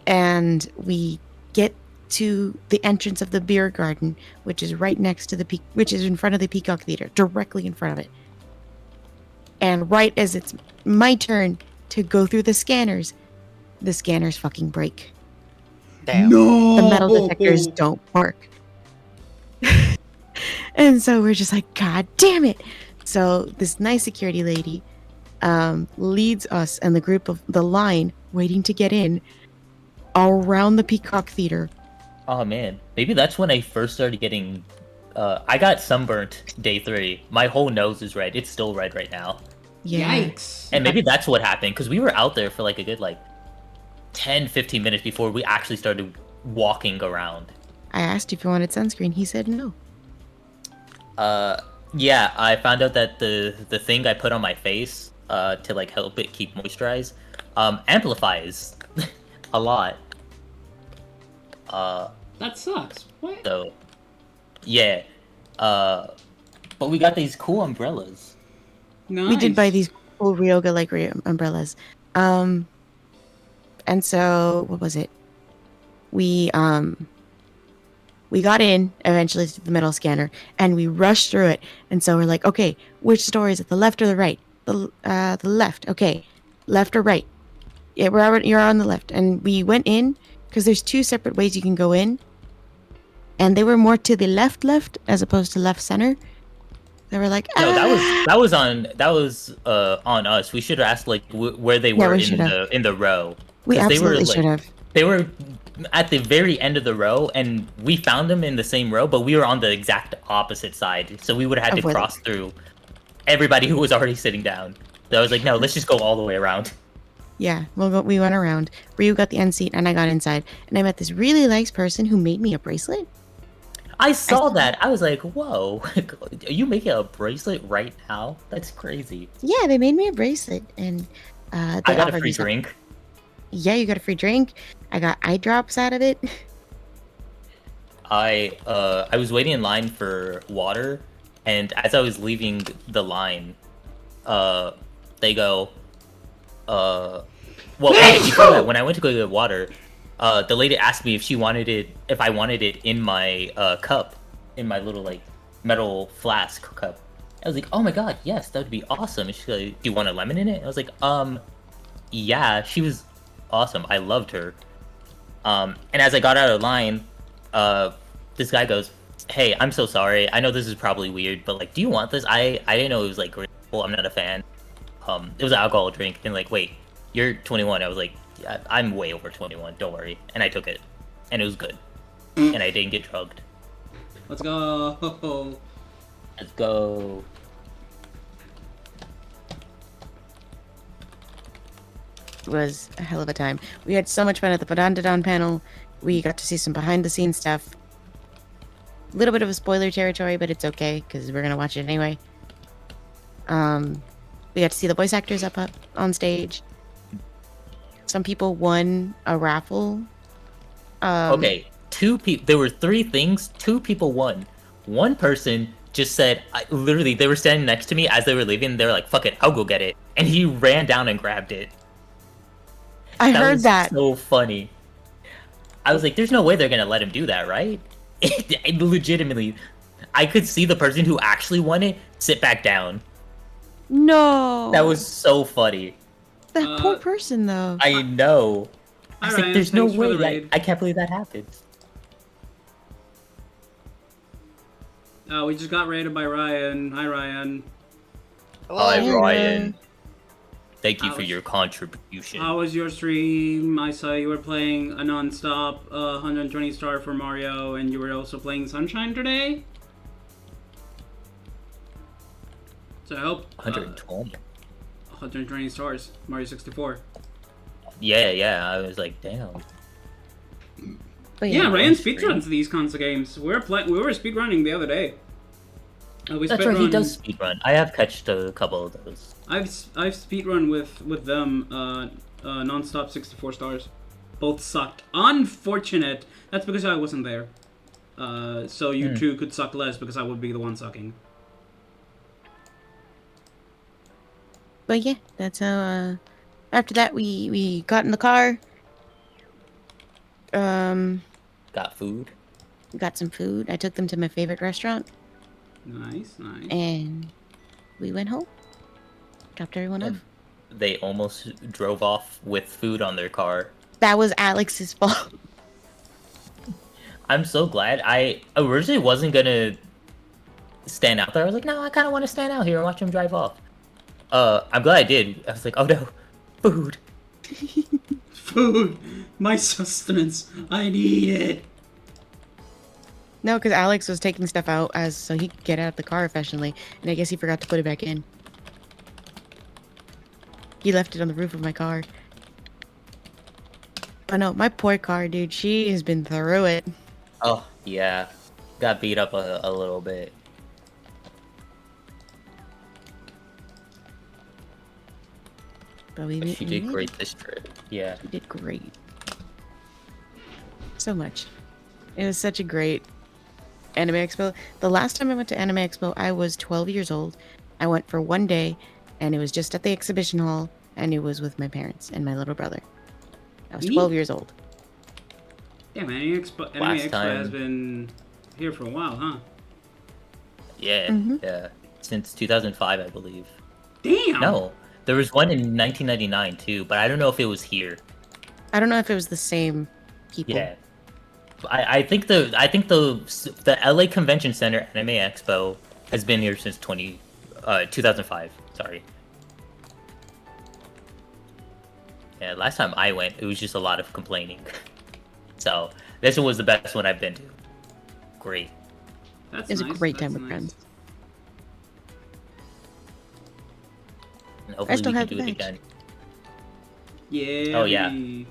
And we get to the entrance of the beer garden, which is right next to which is in front of the Peacock Theater, directly in front of it. And right as it's my turn to go through the scanners fucking break. Damn. No! The metal detectors don't work. And so we're just like, God damn it. So this nice security lady leads us and the group of the line waiting to get in around the Peacock Theater. Oh man, maybe that's when I first started getting. I got sunburnt day 3. My whole nose is red. It's still red right now. Yeah. Yikes. And maybe that's what happened, because we were out there for like a good 10-15 minutes before we actually started walking around. I asked if you wanted sunscreen. He said no. Yeah, I found out that the thing I put on my face to like help it keep moisturized amplifies a lot. That sucks. What? So yeah. But we got these cool umbrellas. Nice. We did buy these cool Ryoga like umbrellas. And so what was it? We got in eventually to the metal scanner and we rushed through it. And so we're like, okay, which store is it? The left or the right? The left. Okay. Left or right? Yeah, you're on the left. And we went in because there's 2 separate ways you can go in. And they were more to the left as opposed to left center. They were like, No, that was on us. We should have asked like where they were in the row. We 'Cause absolutely should have. They were at the very end of the row, and we found them in the same row, but we were on the exact opposite side, so we would have had to cross through everybody who was already sitting down. So I was like, no, let's just go all the way around. Yeah, we went around. Ryu got the end seat, and I got inside. And I met this really nice person who made me a bracelet. I saw that. I was like, whoa, are you making a bracelet right now? That's crazy. Yeah, they made me a bracelet, and I they got a offered free me some- drink. Yeah, you got a free drink. I got eye drops out of it. I was waiting in line for water, and as I was leaving the line, they go, well, okay, before that, when I went to go get water, the lady asked me if I wanted it in my cup, in my little metal flask cup. I was like, oh my god, yes, that would be awesome. And she's like, do you want a lemon in it? I was like, yeah. She was awesome. I loved her. And as I got out of line, this guy goes, Hey, I'm so sorry. I know this is probably weird, but like, do you want this? I didn't know it was like great. Well, I'm not a fan. It was an alcohol drink, and like, wait, you're 21. I was like, yeah, I'm way over 21. Don't worry. And I took it, and it was good, and I didn't get drugged. Let's go. Let's go. It was a hell of a time. We had so much fun at the Padandadon panel. We got to see some behind the scenes stuff. A little bit of a spoiler territory, but it's okay because we're gonna watch it anyway. We got to see the voice actors up on stage. Some people won a raffle. Okay, two people. There were three things. Two people won. One person just said, literally, they were standing next to me as they were leaving. They were like, "Fuck it, I'll go get it," and he ran down and grabbed it. I heard was that. So funny. I was like, "There's no way they're gonna let him do that, right?" Legitimately, I could see the person who actually won it sit back down. No. That was so funny. That poor person, though. I know. I was Hi, like, Ryan, "There's no thanks for the way." raid. I can't believe that happened. We just got raided by Ryan. Hi, Ryan. Hi, Hey, Ryan. Thank you I for was- your contribution. How was your stream? I saw you were playing a non-stop 120 star for Mario, and you were also playing Sunshine today. So I hope 120. 120 stars, Mario 64. Yeah. I was like, damn. But Yeah, Ryan on stream. speedruns these kinds of games. We were speedrunning the other day. We That's right, he speedrun- does speedrun. I have catched a couple of those. I've speedrun with them non-stop 64 stars. Both sucked. Unfortunate. That's because I wasn't there. So you two could suck less because I would be the one sucking. But yeah, that's how. After that, we got in the car. Got food. Got some food. I took them to my favorite restaurant, Nice. and we went home. Dropped everyone off. They almost drove off with food on their car. That was Alex's fault. I'm so glad. I originally wasn't gonna stand out there. I was like, no, I kind of want to stand out here and watch them drive off. I'm glad I did. I was like, oh no, food. Food! My sustenance! I need it! No, because Alex was taking stuff out so he could get out of the car efficiently, and I guess he forgot to put it back in. He left it on the roof of my car. Oh no, my poor car, dude. She has been through it. Oh yeah, got beat up a little bit. But we She did great this trip. Yeah. She did great. So much. It was such a great Anime Expo. The last time I went to Anime Expo, I was 12 years old. I went for one day, and it was just at the exhibition hall, and it was with my parents and my little brother. I was 12 years old. Damn, Anime Expo has been here for a while, huh? Yeah, yeah. Since 2005, I believe. Damn! No, there was one in 1999 too, but I don't know if it was here. I don't know if it was the same people. Yeah. I think the LA Convention Center Anime Expo has been here since 2005. Sorry. Yeah, last time I went, it was just a lot of complaining. So this one was the best one I've been to. Great. That's It was nice, a great that's time with nice. friends. And hopefully still we have can the do it badge. again. Yeah. Oh, yeah.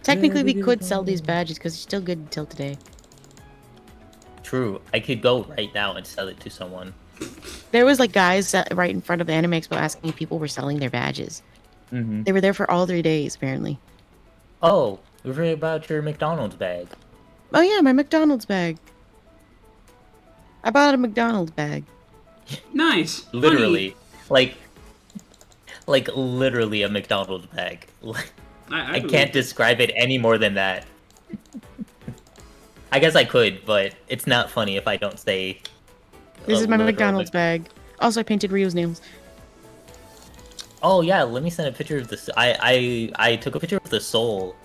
Technically, we could sell these badges because they're still good until today. True. I could go right now and sell it to someone. There was like guys right in front of the Anime Expo asking if people were selling their badges. Mm-hmm. They were there for all 3 days, apparently. Oh, we forgot about your McDonald's bag. Oh yeah, my McDonald's bag. I bought a McDonald's bag. Nice. Funny. Literally. Like literally a McDonald's bag. I believe can't it. describe it any more than that. I guess I could, but it's not funny if I don't say. This is my literal McDonald's bag. Also, I painted Rio's nails. Oh yeah, let me send a picture of this. I took a picture of the soul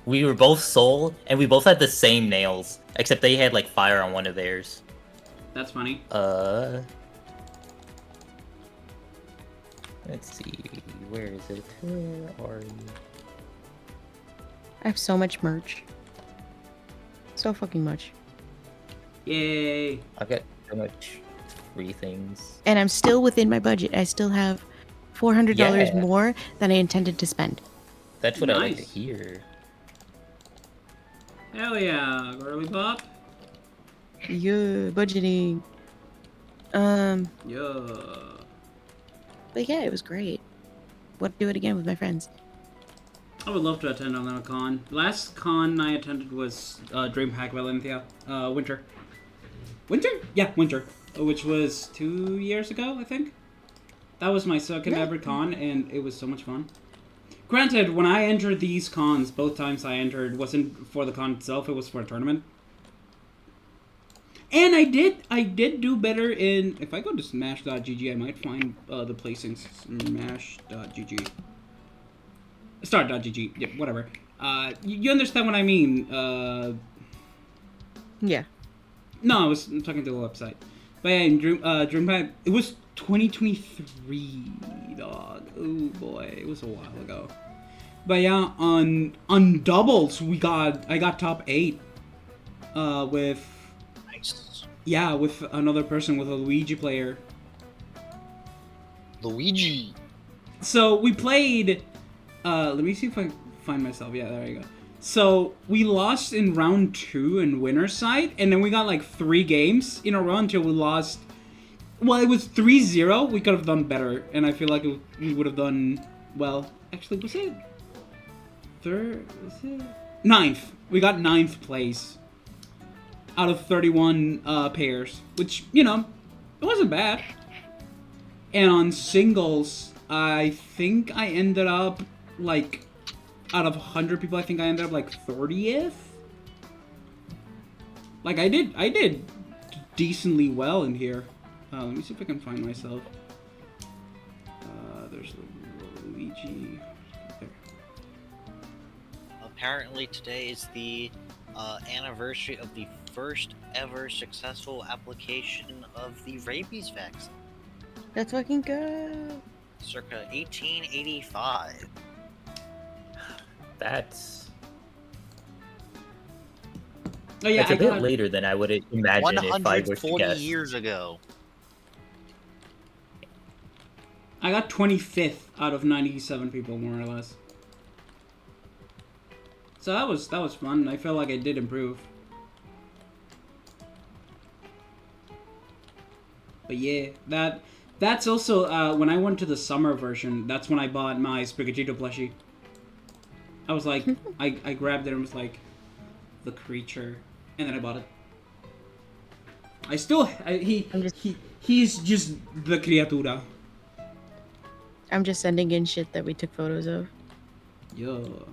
We were both soul, and we both had the same nails, except they had like fire on one of theirs. That's funny. Let's see, where is it? Where are you? I have so much merch. So fucking much. Yay. I've got so much free things. And I'm still within my budget. I still have $400 Yeah. more than I intended to spend. That's what I like to Nice. hear. Hell yeah, girly pop. Yeah, budgeting. Yeah. But yeah, it was great. Would do it again with my friends. I would love to attend another con. Last con I attended was DreamHack Valencia. Winter. Winter? Yeah, winter. Which was 2 years ago, I think. That was my second ever con, and it was so much fun. Granted, when I entered these cons, both times I entered wasn't for the con itself, it was for a tournament. And I did do better in... If I go to smash.gg, I might find the placings. Smash.gg. Start.gg. Yeah, whatever. You understand what I mean. Yeah. No, I was talking to the website. But yeah, in DreamHack, it was 2023, dog. Oh boy, it was a while ago. But yeah, on doubles, I got top 8. With... Nice. Yeah, with another person, with a Luigi player. Luigi. So we played. Let me see if I find myself. Yeah, there you go. So we lost in round 2 in winner's side, and then we got like 3 games in a row until we lost. Well, it was 3-0. We could have done better, and I feel like we would have done well. Actually, was it third? Was it 9th? We got 9th place out of 31 pairs, which, you know, it wasn't bad. And on singles, I think I ended up, like, out of 100 people, I think I ended up, like, 30th? Like, I did decently well in here. Let me see if I can find myself. There's Luigi. There. Apparently today is the anniversary of the first ever successful application of the rabies vaccine, Let's fucking go. circa 1885. That's Oh yeah, it's a bit later than I would imagine if I were to 140 guess. years ago. I got 25th out of 97 people, more or less. So that was fun. I felt like I did improve. But yeah, that's also when I went to the summer version. That's when I bought my Spaghettito plushie. I was like, I grabbed it and was like, the creature, and then I bought it. He's just the criatura. I'm just sending in shit that we took photos of. Yo.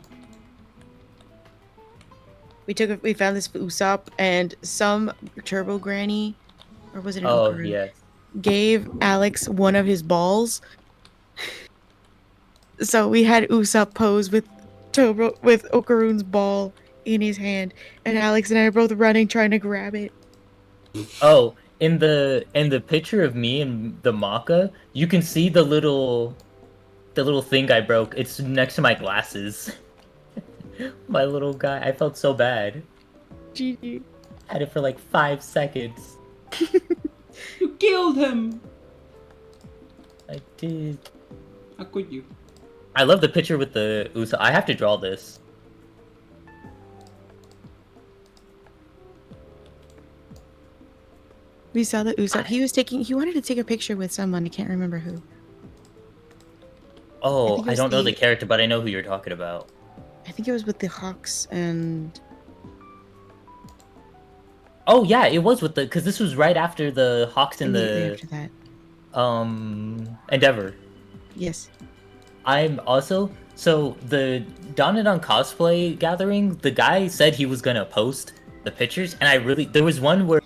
We found this Usopp, and some turbo granny, or was it an Oh Okaru, yes. gave Alex one of his balls. So we had Usopp pose with Okaru's ball in his hand, and Alex and I are both running trying to grab it. Oh, in the picture of me and the Maka, you can see the little thing I broke. It's next to my glasses. My little guy. I felt so bad. GG. Had it for like 5 seconds. You killed him! I did. How could you? I love the picture with the Usa. I have to draw this. We saw the Usopp. He wanted to take a picture with someone. I can't remember who. Oh, think it I was don't know the- the character, but I know who you're talking about. I think it was with the Hawks and... Oh yeah, it was with the, because this was right after the Hawks and immediately the after that. Endeavor. Yes. I'm also, so the Donadon cosplay gathering, the guy said he was gonna post the pictures, and there was one where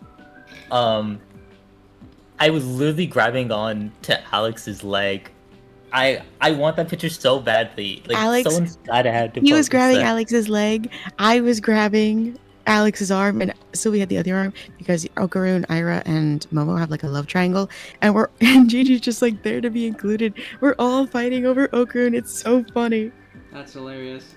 I was literally grabbing on to Alex's leg I want that picture so badly. Like Alex, someone's gotta have to he was post grabbing that. Alex's leg. I was grabbing Alex's arm, and Sylvie had the other arm because Okaroon, Ira, and Momo have like a love triangle, and we're and Gigi's just like there to be included. We're all fighting over Okaroon. It's so funny. That's hilarious.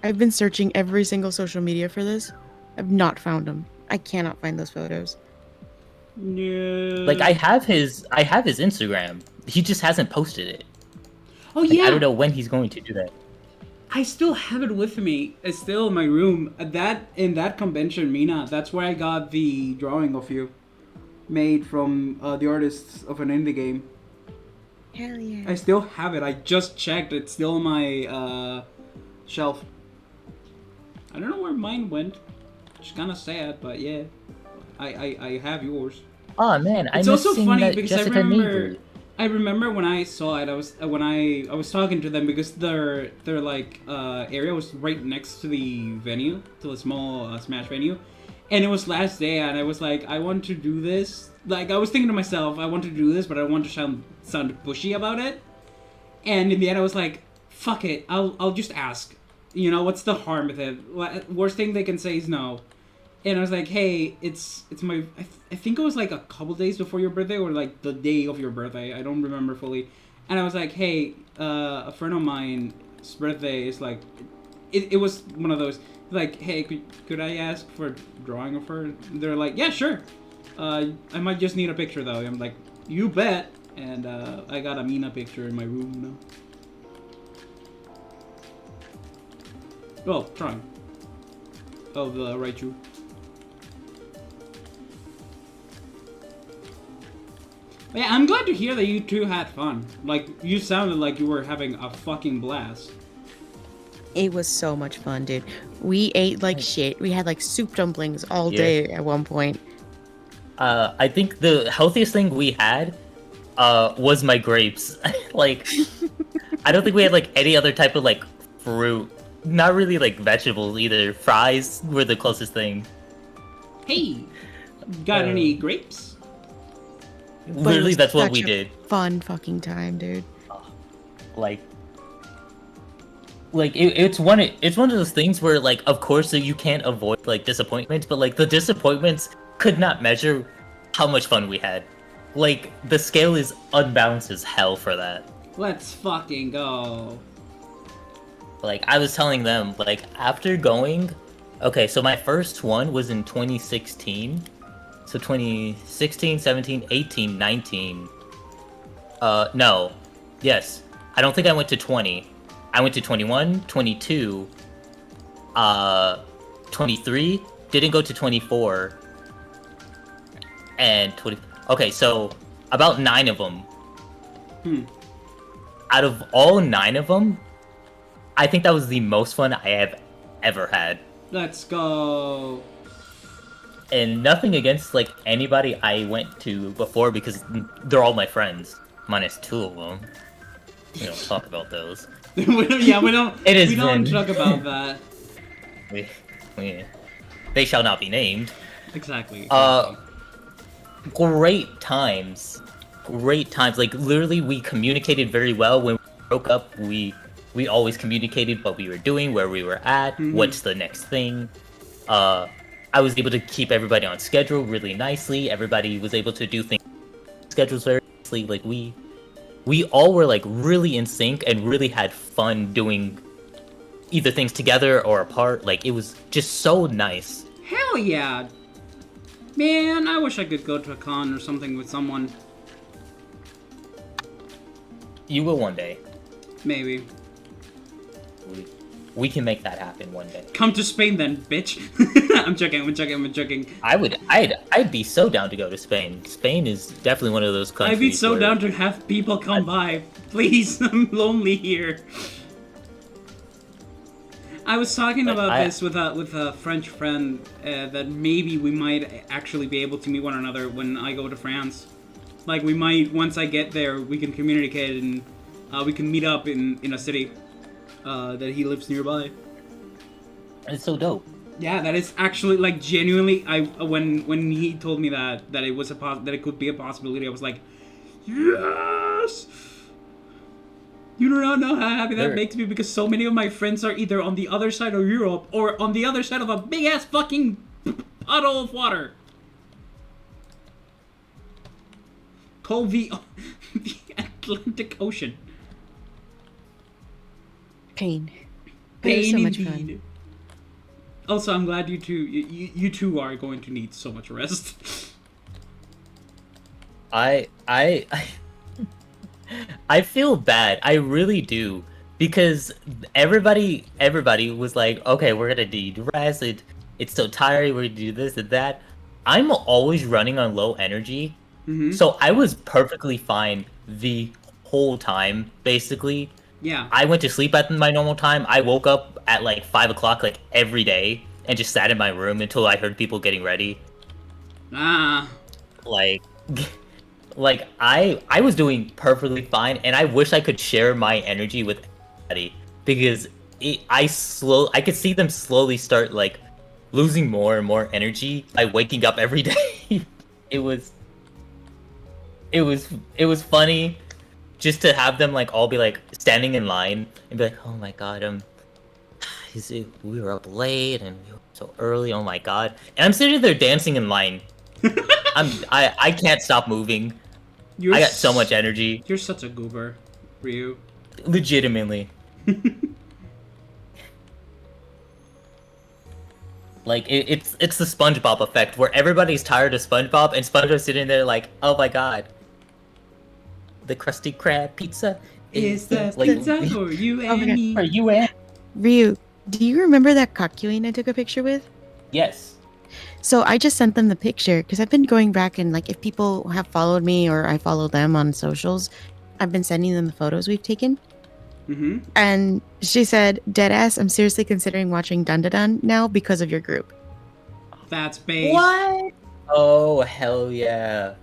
I've been searching every single social media for this. I've not found them. I cannot find those photos. Yeah. Like I have his Instagram. He just hasn't posted it. Oh Like, yeah. I don't know when he's going to do that. I still have it with me. It's still in my room. In that convention, Mina. That's where I got the drawing of you, made from the artists of an indie game. Hell yeah. I still have it. I just checked. It's still in my shelf. I don't know where mine went. It's kind of sad, but yeah, I have yours. Oh man, I It's miss also seeing funny that because Jessica Neighbor. I remember when I saw it. I was talking to them because their like area was right next to the venue, to the small Smash venue, and it was last day, and I was like, I want to do this. Like I was thinking to myself, I want to do this, but I want to sound pushy about it. And in the end, I was like, fuck it, I'll just ask. You know, what's the harm with it? Worst thing they can say is no. And I was like, hey, it's my... I think it was like a couple days before your birthday or like the day of your birthday. I don't remember fully. And I was like, hey, a friend of mine's birthday is like... It was one of those, like, hey, could I ask for a drawing of her? And they're like, yeah, sure. I might just need a picture though. I'm like, you bet. And I got a Mina picture in my room now. Well, trying. Of the Raichu. Yeah, I'm glad to hear that you two had fun. Like, you sounded like you were having a fucking blast. It was so much fun, dude. We ate like shit. We had like soup dumplings all Yeah. day at one point. I think the healthiest thing we had was my grapes. Like, I don't think we had like any other type of like fruit. Not really like vegetables either. Fries were the closest thing. Hey, got any grapes? But it Literally, was that's what such we a did. Fun fucking time, dude. Like it's one of those things where like of course you can't avoid like disappointments, but like the disappointments could not measure how much fun we had. Like the scale is unbalanced as hell for that. Let's fucking go. Like I was telling them, like after going, okay, so my first one was in 2016. So 2016, 17, 18, 19. No. Yes. I don't think I went to 20. I went to 21, 22, 23, didn't go to 24, and 20. Okay, so about 9 of them. Out of all 9 of them, I think that was the most fun I have ever had. Let's go. And nothing against like anybody I went to before because they're all my friends, minus 2 of them. We don't talk about those. we don't It is we don't Vin. talk about that. They shall not be named. Exactly. Great times. Like literally, we communicated very well. When we broke up, we always communicated what we were doing, where we were at, what's the next thing. I was able to keep everybody on schedule really nicely. Everybody was able to do things schedules very nicely. Like we all were like really in sync and really had fun doing either things together or apart. Like it was just so nice. Hell yeah. Man, I wish I could go to a con or something with someone. You will one day. Maybe. We can make that happen one day. Come to Spain then, bitch. I'm joking. I'd be so down to go to Spain. Spain is definitely one of those countries. I'd be so where- down to have people come by. Please, I'm lonely here. I was talking about this with a French friend that maybe we might actually be able to meet one another when I go to France. Like we might, once I get there, we can communicate and we can meet up in a city that he lives nearby. It's so dope. Yeah, that is actually like genuinely. I when he told me that it was that it could be a possibility, I was like, yes. You do not know how happy that There- makes me because so many of my friends are either on the other side of Europe or on the other side of a big ass fucking puddle of water. Called the the Atlantic Ocean. Pain. But it was Pain so much indeed. fun. Also, I'm glad you two are going to need so much rest. I I feel bad. I really do. Because everybody was like, okay, we're gonna need rest. It's so tiring. We're gonna do this and that. I'm always running on low energy, Mm-hmm. so I was perfectly fine the whole time. Basically, Yeah. I went to sleep at my normal time. I woke up at like 5 o'clock, like every day, and just sat in my room until I heard people getting ready. Ah. Like, like I was doing perfectly fine, and I wish I could share my energy with everybody because I could see them slowly start like losing more and more energy by waking up every day. it was it was funny just to have them like all be like standing in line and be like, oh my god, we were up late and we were so early. Oh my god, and I'm sitting there dancing in line. I can't stop moving. I got so much energy. You're such a goober, Ryu. Legitimately. Like it's the SpongeBob effect where everybody's tired of SpongeBob and SpongeBob's sitting there like, oh my god, the Krusty Krab pizza Is the like, pizza for you Oh my and God. me? for you and Ryu, do you remember that Kakyoin I took a picture with? yes. So I just sent them the picture because I've been going back and like if people have followed me or I follow them on socials, I've been sending them the photos we've taken. Mm-hmm. And she said, "Deadass, I'm seriously considering watching Dun Dun Dun now because of your group." That's base. What? Oh hell yeah!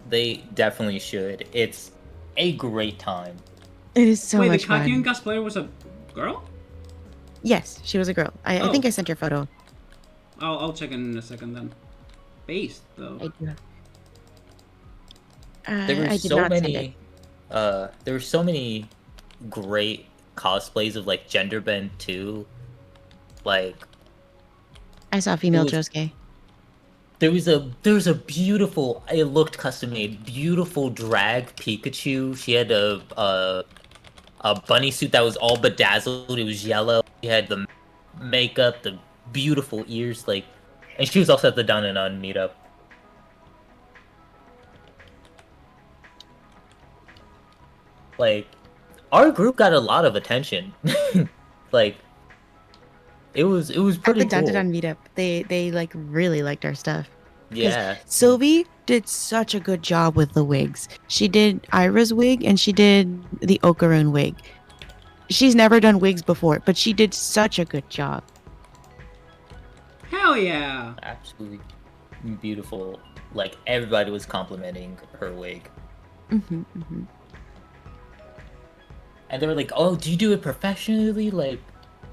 They definitely should. It's a great time. It is so Wait, much the Kakyoin fun. cosplayer was a girl? Yes, she was a girl. I Oh. think I sent her photo. I'll check in a second then. Based though. I do. There were I did so not send it. many there were so many great cosplays of like gender bend too. Like I saw female was- Josuke. there was a beautiful, it looked custom made, beautiful drag Pikachu. She had a bunny suit that was all bedazzled. It was yellow. She had the makeup, the beautiful ears, like, and she was also at the Down and On meetup. Like, our group got a lot of attention. Like, it was At pretty the cool. Dun Dun Dun meetup, they like really liked our stuff. Yeah. Sylvie did such a good job with the wigs. She did Ira's wig and she did the Okaroon wig. She's never done wigs before, but she did such a good job. Hell yeah! Absolutely beautiful. Like, everybody was complimenting her wig. Hmm hmm And they were like, "Oh, do you do it professionally?" Like,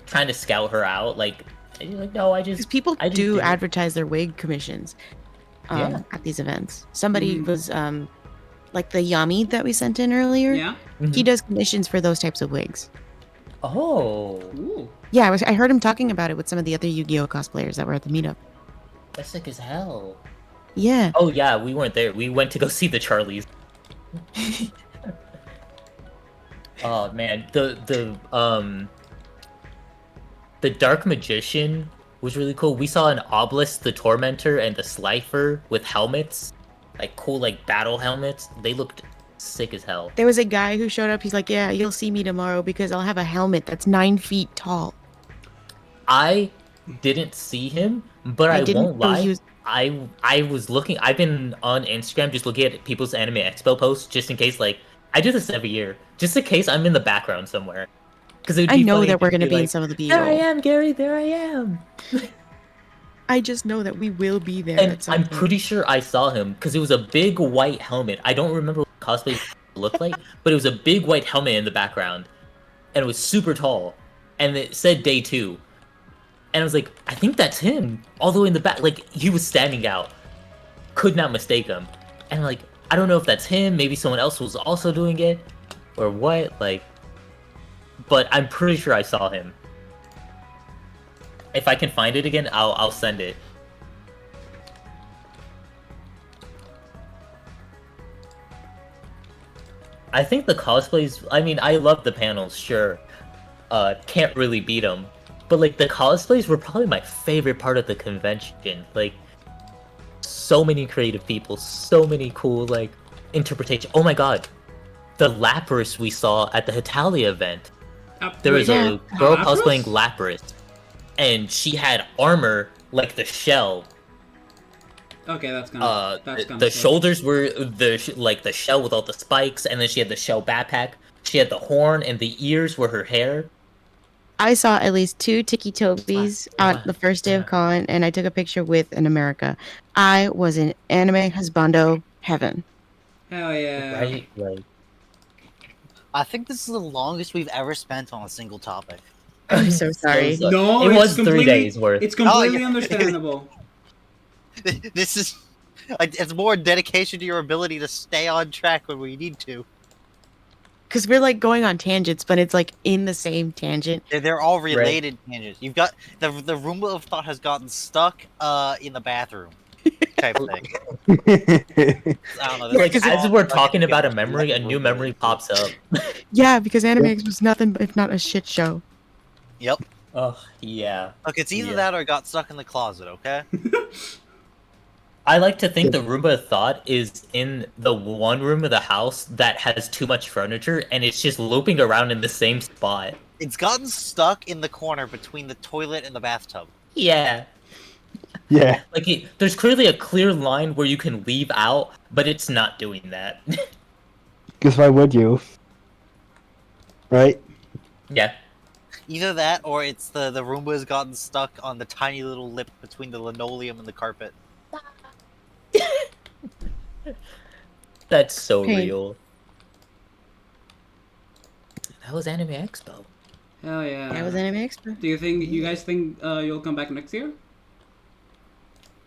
trying to scout her out. Like, and you're like, "No, I Because just people I just do did it." advertise their wig commissions Yeah. at these events. Somebody Mhm. was like the Yami that we sent in earlier. Yeah? He does commissions for those types of wigs. Oh, Ooh. Yeah, I heard him talking about it with some of the other Yu-Gi-Oh cosplayers that were at the meetup. that's sick as hell. Yeah. Oh yeah, we weren't there. We went to go see the Charlies. Oh man, the Dark Magician was really cool. We saw an Obelisk the Tormentor and the Slifer with helmets, like cool like battle helmets. They looked sick as hell. There was a guy who showed up. He's like, "Yeah, you'll see me tomorrow because I'll have a helmet that's 9 feet tall." I didn't see him, but I didn't won't know lie. he was. I was looking. I've been on Instagram just looking at people's Anime Expo posts just in case. Like, I do this every year, just in case I'm in the background somewhere. Because I know that we're gonna be in some of the There I B-roll. am, Gary. There I am. I just know that we will be there And at some I'm point. pretty sure I saw him because it was a big white helmet. I don't remember what cosplay looked like, but it was a big white helmet in the background, and it was super tall, and it said day 2. And I was like, I think that's him, all the way in the back. Like, he was standing out. Could not mistake him. And like, I don't know if that's him, maybe someone else was also doing it, or what, like, but I'm pretty sure I saw him. If I can find it again, I'll send it. I think the cosplays, I mean, I love the panels, sure. Can't really beat them. But like, the cosplays were probably my favorite part of the convention. Like, so many creative people, so many cool, like, interpretation. Oh my god, the Lapras we saw at the Hitalia event. There was Yeah. a girl Lapras? cosplaying Lapras, and she had armor like the shell. Okay, that's kind of The shoulders were like the shell with all the spikes, and then she had the shell backpack. She had the horn, and the ears were her hair. I saw at least 2 Tiki Tobis on the first day of Yeah. con, and I took a picture with an America. I was in anime husbando heaven. Hell yeah. Right, like I think this is the longest we've ever spent on a single topic. I'm so sorry. No, it it's was 3 completely, days worth. It's completely yeah. understandable. This is it's more dedication to your ability to stay on track when we need to. Because we're like going on tangents, but it's like in the same tangent. They're all related tangents. You've got the Roomba of thought has gotten stuck in the bathroom type thing. I don't know. Yeah, Like, 'cause as it's- we're talking about a memory, a new memory pops up. Yeah, because Anime X was nothing if not a shit show. Yep. Oh, yeah. Look, it's either Yeah. that or it got stuck in the closet. Okay. I like to think the Roomba of Thought is in the one room of the house that has too much furniture, and it's just looping around in the same spot. It's gotten stuck in the corner between the toilet and the bathtub. Yeah. Yeah. Like, there's clearly a clear line where you can leave out, but it's not doing that. Because why would you? Right? Yeah. Either that or it's the Roomba has gotten stuck on the tiny little lip between the linoleum and the carpet. That's so Hey. real. That was Anime Expo. Hell yeah. That was Anime Expo. Do you guys think you'll come back next year?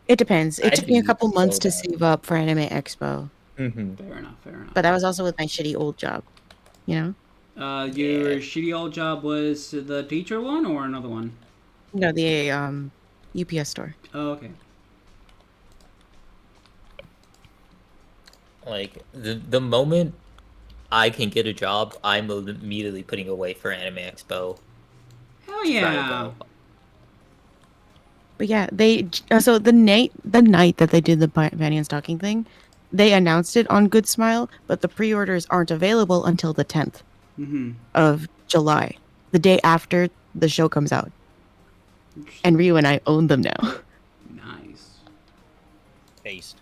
It depends. It I'd took me a be couple months so to down. save up for Anime Expo, Mm-hmm. Fair enough, fair enough. but that was also with my shitty old job. You know? Your Yeah. shitty old job was the teacher one or another one? No, the UPS store. Oh, okay. Like, the moment I can get a job, I'm immediately putting away for Anime Expo. Hell Try to yeah. go. But yeah, they so the night that they did the Fanny and Stocking thing, they announced it on Good Smile, but the pre-orders aren't available until the 10th Mm-hmm. of July, the day after the show comes out. And Ryu and I own them now. Nice. Based.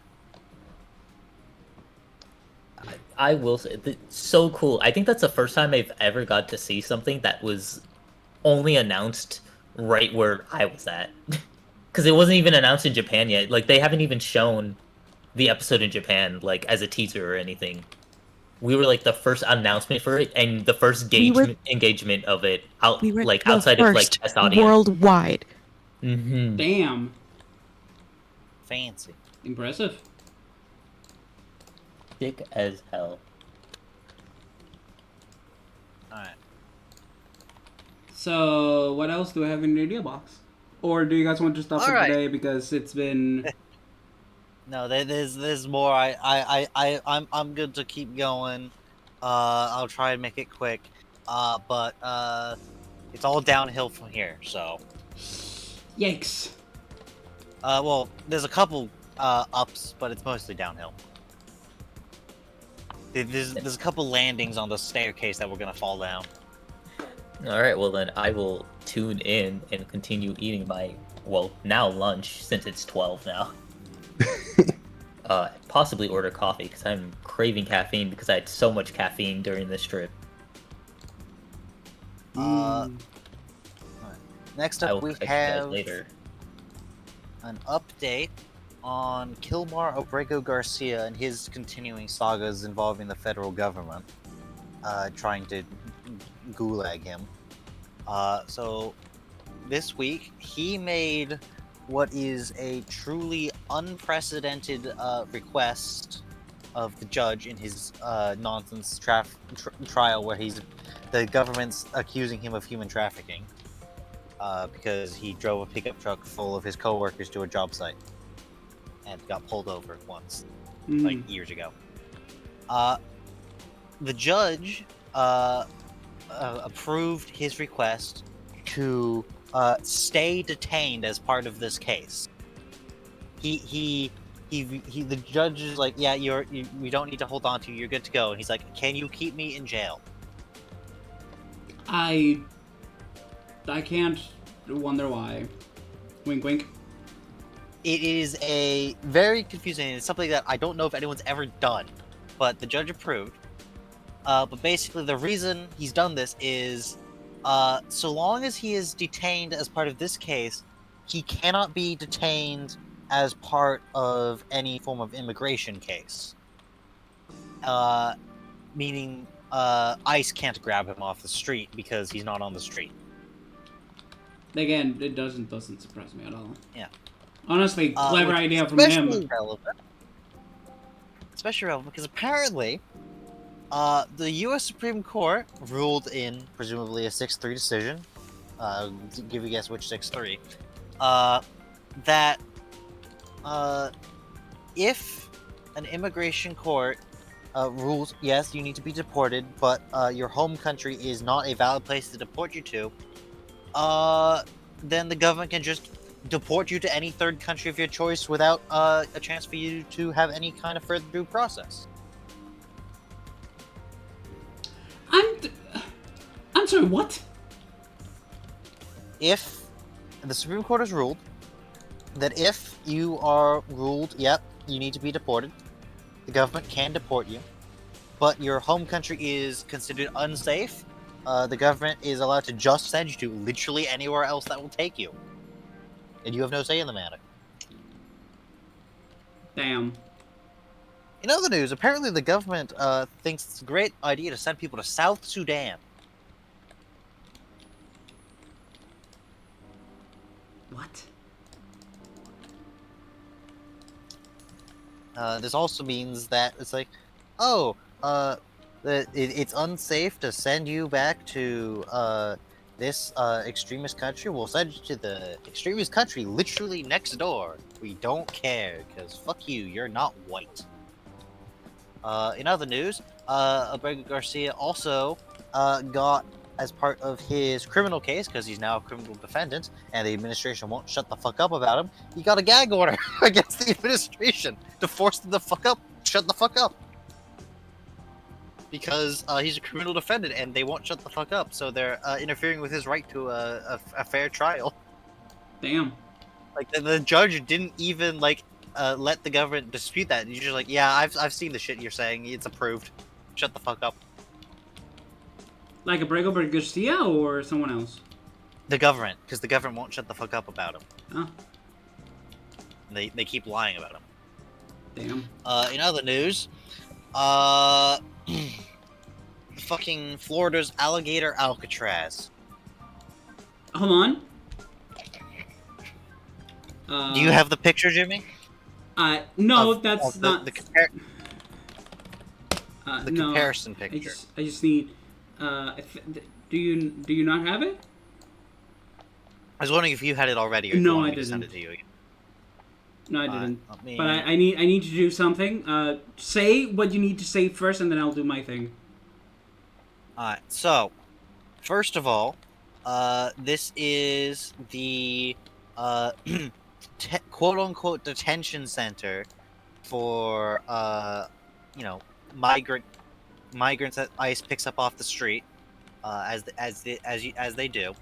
I will say, so cool. I think that's the first time I've ever got to see something that was only announced right where I was at. Because it wasn't even announced in Japan yet. Like, they haven't even shown the episode in Japan, like, as a teaser or anything. We were, like, the first announcement for it, and the first engagement of it, We were like, the outside of, like, first test audience. worldwide. Mm-hmm. Damn. Fancy. Impressive. Thick as hell. Alright. So, what else do I have in the idea box? Or do you guys want to stop for Alright. today because it's been... No, there's more. I'm good to keep going. I'll try and make it quick. But it's all downhill from here. So, Yikes. well, there's a couple ups, but it's mostly downhill. There's a couple landings on the staircase that we're gonna fall down. Alright, well then I will tune in and continue eating my, well, now lunch, since it's 12 now. Possibly order coffee, because I'm craving caffeine because I had so much caffeine during this trip. Next I up, will we catch you guys have later. an update on Kilmar Obrego Garcia and his continuing sagas involving the federal government, trying to gulag him. So this week he made what is a truly unprecedented request of the judge in his nonsense trial where the government's accusing him of human trafficking because he drove a pickup truck full of his coworkers to a job site and got pulled over once, like years ago. The judge approved his request to stay detained as part of this case. The judge is like, yeah, we don't need to hold on to you. You're good to go. And he's like, can you keep me in jail? I can't wonder why. Wink, wink. It is a very confusing. It's something that I don't know if anyone's ever done, but the judge approved. But basically, the reason he's done this is, so long as he is detained as part of this case, he cannot be detained as part of any form of immigration case. Meaning, ICE can't grab him off the street because he's not on the street. Again, it doesn't surprise me at all. Yeah. Honestly, clever which idea is from him. Especially relevant because apparently, the U.S. Supreme Court ruled in presumably a 6-3 decision. Give you a guess which 6-3. That if an immigration court rules, yes, you need to be deported, but your home country is not a valid place to deport you to, then the government can just deport you to any third country of your choice without a chance for you to have any kind of further due process. I'm sorry, what? If the Supreme Court has ruled that if you are ruled, yep, you need to be deported, the government can deport you, but your home country is considered unsafe, the government is allowed to just send you to literally anywhere else that will take you. And you have no say in the matter. Damn. In other news, apparently the government thinks it's a great idea to send people to South Sudan. What? This also means that it's like, oh, it's unsafe to send you back to this extremist country. We'll send you to the extremist country literally next door. We don't care, because fuck you, you're not white. In other news, Abrego Garcia also got, as part of his criminal case, because he's now a criminal defendant, and the administration won't shut the fuck up about him, he got a gag order against the administration to force them to shut the fuck up. Because he's a criminal defendant, and they won't shut the fuck up, so they're interfering with his right to a fair trial. Damn. Like, the judge didn't even, like, let the government dispute that. He's just like, yeah, I've seen the shit you're saying, it's approved. Shut the fuck up. Like Abrego Garcia or someone else? The government, because the government won't shut the fuck up about him. Oh. They keep lying about him. Damn. In other news, fucking Florida's alligator Alcatraz. Hold on. Do you have the picture, Jimmy? No, Of that's the, not. the No, comparison picture. I just need. Do you not have it? I was wondering if you had it already, or if No, you wanted I me to send didn't. it to you again. No, I didn't. Let me- But I need to do something. Say what you need to say first, and then I'll do my thing. Alright, so, first of all, this is the, quote-unquote detention center for, migrants that ICE picks up off the street, as they do.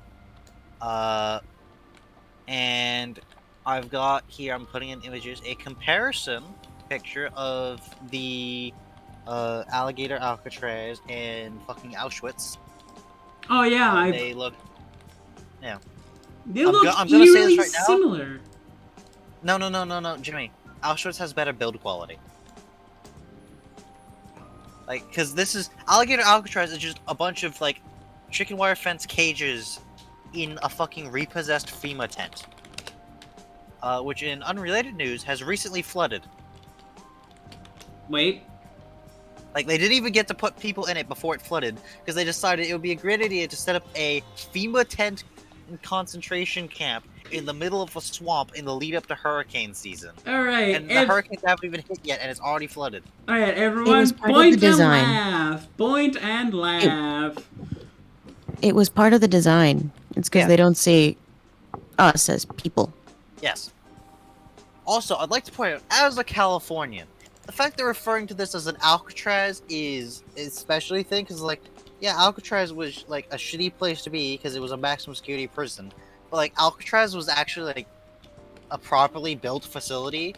And I've got here, I'm putting in images, a comparison picture of the alligator Alcatraz and fucking Auschwitz. Oh yeah, They look. Yeah. They I'm look gonna say this eerily right now. similar. No, Jimmy. Auschwitz has better build quality. Like, because this is alligator Alcatraz is just a bunch of like chicken wire fence cages in a fucking repossessed FEMA tent. Which, in unrelated news, has recently flooded. Wait. Like, they didn't even get to put people in it before it flooded, because they decided it would be a great idea to set up a FEMA tent concentration camp in the middle of a swamp in the lead up to hurricane season. Alright. And the hurricanes haven't even hit yet, and it's already flooded. Alright, It everyone, was part of point the and design. laugh. Point and laugh. It was part of the design. It's because Yeah. they don't see us as people. Yes. Also, I'd like to point out, as a Californian, the fact they're referring to this as an Alcatraz is especially thing, because, like, yeah, Alcatraz was, like, a shitty place to be, because it was a maximum security prison. But, like, Alcatraz was actually, like, a properly built facility.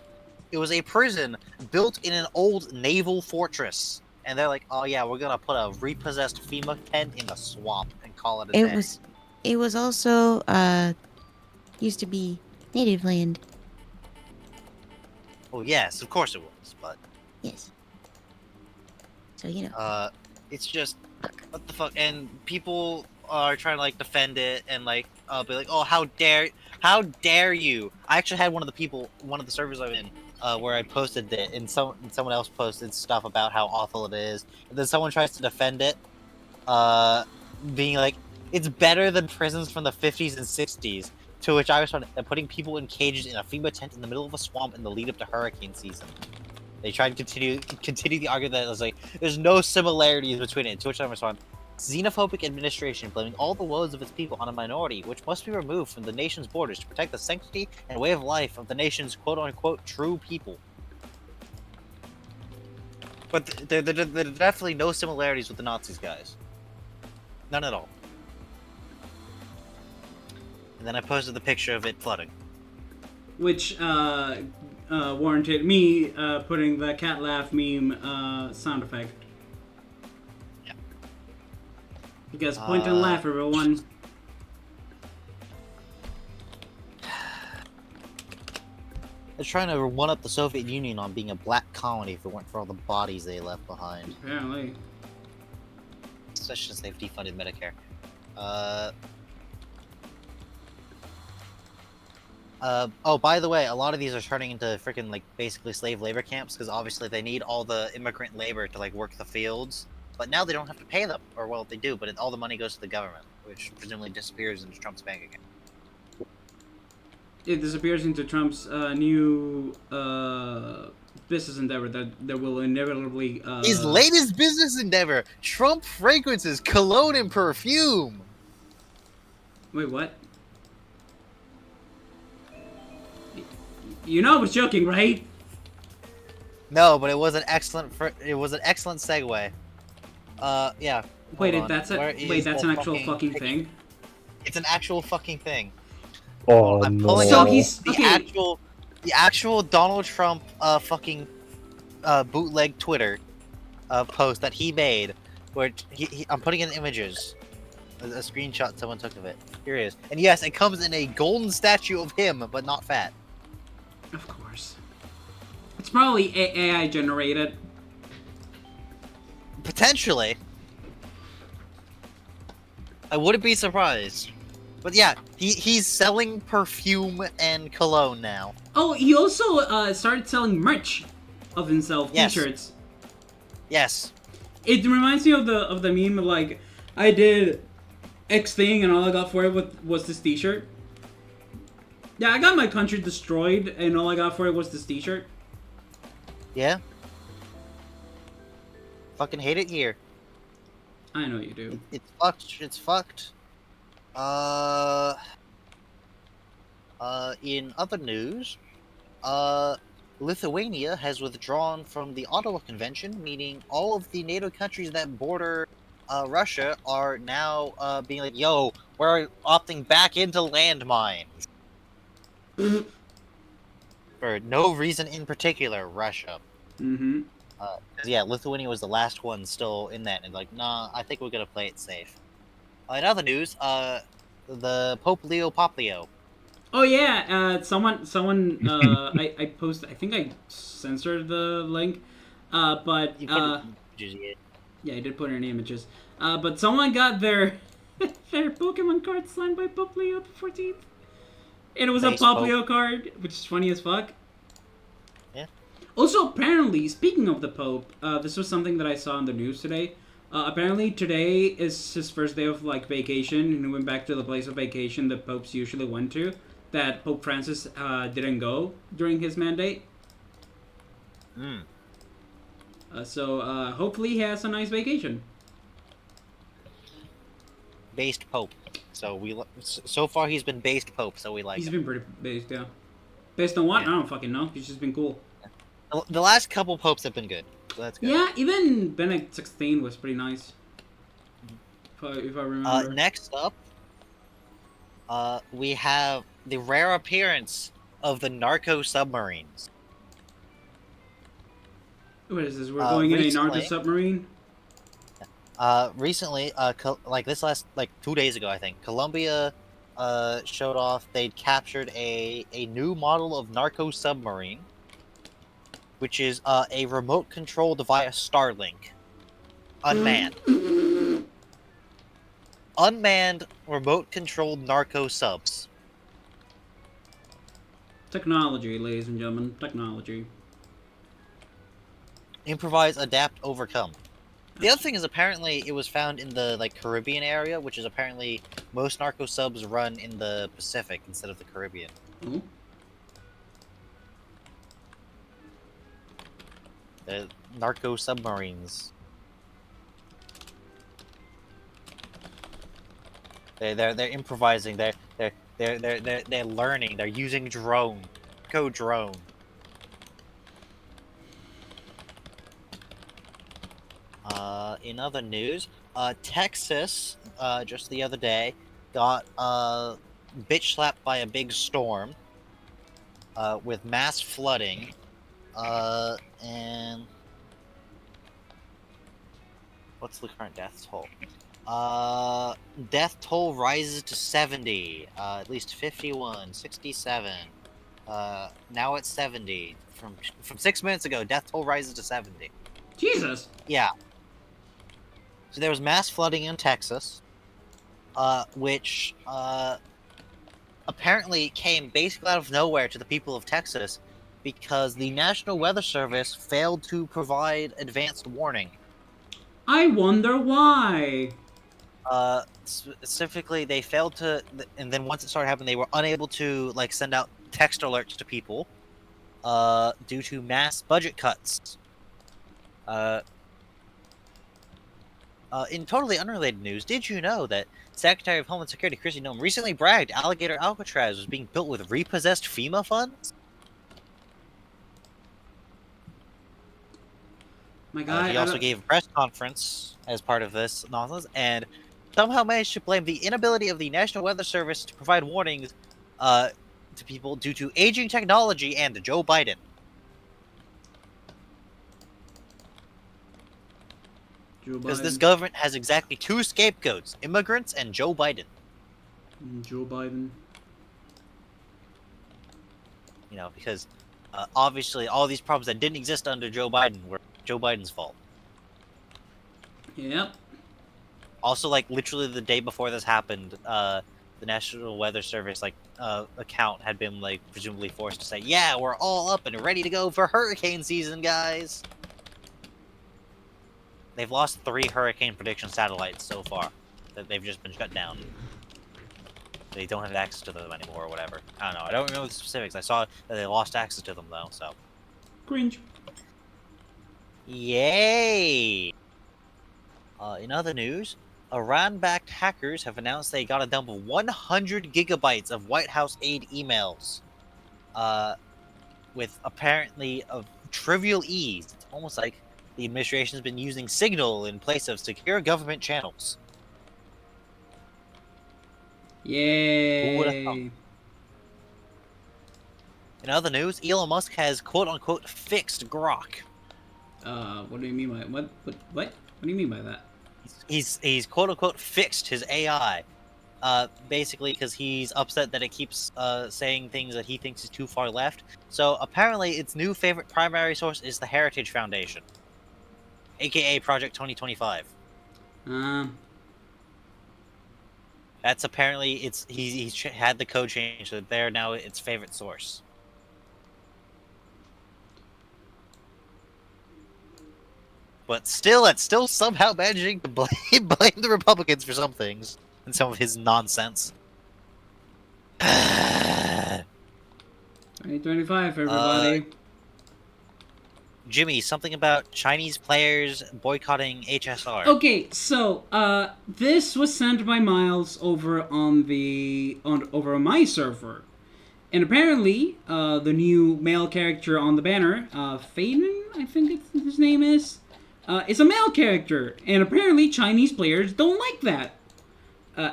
It was a prison built in an old naval fortress. And they're like, oh yeah, we're gonna put a repossessed FEMA tent in the swamp and call it a day. It was also used to be native land. Oh yes, of course it was, but Yes. So you know. it's just what the fuck, and people are trying to like defend it and like be like, oh how dare you! I actually had one of the servers I'm in, where I posted it, and someone else posted stuff about how awful it is, and then someone tries to defend it, being like, it's better than prisons from the 50s and 60s. To which I responded, they're putting people in cages in a FEMA tent in the middle of a swamp in the lead up to hurricane season. They tried to continue the argument that it was like, there's no similarities between it. To which I responded, xenophobic administration blaming all the woes of its people on a minority, which must be removed from the nation's borders to protect the sanctity and way of life of the nation's quote-unquote true people. But there are definitely no similarities with the Nazis, guys. None at all. And then I posted the picture of it flooding. Which warranted me putting the cat laugh meme sound effect. Yeah. Because point and laugh, everyone. They're trying to one-up the Soviet Union on being a black colony if it weren't for all the bodies they left behind. Apparently. Especially since they've defunded Medicare. Oh, by the way, a lot of these are turning into freaking, like, basically slave labor camps, because obviously they need all the immigrant labor to, like, work the fields. But now they don't have to pay them. Or, well, they do, but all the money goes to the government, which presumably disappears into Trump's bank account. It disappears into Trump's new business endeavor that will inevitably. His latest business endeavor: Trump fragrances, cologne, and perfume. Wait, what? You know I was joking, right? No, but it was an excellent. It was an excellent segue. Yeah. Wait, hold on. that's Where a is wait. That's the an actual fucking picture? thing. It's an actual fucking thing. Oh I'm no. pulling So up he's- the okay. actual Donald Trump fucking bootleg Twitter post that he made, where I'm putting in images, a screenshot someone took of it. Here it is, and yes, it comes in a golden statue of him, but not fat. Of course. It's probably AI generated. Potentially, I wouldn't be surprised. But yeah, he's selling perfume and cologne now. Oh, he also started selling merch of himself, Yes. t-shirts. Yes. It reminds me of the meme of like, I did X thing and all I got for it was this t-shirt. Yeah, I got my country destroyed and all I got for it was this t-shirt. Yeah. Fucking hate it here. I know you do. It's fucked. It's fucked. In other news, Lithuania has withdrawn from the Ottawa Convention, meaning all of the NATO countries that border Russia are now being like, yo, we're opting back into landmines. For no reason in particular, Russia. Mm-hmm. 'Cause, yeah, Lithuania was the last one still in that, and like, nah, I think we're gonna play it safe. In other news, the Pope Leo Poplio. Oh yeah, someone, I posted. I think I censored the link, but You put it in images, yeah. yeah, I did put it in images. But someone got their Their Pokemon card signed by Pope Leo the 14th. And it was a Base Pope Pope. Leo card, which is funny as fuck. Yeah. Also, apparently, speaking of the Pope, this was something that I saw in the news today. Apparently, today is his first day of like vacation, and he went back to the place of vacation the popes usually went to. That Pope Francis didn't go during his mandate. Mm. So hopefully, he has a nice vacation. Based Pope. So far he's been based Pope, so we like He's him. been pretty based, yeah. Based on what? Yeah. I don't fucking know. He's just been cool. The last couple popes have been good, so that's good. Yeah, even Benedict 16 was pretty nice. If I remember. Next up, we have the rare appearance of the narco submarines. What is this? We're going in a recently- narco submarine? Recently, like 2 days ago, I think, Colombia showed off they'd captured a new model of narco submarine, which is a remote controlled via Starlink, unmanned. Unmanned, remote controlled narco subs. Technology, ladies and gentlemen. Technology. Improvise, adapt, overcome. The other thing is apparently it was found in the like Caribbean area, which is apparently most narco subs run in the Pacific instead of the Caribbean. Oh. The narco submarines. They're improvising. They're learning. They're using drone. Go drone. In other news, Texas just the other day got bitch slapped by a big storm with mass flooding and what's the current death toll? Death toll rises to 70, at least 51, 67. Now it's 70. From 6 minutes ago, death toll rises to 70. Jesus! Yeah. So there was mass flooding in Texas, which apparently came basically out of nowhere to the people of Texas because the National Weather Service failed to provide advanced warning. I wonder why. Specifically, they failed to, and then once it started happening, they were unable to like send out text alerts to people due to mass budget cuts. In totally unrelated news, did you know that Secretary of Homeland Security Kristi Noem recently bragged Alligator Alcatraz was being built with repossessed FEMA funds? My God. He also gave a press conference as part of this nonsense, and somehow managed to blame the inability of the National Weather Service to provide warnings to people due to aging technology and Joe Biden. Because this government has exactly two scapegoats: immigrants and Joe Biden. Joe Biden. You know, because obviously all these problems that didn't exist under Joe Biden were Joe Biden's fault. Yep. Also, like literally the day before this happened, the National Weather Service account had been like presumably forced to say, "Yeah, we're all up and ready to go for hurricane season, guys." They've lost 3 hurricane prediction satellites so far. That they've just been shut down. They don't have access to them anymore or whatever. I don't know. I don't know the specifics. I saw that they lost access to them though, so. Cringe. Yay! In other news, Iran-backed hackers have announced they got a dump of 100 gigabytes of White House aid emails. With apparently of trivial ease. It's almost like the administration's been using Signal in place of secure government channels. Yay. In other news, Elon Musk has quote-unquote fixed Grok. What do you mean by what? What do you mean by that? He's quote-unquote fixed his AI. Basically because he's upset that it keeps saying things that he thinks is too far left. So apparently its new favorite primary source is the Heritage Foundation, aka Project 2025. That's apparently he's had the code changed, so they're now its favorite source. But still, it's still somehow managing to blame the Republicans for some things and some of his nonsense. 2025, everybody. Jimmy, something about Chinese players boycotting HSR. Okay, so this was sent by Miles over on my server, and apparently the new male character on the banner, Faden, I think his name is a male character, and apparently Chinese players don't like that.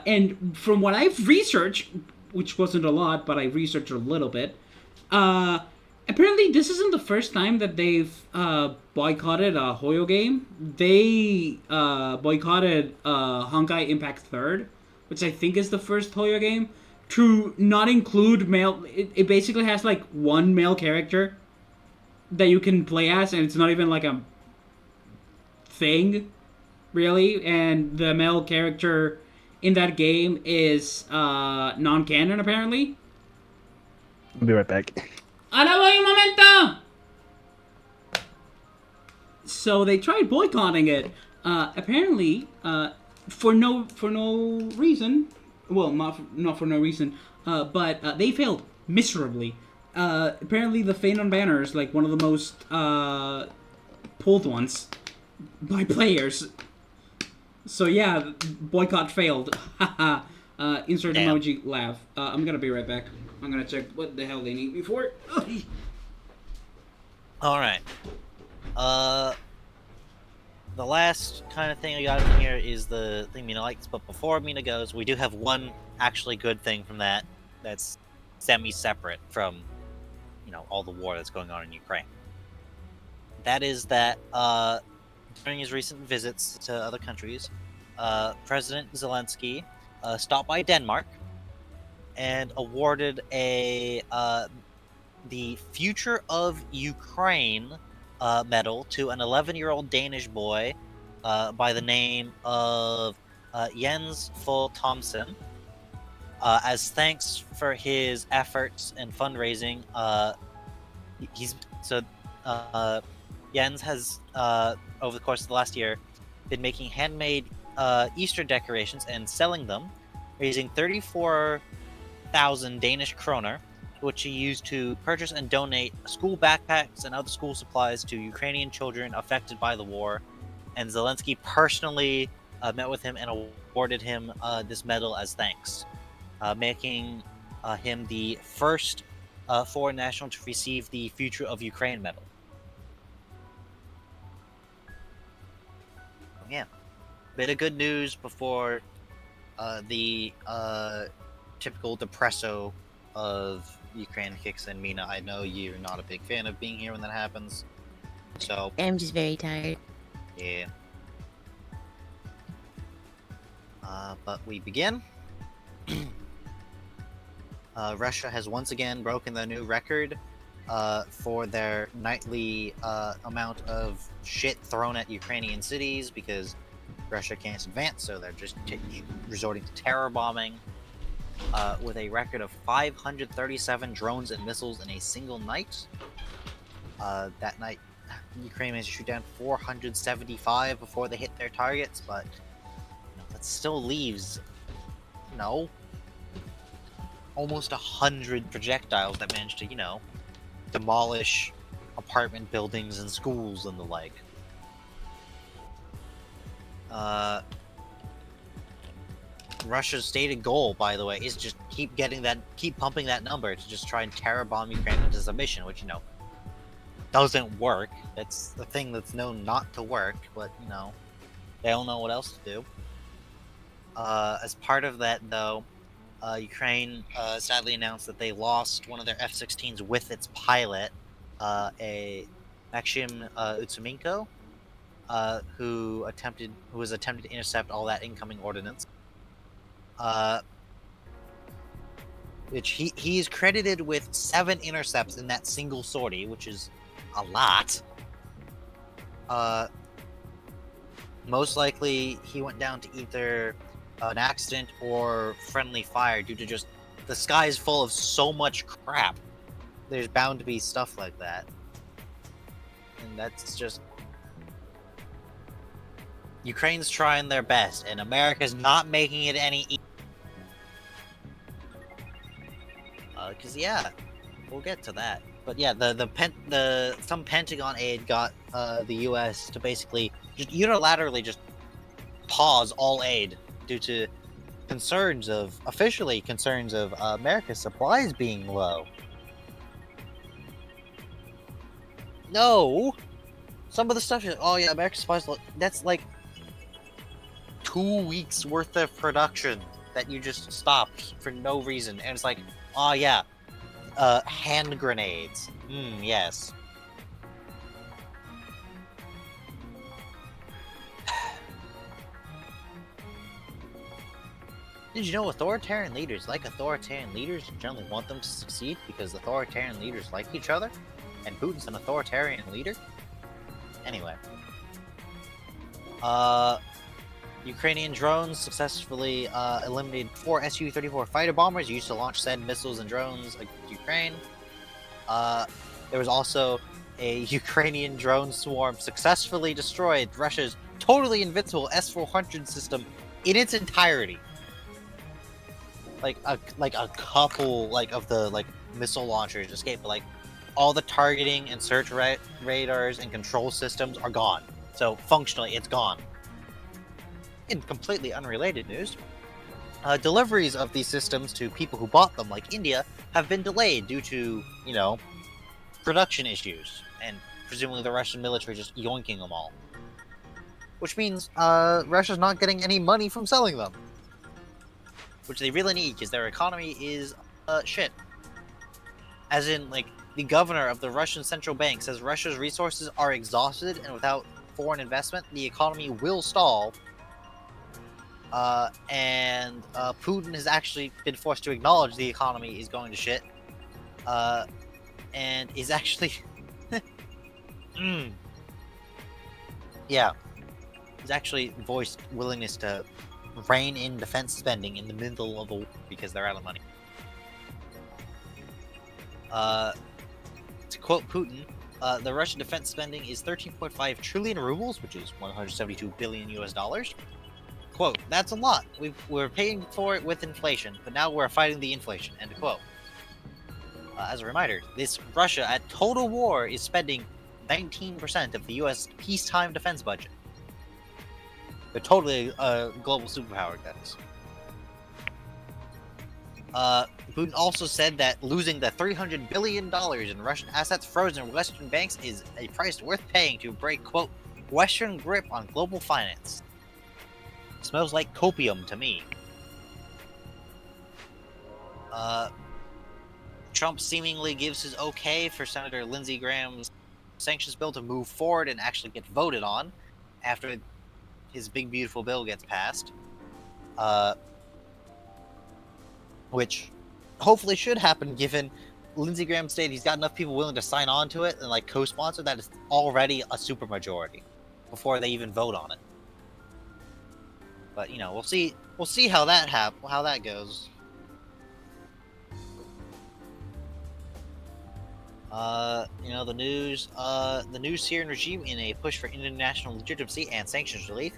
And from what I've researched, which wasn't a lot, but I researched a little bit, apparently this isn't the first time that they've boycotted a Hoyo game. They boycotted Honkai Impact Third, which I think is the first Hoyo game, to not include male. It basically has like one male character that you can play as, and it's not even like a thing, really. And the male character in that game is non-canon, apparently. I'll be right back. ¡Ahora voy un momento! So they tried boycotting it. Apparently, for no reason. Well, not for no reason. But they failed miserably. Apparently, the Phanon banner is like one of the most pulled ones by players. So yeah, boycott failed. Haha. Insert Damn. emoji laugh. I'm gonna be right back. I'm gonna check what the hell they need me for. Alright. The last kind of thing I got in here is the thing Mina likes, but before Mina goes, we do have one actually good thing from that that's semi-separate from, all the war that's going on in Ukraine. That is that, during his recent visits to other countries, President Zelensky stopped by Denmark and awarded the Future of Ukraine medal to an 11-year-old Danish boy by the name of Jens Fogh Thomsen. As thanks for his efforts and fundraising, Jens has, over the course of the last year, been making handmade Easter decorations and selling them, raising 34,000 Danish kroner, which he used to purchase and donate school backpacks and other school supplies to Ukrainian children affected by the war. And Zelensky personally met with him and awarded him this medal as thanks, making him the first foreign national to receive the Future of Ukraine medal. Yeah, bit of good news before the typical depresso of Ukraine kicks in. Mina, I know you're not a big fan of being here when that happens, so I'm just very tired. yeah. But we begin. Russia has once again broken the new record for their nightly amount of shit thrown at Ukrainian cities, because Russia can't advance, so they're just resorting to terror bombing, with a record of 537 drones and missiles in a single night. That night, Ukraine managed to shoot down 475 before they hit their targets, but that still leaves, almost 100 projectiles that managed to, demolish apartment buildings and schools and the like. Russia's stated goal, by the way, is just keep pumping that number to just try and terror bomb Ukraine into submission, which, doesn't work. That's the thing that's known not to work, but, they don't know what else to do. As part of that, though, Ukraine sadly announced that they lost one of their F-16s with its pilot, a Maxim Utsumenko, who was attempting to intercept all that incoming ordnance. Which he's credited with 7 intercepts in that single sortie, which is a lot. Most likely he went down to either an accident or friendly fire due to just the sky is full of so much crap. There's bound to be stuff like that. And that's just... Ukraine's trying their best, and America's not making it any easier. Because, yeah, we'll get to that. But yeah, some Pentagon aid got the U.S. to basically just unilaterally just pause all aid due to officially concerns of America's supplies being low. No, some of the stuff is, oh yeah, America's supplies low. That's like 2 weeks worth of production that you just stopped for no reason, and it's like, oh yeah, hand grenades. Yes. Did you know authoritarian leaders like authoritarian leaders and generally want them to succeed because authoritarian leaders like each other? And Putin's an authoritarian leader? Anyway. Ukrainian drones successfully eliminated 4 Su-34 fighter bombers used to launch said missiles and drones against Ukraine. There was also a Ukrainian drone swarm successfully destroyed Russia's totally invincible S-400 system in its entirety. Like a couple of the missile launchers escaped, but all the targeting and search radars and control systems are gone. So functionally, it's gone. In completely unrelated news, deliveries of these systems to people who bought them, like India, have been delayed due to, production issues, and presumably the Russian military just yoinking them all. Which means Russia's not getting any money from selling them. Which they really need, because their economy is shit. As in, the governor of the Russian central bank says Russia's resources are exhausted, and without foreign investment, the economy will stall. And Putin has actually been forced to acknowledge the economy is going to shit. And is actually... Yeah. He's actually voiced willingness to rein in defense spending in the middle of a war because they're out of money. To quote Putin, the Russian defense spending is 13.5 trillion rubles, which is 172 billion US dollars. Quote, that's a lot. We're paying for it with inflation, but now we're fighting the inflation, end quote. As a reminder, this Russia at total war is spending 19% of the US peacetime defense budget. They're totally a global superpower, guys. Putin also said that losing the $300 billion in Russian assets frozen in Western banks is a price worth paying to break, quote, Western grip on global finance. Smells like copium to me. Trump seemingly gives his okay for Senator Lindsey Graham's sanctions bill to move forward and actually get voted on after his big beautiful bill gets passed. Which hopefully should happen given Lindsey Graham stated he's got enough people willing to sign on to it and co-sponsor that it's already a supermajority before they even vote on it. But we'll see how that goes. The new Syrian regime, in a push for international legitimacy and sanctions relief,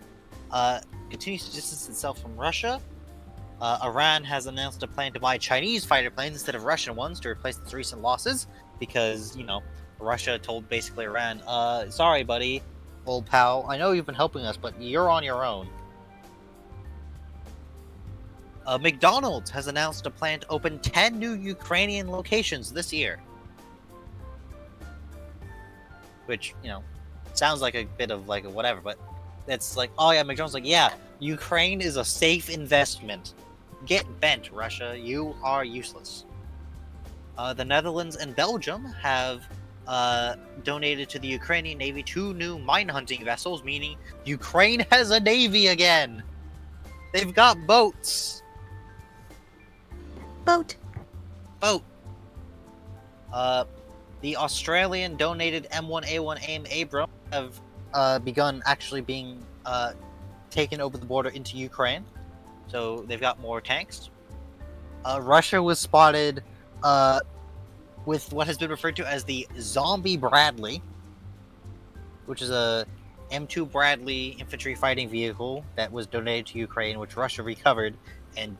continues to distance itself from Russia. Iran has announced a plan to buy Chinese fighter planes instead of Russian ones to replace its recent losses, because, Russia told basically Iran, sorry buddy, old pal, I know you've been helping us, but you're on your own. McDonald's has announced a plan to open 10 new Ukrainian locations this year. Which, sounds like a bit of a whatever, but it's oh yeah, McDonald's yeah, Ukraine is a safe investment. Get bent, Russia. You are useless. The Netherlands and Belgium have donated to the Ukrainian Navy 2 new mine hunting vessels, meaning Ukraine has a navy again. They've got boats. Boat. The Australian donated M1A1 AIM Abrams have begun actually being taken over the border into Ukraine. So they've got more tanks. Russia was spotted with what has been referred to as the Zombie Bradley, which is a M2 Bradley infantry fighting vehicle that was donated to Ukraine, which Russia recovered and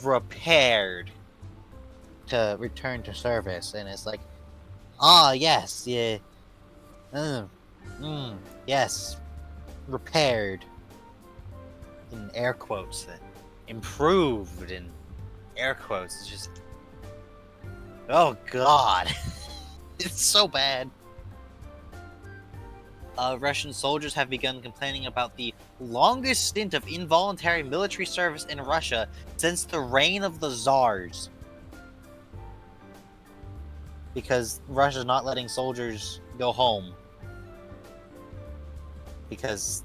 repaired to return to service. And it's like, yes, yeah, yes, repaired in air quotes, improved in air quotes. It's just, oh god, it's so bad. Russian soldiers have begun complaining about the longest stint of involuntary military service in Russia since the reign of the Tsars. Because Russia's not letting soldiers go home. Because,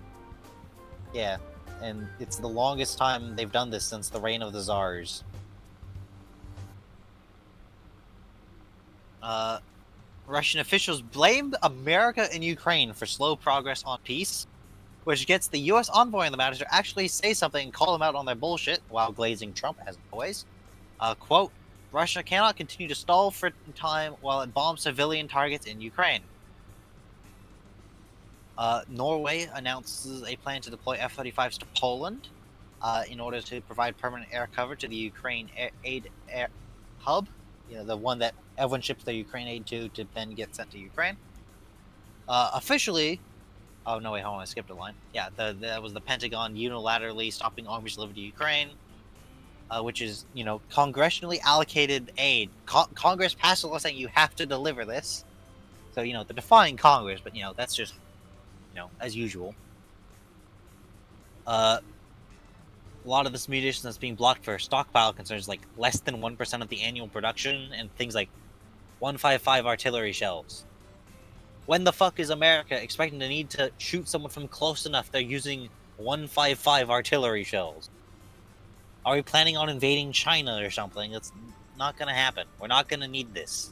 yeah, and it's the longest time they've done this since the reign of the Tsars. Russian officials blamed America and Ukraine for slow progress on peace, which gets the U.S. envoy in the matter to actually say something and call them out on their bullshit, while glazing Trump, as always. Quote, Russia cannot continue to stall for time while it bombs civilian targets in Ukraine. Norway announces a plan to deploy F-35s to Poland in order to provide permanent air cover to the Ukraine aid hub, the one that everyone ships their Ukraine aid to then get sent to Ukraine. Officially, oh no, wait, hold on, I skipped a line. Yeah, that was the Pentagon unilaterally stopping armies delivered to Ukraine, which is, congressionally allocated aid. Congress passed a law saying you have to deliver this. So, they're defying Congress, but, that's just, as usual. A lot of this munition that's being blocked for stockpile concerns, like less than 1% of the annual production, and things like 155 artillery shells. When the fuck is America expecting to need to shoot someone from close enough they're using 155 artillery shells? Are we planning on invading China or something? That's not gonna happen. We're not gonna need this.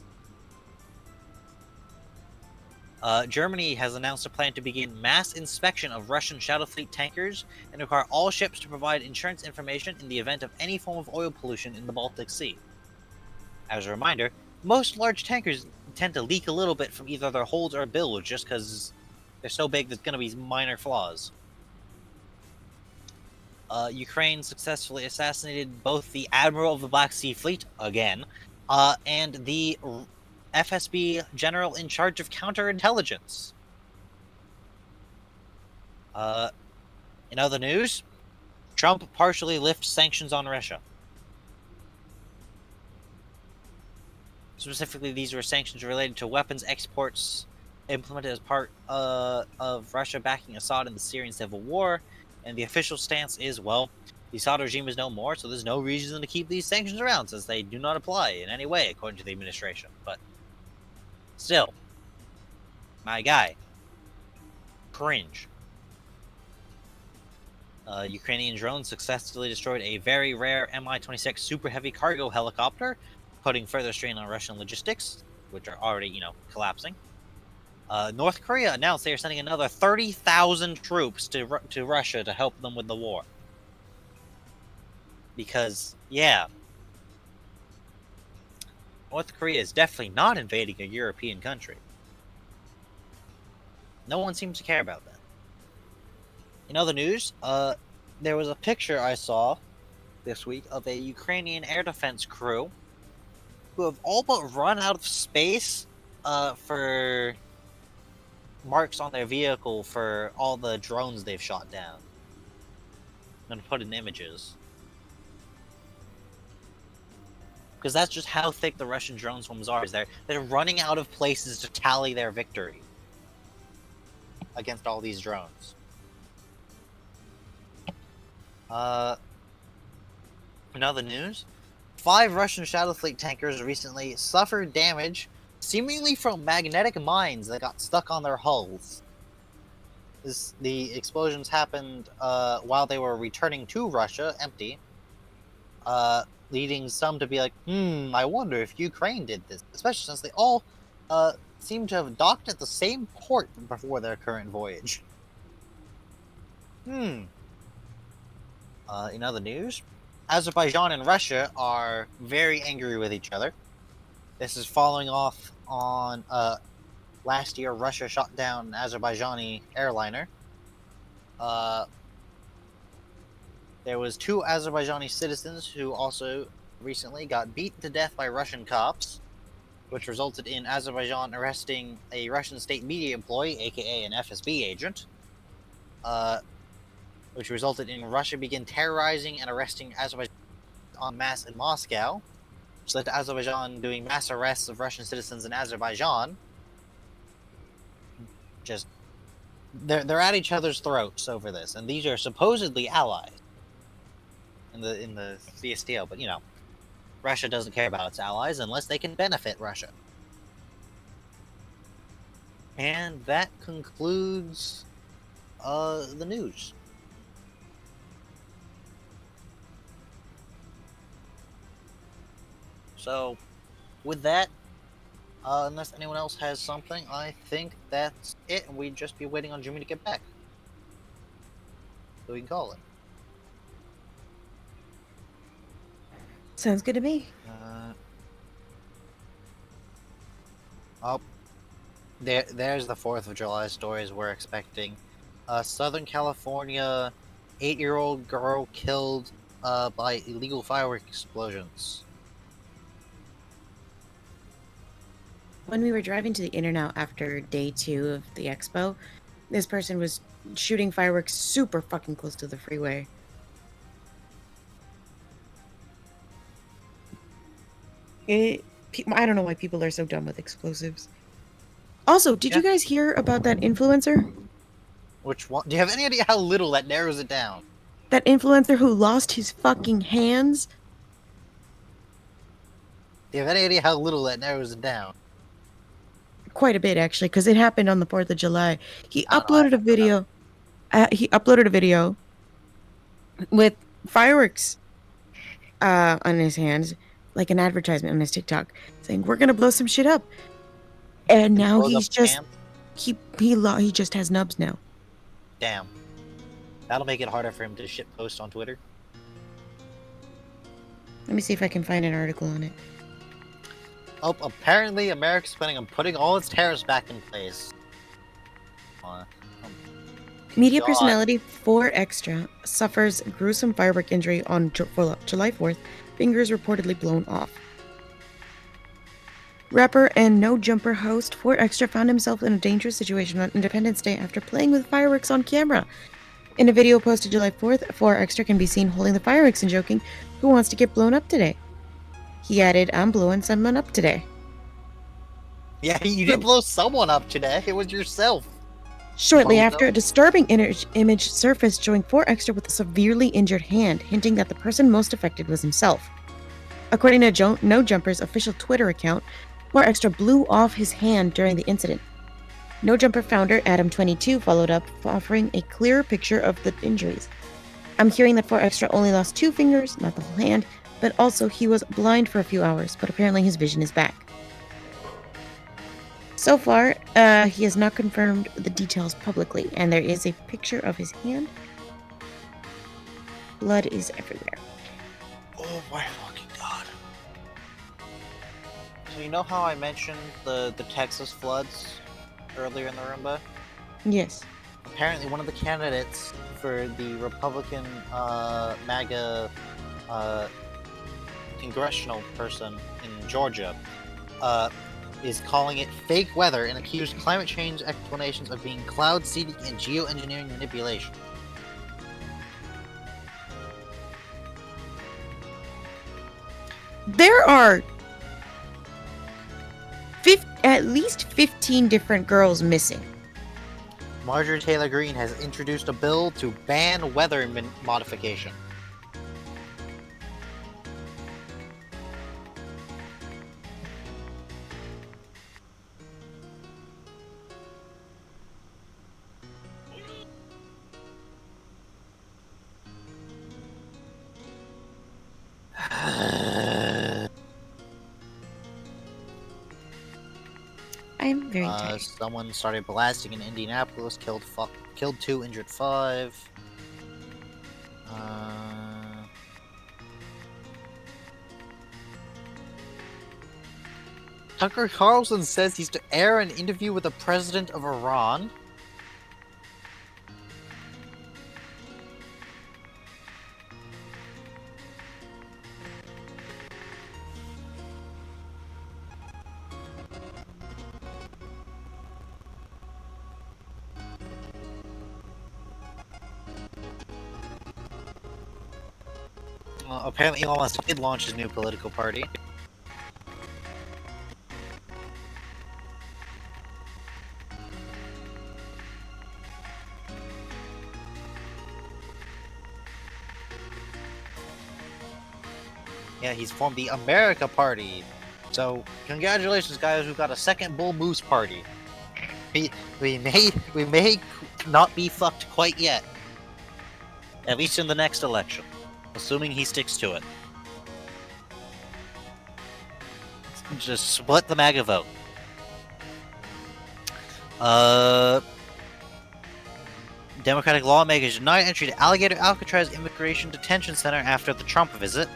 Germany has announced a plan to begin mass inspection of Russian Shadow Fleet tankers and require all ships to provide insurance information in the event of any form of oil pollution in the Baltic Sea. As a reminder, most large tankers tend to leak a little bit from either their holds or bilge just because they're so big there's going to be minor flaws. Ukraine successfully assassinated both the Admiral of the Black Sea Fleet, again, and the FSB general in charge of counterintelligence. In other news, Trump partially lifts sanctions on Russia. Specifically, these were sanctions related to weapons exports implemented as part of Russia backing Assad in the Syrian civil war, and the official stance is, well, the Assad regime is no more, so there's no reason to keep these sanctions around, since they do not apply in any way, according to the administration. But still, my guy, cringe. Ukrainian drones successfully destroyed a very rare Mi-26 super heavy cargo helicopter, putting further strain on Russian logistics, which are already, collapsing. North Korea announced they are sending another 30,000 troops to Russia to help them with the war. Because, yeah, North Korea is definitely not invading a European country. No one seems to care about that. In other news, there was a picture I saw this week of a Ukrainian air defense crew who have all but run out of space for marks on their vehicle for all the drones they've shot down. I'm gonna put in images. Because that's just how thick the Russian drone swarms are. They're running out of places to tally their victory against all these drones. In other news, 5 Russian Shadow Fleet tankers recently suffered damage seemingly from magnetic mines that got stuck on their hulls. The explosions happened while they were returning to Russia empty, leading some to be like, I wonder if Ukraine did this, especially since they all seem to have docked at the same port before their current voyage. In other news, Azerbaijan and Russia are very angry with each other. This is following off on last year Russia shot down an Azerbaijani airliner. There was two Azerbaijani citizens who also recently got beaten to death by Russian cops, which resulted in Azerbaijan arresting a Russian state media employee, aka an FSB agent, which resulted in Russia begin terrorizing and arresting Azerbaijan en masse in Moscow, which led to Azerbaijan doing mass arrests of Russian citizens in Azerbaijan. Just they're at each other's throats over this, and these are supposedly allies in the CSTO, but Russia doesn't care about its allies unless they can benefit Russia. And that concludes the news. So, with that, unless anyone else has something, I think that's it, and we'd just be waiting on Jimmy to get back. So we can call it. Sounds good to me. Oh, there's the 4th of July stories we're expecting. Southern California, 8-year-old girl killed by illegal fireworks explosions. When we were driving to the In-N-Out after day 2 of the expo, this person was shooting fireworks super fucking close to the freeway. I don't know why people are so dumb with explosives. Also, did you guys hear about that influencer? Which one? Do you have any idea how little that narrows it down? That influencer who lost his fucking hands? Do you have any idea how little that narrows it down? Quite a bit, actually, because it happened on the 4th of July. He I don't know, uploaded a video. He uploaded a video with fireworks on his hands, like an advertisement on his TikTok, saying, "We're gonna blow some shit up." And now he's just he just has nubs now. Damn. That'll make it harder for him to shit post on Twitter. Let me see if I can find an article on it. Oh, apparently America's planning on putting all its tariffs back in place. Media God. personality 4Extra suffers gruesome firework injury on July 4th, fingers reportedly blown off. Rapper and No Jumper host 4Extra found himself in a dangerous situation on Independence Day after playing with fireworks on camera. In a video posted July 4th, 4Extra can be seen holding the fireworks and joking, "Who wants to get blown up today?" He added, "I'm blowing someone up today." Yeah, you did blow someone up today. It was yourself. Shortly after, a disturbing image surfaced showing 4Extra with a severely injured hand, hinting that the person most affected was himself. According to No Jumper's official Twitter account, 4Extra blew off his hand during the incident. No Jumper founder Adam22 followed up, offering a clearer picture of the injuries. "I'm hearing that 4Extra only lost 2 fingers, not the whole hand, but also he was blind for a few hours, but apparently his vision is back." So far, he has not confirmed the details publicly, and there is a picture of his hand. Blood is everywhere. Oh my fucking god. So you know how I mentioned the Texas floods earlier in the Roomba? Yes. Apparently one of the candidates for the Republican MAGA congressional person in Georgia is calling it fake weather and accused climate change explanations of being cloud seeding and geoengineering manipulation. There are at least 15 different girls missing. Marjorie Taylor Greene has introduced a bill to ban weather modification. I'm very tired. Someone started blasting in Indianapolis, killed 2, injured 5. Tucker Carlson says he's to air an interview with the president of Iran. Apparently Elon Musk did launch his new political party. Yeah, he's formed the America Party. So, congratulations, guys! We've got a second Bull Moose party. We may not be fucked quite yet. At least in the next election, assuming he sticks to it. Just split the MAGA vote. Democratic lawmakers denied entry to Alligator Alcatraz Immigration Detention Center after the Trump visit.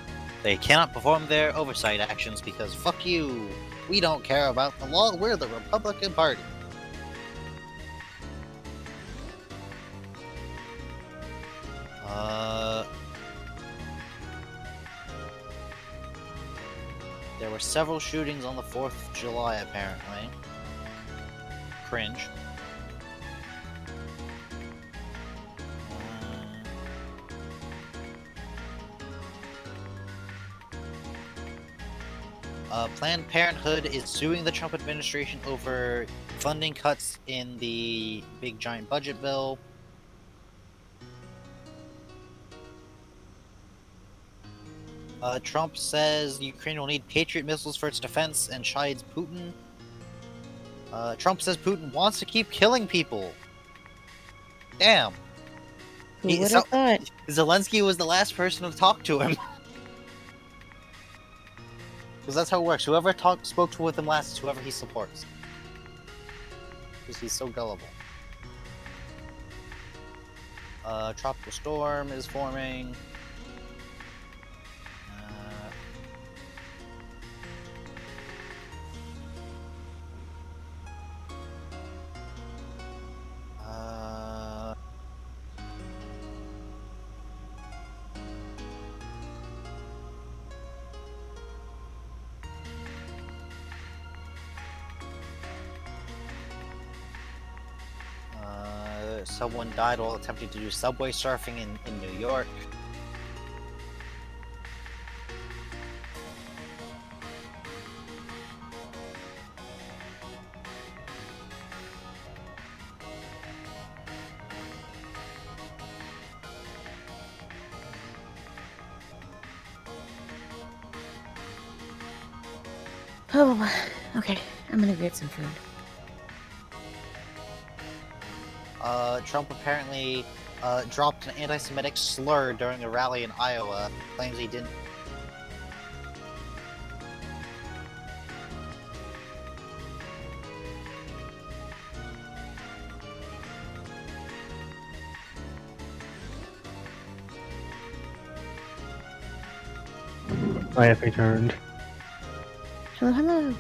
They cannot perform their oversight actions because fuck you. We don't care about the law. We're the Republican Party. There were several shootings on the 4th of July, apparently. Cringe. Planned Parenthood is suing the Trump administration over funding cuts in the big giant budget bill. Trump says Ukraine will need Patriot missiles for its defense and chides Putin. Trump says Putin wants to keep killing people. Damn. Who would have thought? Zelensky was the last person to talk to him. Because that's how it works. Whoever spoke with him last is whoever he supports. Because he's so gullible. Tropical storm is forming. Someone died while attempting to do subway surfing in New York. Oh, okay. I'm gonna get some food. Trump apparently dropped an anti-Semitic slur during a rally in Iowa. Claims he didn't. I have returned. Hello, hello.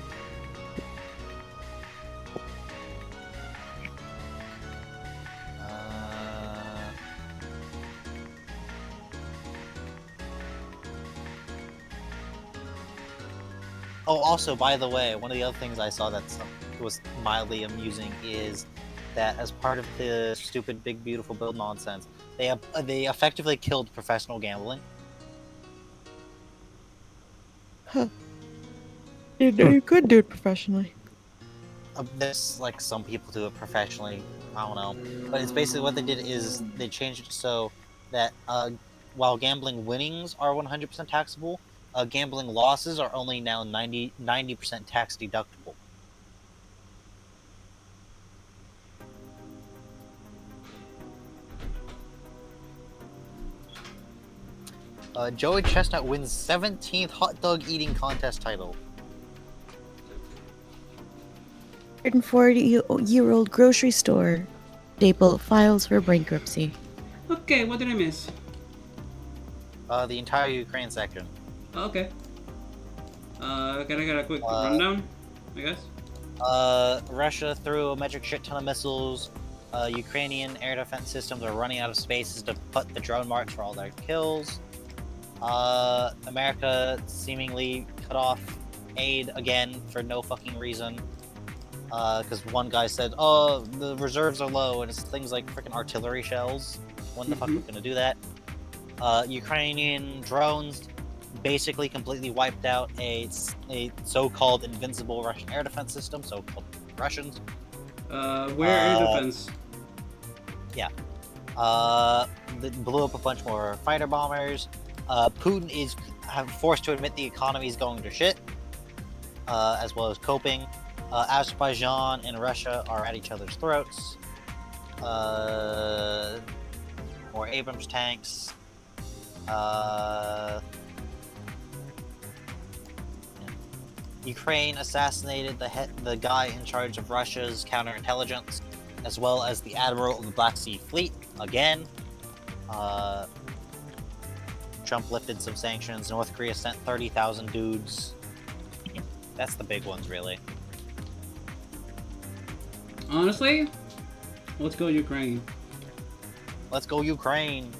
Oh, also, by the way, one of the other things I saw that was mildly amusing is that as part of the stupid Big Beautiful Bill nonsense, they effectively killed professional gambling. Huh. You could do it professionally. There's like some people do it professionally. I don't know, but it's basically what they did is they changed it so that while gambling winnings are 100% taxable, gambling losses are only now 90% tax deductible. Joey Chestnut wins 17th hot dog eating contest title. 140-year-old grocery store staple files for bankruptcy. Okay, what did I miss? The entire Ukraine section. Okay. Can I get a quick rundown? I guess. Russia threw a metric shit ton of missiles. Ukrainian air defense systems are running out of spaces to put the drone marks for all their kills. America seemingly cut off aid again for no fucking reason. Because one guy said, "Oh, the reserves are low," and it's things like freaking artillery shells. When the fuck are we gonna do that? Ukrainian drones basically completely wiped out a so-called invincible Russian air defense system. So-called Russians. Where air defense? Yeah. Blew up a bunch more fighter bombers. Putin is forced to admit the economy is going to shit, as well as coping. Azerbaijan and Russia are at each other's throats. More Abrams tanks. Ukraine assassinated the guy in charge of Russia's counterintelligence, as well as the admiral of the Black Sea Fleet again. Trump lifted some sanctions. North Korea sent 30,000 dudes. That's the big ones, really. Honestly, let's go Ukraine. Let's go Ukraine.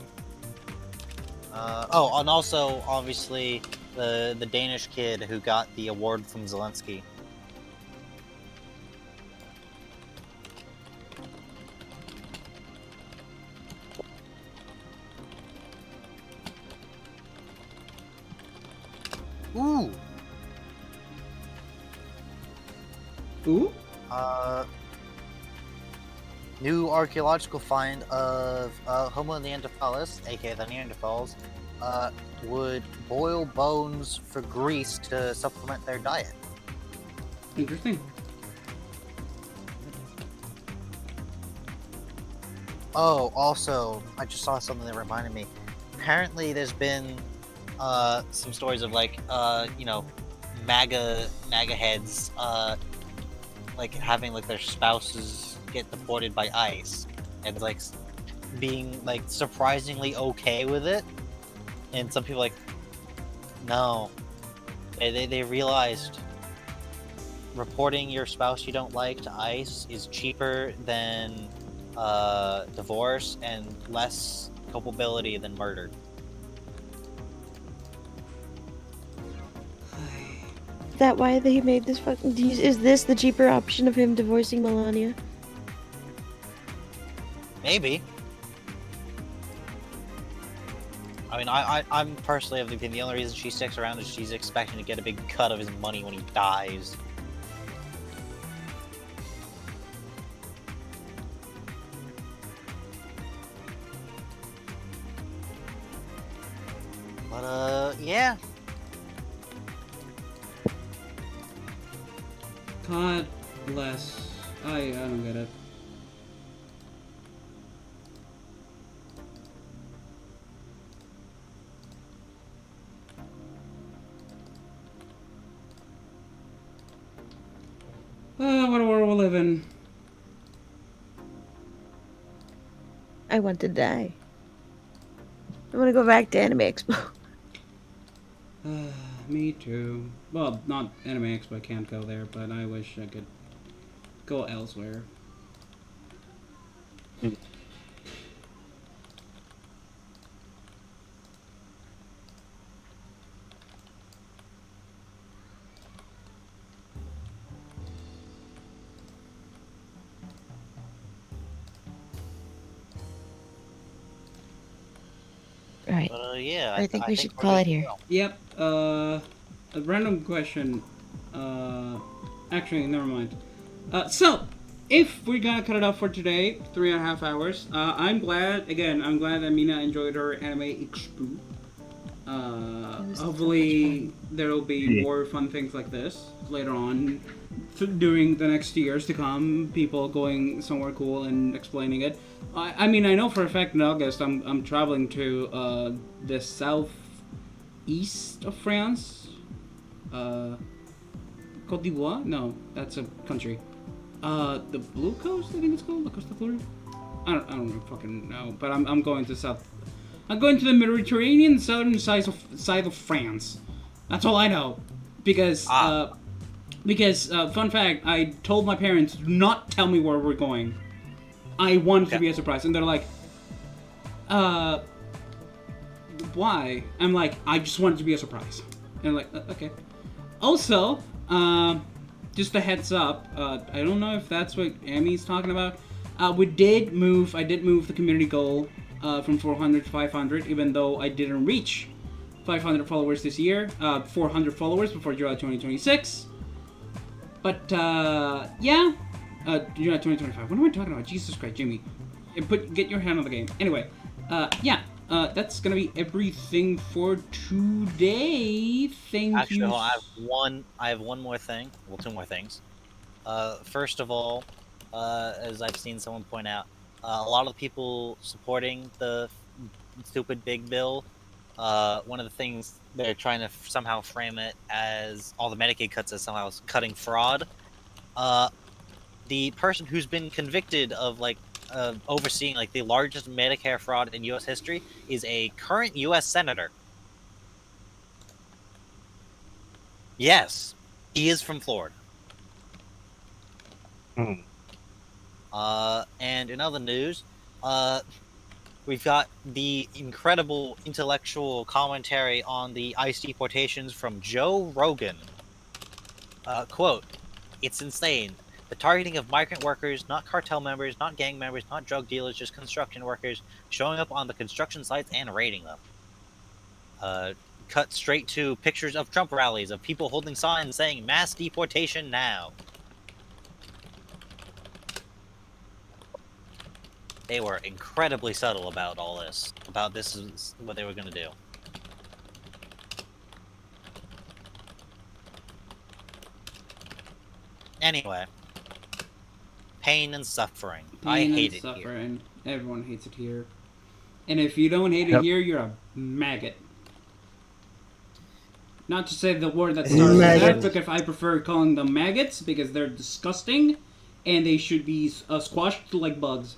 Oh, and also, obviously, the Danish kid who got the award from Zelensky. Ooh. Ooh? New archaeological find of Homo neanderthalis, aka the Neanderthals, would boil bones for grease to supplement their diet. Interesting. Oh, also, I just saw something that reminded me. Apparently, there's been some stories of like, MAGA heads, like having like their spouses get deported by ICE, and like being like surprisingly okay with it. And some people like, no, they realized reporting your spouse you don't like to ICE is cheaper than divorce and less culpability than murder. Is that why they made this fucking? Is this the cheaper option of him divorcing Melania? Maybe. I mean, I'm personally of the opinion the only reason she sticks around is she's expecting to get a big cut of his money when he dies. But, yeah. God bless. I don't get it. What a world we live in. I want to die. I want to go back to Anime Expo. Me too. Well, not Anime Expo, I can't go there, but I wish I could go elsewhere. Right. Yeah. I think we should we're call good it to here. go. Yep, a random question. Actually, never mind. So, if we're gonna cut it off for today, 3.5 hours, I'm glad that Mina enjoyed her Anime Expo. Hopefully, there will be more fun things like this later on during the next years to come. People going somewhere cool and explaining it. I mean, I know for a fact in August I'm traveling to the southeast of France. Côte d'Ivoire? No, that's a country. The Blue Coast, I think it's called, La Costa Florida. I don't fucking know, but I'm going to I'm going to the Mediterranean southern side of France. That's all I know, because Because, fun fact, I told my parents, do not tell me where we're going. I want it to be a surprise. And they're like, why? I'm like, I just want it to be a surprise. And they're like, okay. Also, just a heads up, I don't know if that's what Amy's talking about. I did move the community goal from 400 to 500, even though I didn't reach 500 followers this year. 400 followers before July 2026. But, yeah. July 2025. What am I talking about? Jesus Christ, Jimmy. Get your hand on the game. Anyway, yeah. That's gonna be everything for today. Thank Actually, you. hold on, I have one more thing. Well, two more things. First of all, as I've seen someone point out, a lot of the people supporting the stupid big bill, one of the things they're trying to somehow frame it as all the Medicaid cuts as somehow cutting fraud. The person who's been convicted of overseeing the largest Medicare fraud in U.S. history is a current U.S. senator. Yes, he is from Florida. Hmm. And in other news, we've got the incredible intellectual commentary on the ICE deportations from Joe Rogan. Quote, "It's insane. The targeting of migrant workers, not cartel members, not gang members, not drug dealers, just construction workers, showing up on the construction sites and raiding them." Cut straight to pictures of Trump rallies of people holding signs saying mass deportation now. They were incredibly subtle about all this. About this is what they were going to do. Anyway. Pain and suffering. I hate it here. And everyone hates it here. And if you don't hate it Yep. here, you're a maggot. Not to say the word that starts with that, because I prefer calling them maggots because they're disgusting and they should be squashed like bugs.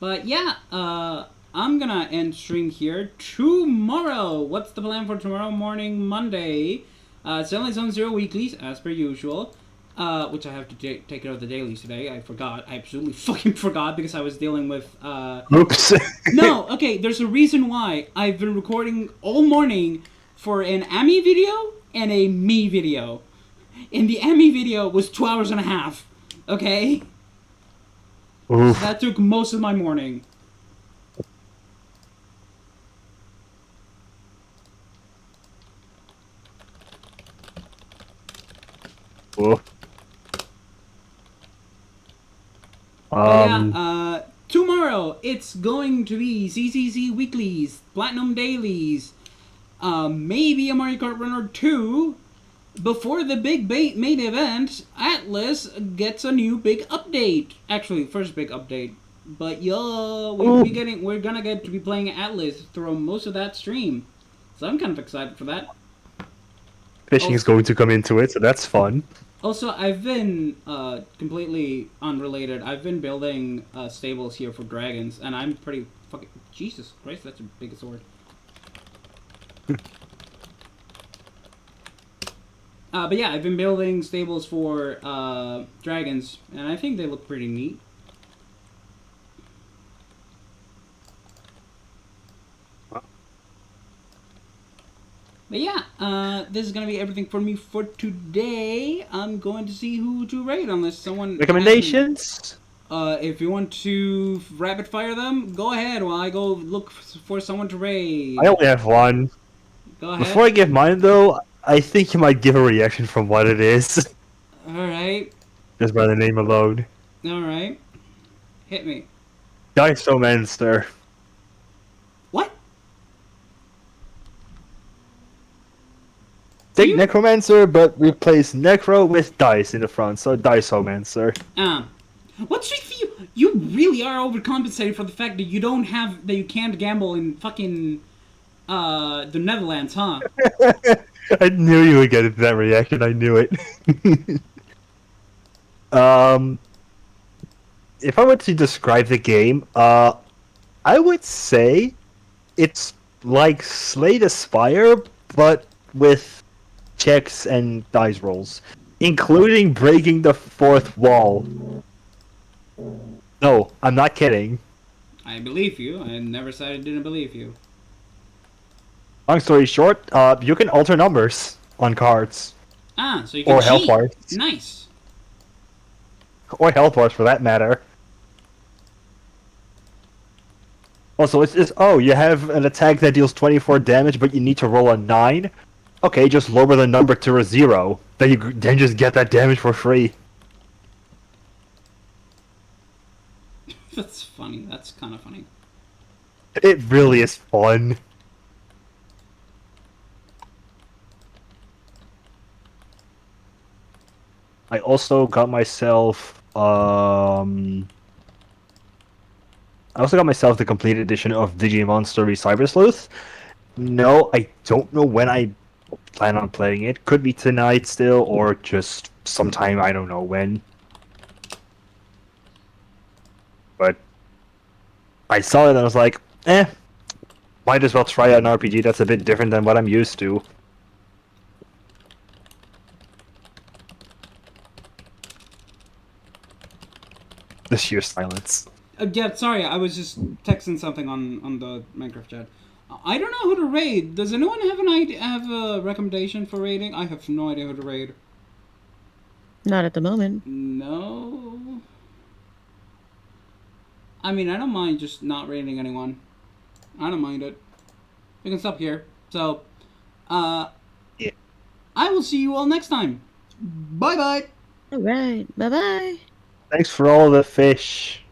But yeah, I'm gonna end stream here. Tomorrow, what's the plan for tomorrow morning, Monday? Selling Zone Zero weeklies, as per usual. Which I have to take care of the dailies today. I forgot. I absolutely fucking forgot because I was dealing with, Oops. No, okay, there's a reason why. I've been recording all morning for an Ami video and a me video. And the Ami video was 2 hours and a half. Okay? Oof. So that took most of my morning. Oof. But yeah, tomorrow it's going to be CCC Weeklies, Platinum Dailies, maybe a Mario Kart Run or 2. Before the big main event, Atlas gets a new big update. Actually, first big update. But we're gonna get to be playing Atlas through most of that stream. So I'm kind of excited for that. Fishing is going to come into it, so that's fun. Also, I've been, completely unrelated, I've been building, stables here for dragons, and I'm pretty fucking... Jesus Christ, that's a big sword. But yeah, I've been building stables for, dragons, and I think they look pretty neat. But yeah, this is gonna be everything for me for today. I'm going to see who to raid unless someone... Recommendations? If you want to rapid fire them, go ahead while I go look for someone to raid. I only have one. Go ahead. Before I give mine, though, I think you might give a reaction from what it is. Alright. Just by the name alone. Alright. Hit me. Dice-O-Mancer. What? Take You- Necromancer, but replace Necro with Dice in the front, so Dice-O-Mancer. What's with you? You really are overcompensating for the fact that you can't gamble in fucking, the Netherlands, huh? I knew you would get that reaction, I knew it. If I were to describe the game, I would say it's like Slay the Spire, but with checks and dice rolls, including breaking the fourth wall. No, I'm not kidding. I believe you. I never said I didn't believe you. Long story short, you can alter numbers on cards. Ah, so you can Or health cheat. bars. Nice. Or health bars for that matter. Also, oh, you have an attack that deals 24 damage, but you need to roll a 9? Okay, just lower the number to a 0. Then you just get that damage for free. That's funny. That's kind of funny. It really is fun. I also got myself the complete edition of Digimon Story Cyber Sleuth. No, I don't know when I plan on playing it. Could be tonight still, or just sometime, I don't know when. But I saw it and I was like, might as well try out an RPG that's a bit different than what I'm used to. The sheer silence. Yeah, sorry. I was just texting something on the Minecraft chat. I don't know who to raid. Does anyone have an idea? Have a recommendation for raiding? I have no idea who to raid. Not at the moment. No. I mean, I don't mind just not raiding anyone. I don't mind it. We can stop here. So, Yeah. I will see you all next time. Bye bye. All right. Bye bye. Thanks for all the fish.